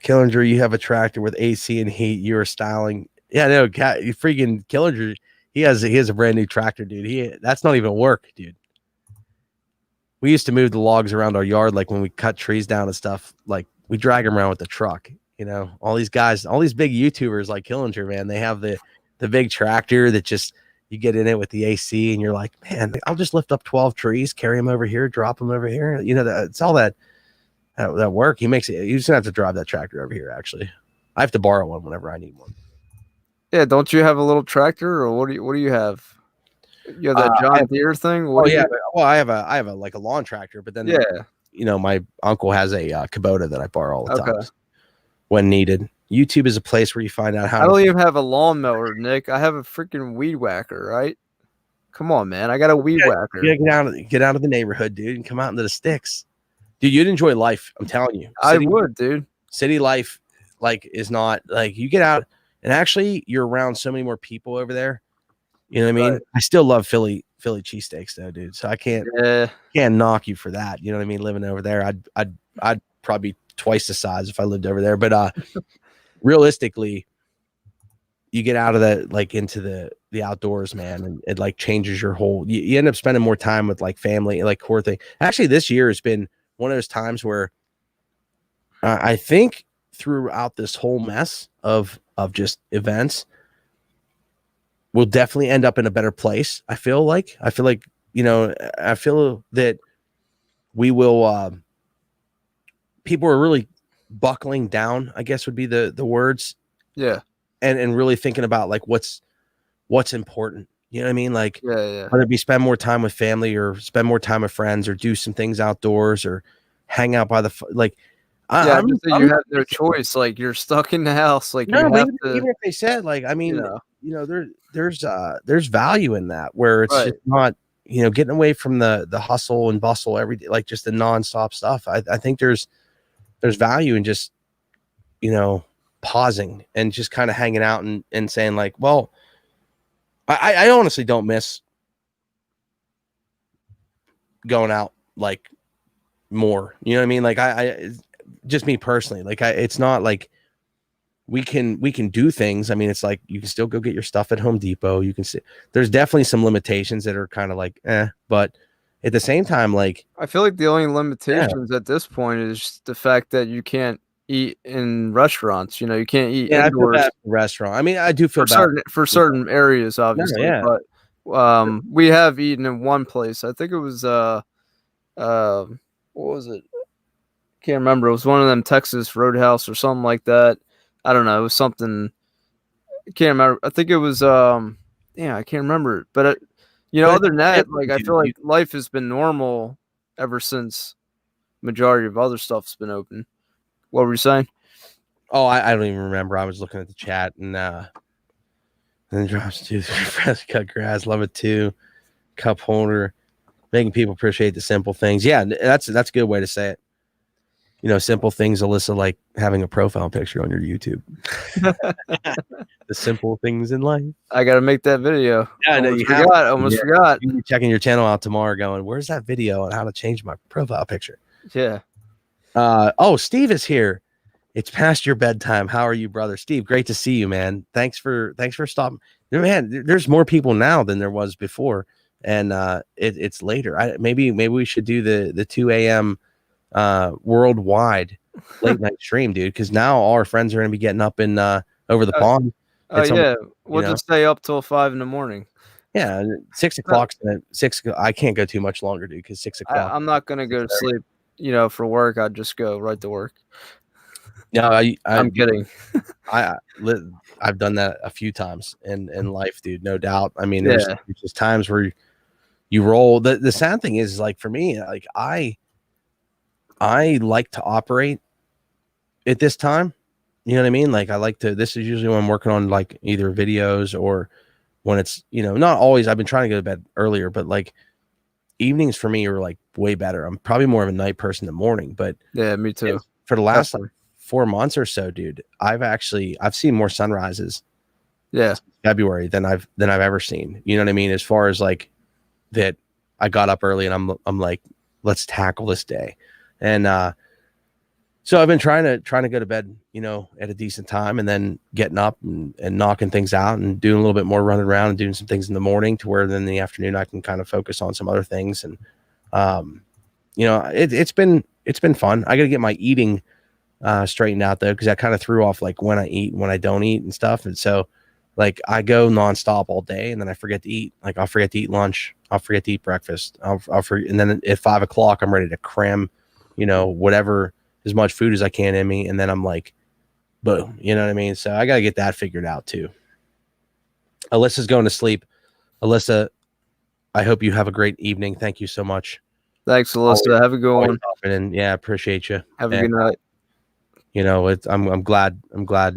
Killinger, you have a tractor with AC and heat. You are styling. Yeah, no, freaking Killinger. He has a brand new tractor, dude. That's not even work, dude. We used to move the logs around our yard, like when we cut trees down and stuff. Like we drag them around with the truck. You know, all these guys, all these big YouTubers like Killinger, man. They have the big tractor that just. You get in it with the AC and you're like, man, I'll just lift up 12 trees, carry them over here, drop them over here. You know, it's all that work. He makes it. You just have to drive that tractor over here. Actually, I have to borrow one whenever I need one. Yeah. Don't you have a little tractor or what do you have? You have that John Deere thing? Well, I have a like a lawn tractor, but then, you know, my uncle has a Kubota that I borrow all the time when needed. YouTube is a place where you find out how. I don't even have a lawnmower, Nick. I have a freaking weed whacker, right? Come on, man. I got a weed whacker. Yeah, get out of the neighborhood, dude, and come out into the sticks. Dude, you'd enjoy life. I'm telling you. I would, dude. City life, like, is not like you get out and actually you're around so many more people over there. You know what I mean? Right. I still love Philly cheesesteaks though, dude. So I can't knock you for that. You know what I mean? Living over there, I'd probably be twice the size if I lived over there. But realistically, you get out of that, like into the outdoors, man, and it like changes your whole. You end up spending more time with like family, like core thing. Actually, this year has been one of those times where I think throughout this whole mess of just events, we'll definitely end up in a better place. I feel like, you know, I feel that we will, people are really buckling down, I guess would be the words. Yeah. And really thinking about like what's important. You know what I mean? Like, Yeah. whether it be spend more time with family or spend more time with friends or do some things outdoors or hang out by the like. Yeah, I'm just that you have no choice. Like, you're stuck in the house. Like, no, you but have to. even if they said like, I mean, Yeah. you know, there's value in that where it's Right. just not, you know, getting away from the hustle and bustle every day, like just the nonstop stuff. I think there's value in just, you know, pausing and just kind of hanging out and saying like, well, I honestly don't miss going out like more. You know what I mean? Like I just me personally, like it's not like we can do things. I mean, it's like you can still go get your stuff at Home Depot. You can see there's definitely some limitations that are kind of like, but at the same time, like I feel like the only limitations at this point is just the fact that you can't eat in restaurants. You know, you can't eat I feel indoors bad for the restaurant. I mean, I do feel bad for certain areas, obviously. yeah. But we have eaten in one place. I think it was what was it? Can't remember. It was one of them Texas Roadhouse or something like that. I don't know. It was something. I can't remember. I think it was yeah, I can't remember. But you know, But other than that, like I dude, feel like life has been normal ever since majority of other stuff's been open. What were you saying? oh, I don't even remember. I was looking at the chat and then drops to fresh cut grass. Love it too. Cup holder, making people appreciate the simple things. Yeah, that's a good way to say it. You know, simple things, Alyssa, like having a profile picture on your YouTube. The simple things in life. I got to make that video. Yeah, I know Almost you forgot. have. Almost Yeah. forgot. You'll be checking your channel out tomorrow, going, "Where's that video on how to change my profile picture?" Yeah. Oh, Steve is here. It's past your bedtime. How are you, brother? Steve, great to see you, man. Thanks for stopping. Man, there's more people now than there was before, and it's later. Maybe we should do the 2 a.m. Worldwide late night stream, dude, because now all our friends are gonna be getting up in over the pond. Oh yeah. We'll you know? just stay up till 5 in the morning. Yeah, 6 o'clock. 6. I can't go too much longer, dude, because 6 o'clock. I'm not gonna go to sleep. You know, for work, I'd just go right to work. No, I'm kidding. I've done that a few times in life, dude. No doubt. I mean, Yeah. there's just times where you roll. The sad thing is, like for me, like I like to operate at this time. You know what I mean? Like I like to. This is usually when I'm working on like either videos or when it's, you know, not always. I've been trying to go to bed earlier, but like evenings for me are like way better. I'm probably more of a night person than morning, but Yeah, me too. for the last like 4 months or so, dude, I've seen more sunrises February than I've ever seen. You know what I mean? As far as like that, I got up early and I'm like, let's tackle this day. And so I've been trying to go to bed, you know, at a decent time, and then getting up and knocking things out and doing a little bit more running around and doing some things in the morning to where then in the afternoon I can kind of focus on some other things. And you know, it's been fun. I got to get my eating straightened out though, because I kind of threw off like when I eat and when I don't eat and stuff. And so like I go nonstop all day and then I forget to eat. Like I'll forget to eat lunch, I'll forget to eat breakfast, I'll forget, and then at 5 o'clock I'm ready to cram, you know, whatever, as much food as I can in me, and then I'm like, boom, you know what I mean? So I got to get that figured out too. Alyssa's going to sleep. Alyssa, I hope you have a great evening. Thank you so much. Thanks, Alyssa. Have a good one. And yeah, appreciate you. Have a good night. You know, I'm glad I'm glad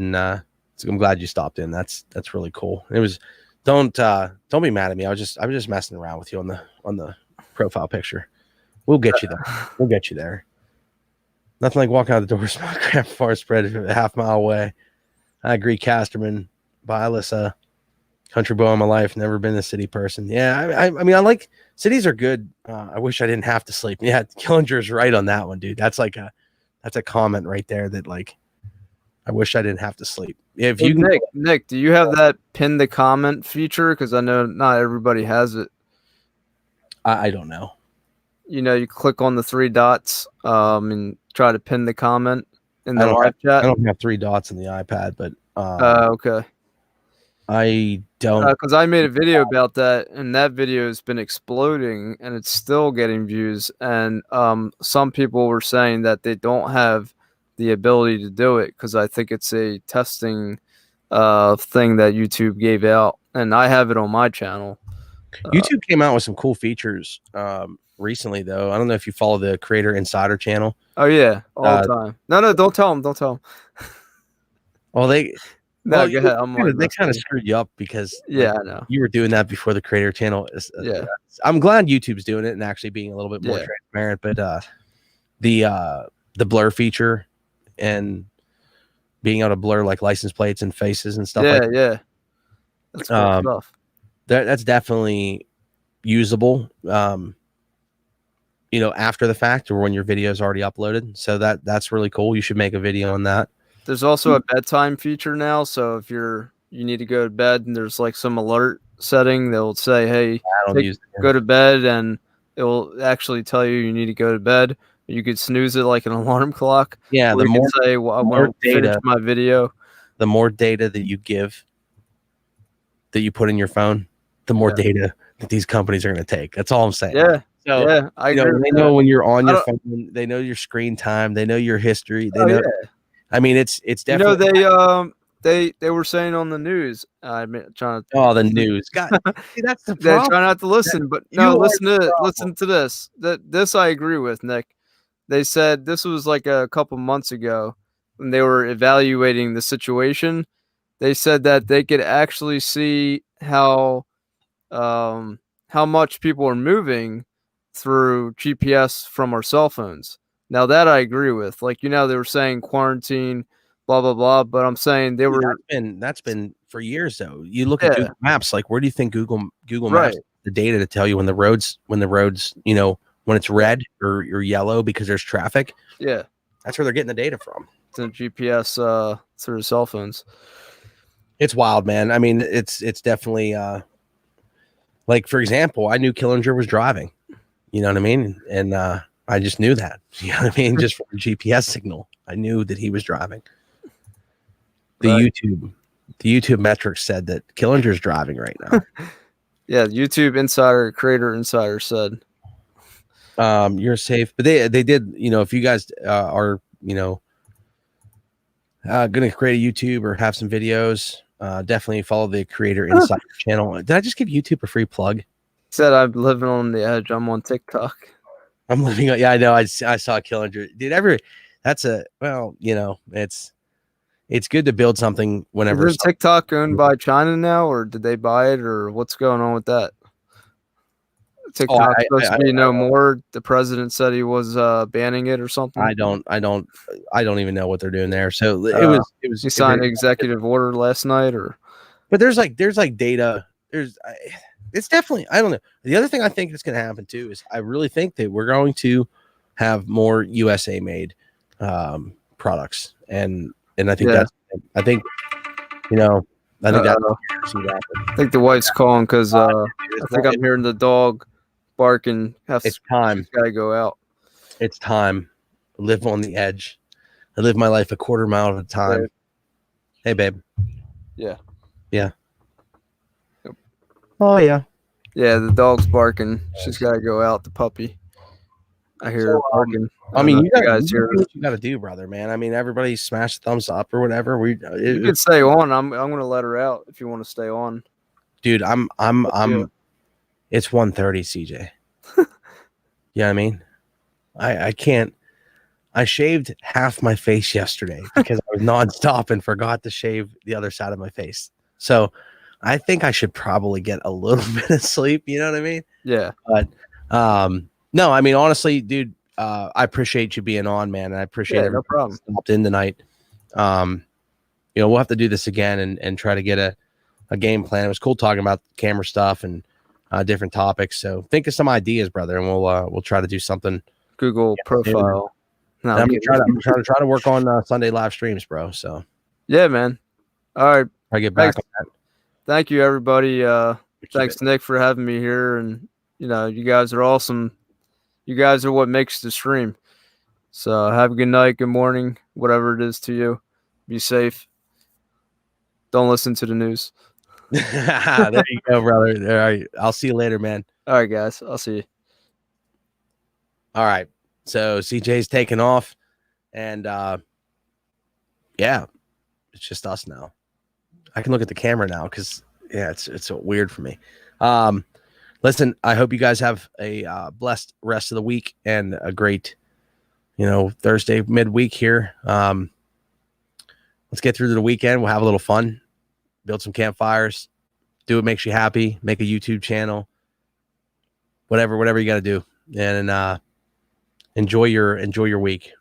you stopped in. That's really cool. It was, don't be mad at me. I was just messing around with you on the profile picture. We'll get you there. We'll get you there. Nothing like walking out the door, small crap far spread a half mile away. I agree, Casterman. Bye, Alyssa. Country boy in my life, never been a city person. Yeah, I mean, I like cities are good. I wish I didn't have to sleep. Yeah, Killinger's right on that one, dude. That's a comment right there that like, I wish I didn't have to sleep. If Hey, you Nick, do you have that pin the comment feature? Because I know not everybody has it. I don't know. You know, you click on the 3 dots and try to pin the comment. in the live chat? I don't have 3 dots in the iPad, but Okay. I don't. Because I made a video about that, and that video has been exploding, and it's still getting views. And some people were saying that they don't have the ability to do it because I think it's a testing thing that YouTube gave out, and I have it on my channel. YouTube came out with some cool features recently, though. I don't know if you follow the Creator Insider channel. Oh yeah, all the time. No, don't tell them. Don't tell them. Well, they No, go ahead. They kind of screwed you up because yeah, I know. you were doing that before the Creator channel. Yeah, I'm glad YouTube's doing it and actually being a little bit more transparent. But the blur feature and being able to blur like license plates and faces and stuff. Yeah, that's cool stuff. That's definitely usable. After the fact or when your video is already uploaded. So that's really cool. You should make a video on that. There's also a bedtime feature now. So if you need to go to bed and there's like some alert setting, they'll say, "Hey, go to bed," and it will actually tell you need to go to bed. You could snooze it like an alarm clock. Yeah, the more say, "Well, I want to finish my video." The more data that you give, that you put in your phone, the more data that these companies are going to take. That's all I'm saying. Yeah. So, yeah, I agree. They know when you're on your phone. They know your screen time. They know your history. They know. Yeah. I mean, it's definitely. They were saying on the news. I'm trying to. Oh, the news. God, see, that's the problem. They try not to listen, but no, listen to this. This I agree with, Nick. They said this was like a couple months ago when they were evaluating the situation. They said that they could actually see how much people are moving through GPS from our cell phones. Now that I agree with. Like, they were saying quarantine, blah blah blah, but I'm saying that's been for years though. You look at Google Maps, like where do you think Google Maps the data to tell you when the roads, when it's red or yellow because there's traffic? Yeah. That's where they're getting the data from. It's a GPS through cell phones. It's wild, man. I mean, it's definitely like, for example, I knew Killinger was driving. You know what I mean? And I just knew that. You know what I mean? Just from a GPS signal, I knew that he was driving. The YouTube metrics said that Killinger's driving right now. Yeah, YouTube Creator Insider said you're safe. But they did, if you guys are, gonna create a YouTube or have some videos, definitely follow the Creator Insider channel. Did I just give YouTube a free plug? Said I'm living on the edge. I'm on TikTok. I'm living on. Yeah, I know. I saw Killinger. Dude, it's good to build something whenever. Is TikTok owned by China now, or did they buy it, or what's going on with that? TikTok's supposed to be no more. The president said he was banning it or something. I don't even know what they're doing there. So it was. He signed an executive order last night, but there's data. It's definitely, I don't know. The other thing I think that's going to happen too is I really think that we're going to have more USA made products, and I think I think the wife's calling because I think I'm hearing the dog barking. It's time. Gotta go out. It's time. Live on the edge. I live my life a quarter mile at a time. Babe. Hey, babe. Yeah. Yeah. Oh yeah. Yeah, the dog's barking. She's got to go out. The puppy. I hear her barking. I mean, you guys hear what you got to do, brother, man. I mean, everybody smash the thumbs up or whatever. You can stay on. I'm going to let her out if you want to stay on. Dude, I'm. It's 1:30, CJ. You know what I mean? I can't. I shaved half my face yesterday because I was nonstop and forgot to shave the other side of my face. So I think I should probably get a little bit of sleep. You know what I mean? Yeah. But no, I mean, honestly, dude, I appreciate you being on, man. And I appreciate no problem. Stopped in tonight. We'll have to do this again and try to get a game plan. It was cool talking about camera stuff and different topics. So think of some ideas, brother, and we'll try to do something. Google profile. No, I'm trying to work on Sunday live streams, bro. So yeah, man. All right. I get back on that. Thank you, everybody. Thanks, Nick, for having me here. And you guys are awesome. You guys are what makes the stream. So have a good night, good morning, whatever it is to you. Be safe. Don't listen to the news. There you go, brother. All right. I'll see you later, man. All right, guys. I'll see you. All right. So CJ's taking off, and yeah, it's just us now. I can look at the camera now because it's so weird for me. Listen, I hope you guys have a blessed rest of the week and a great, Thursday midweek here. Let's get through to the weekend. We'll have a little fun, build some campfires, do what makes you happy, make a YouTube channel, whatever you got to do, and enjoy your week.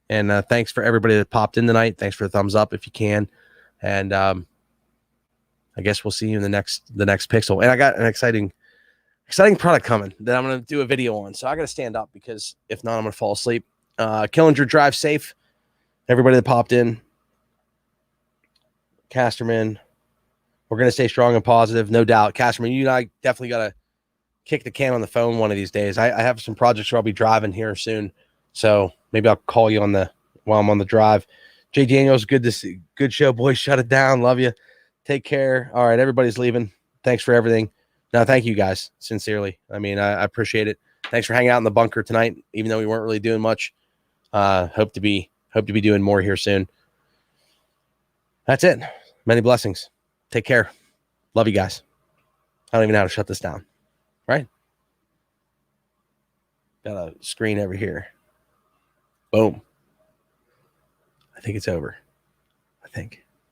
And thanks for everybody that popped in tonight. Thanks for the thumbs up if you can, and I guess we'll see you in the next Pixel. And I got an exciting product coming that I'm going to do a video on. So I got to stand up because if not, I'm going to fall asleep. Killinger, drive safe. Everybody that popped in. Casterman, we're going to stay strong and positive, no doubt. Casterman, you and I definitely got to kick the can on the phone one of these days. I have some projects where I'll be driving here soon. So maybe I'll call you while I'm on the drive. Jay Daniels, good to see. Good show, boys. Shut it down. Love you. Take care. All right, everybody's leaving. Thanks for everything. No, thank you guys, sincerely. I mean, I appreciate it. Thanks for hanging out in the bunker tonight, even though we weren't really doing much. Hope to be doing more here soon. That's it. Many blessings. Take care. Love you guys. I don't even know how to shut this down. Right? Got a screen over here. Boom. I think it's over. I think.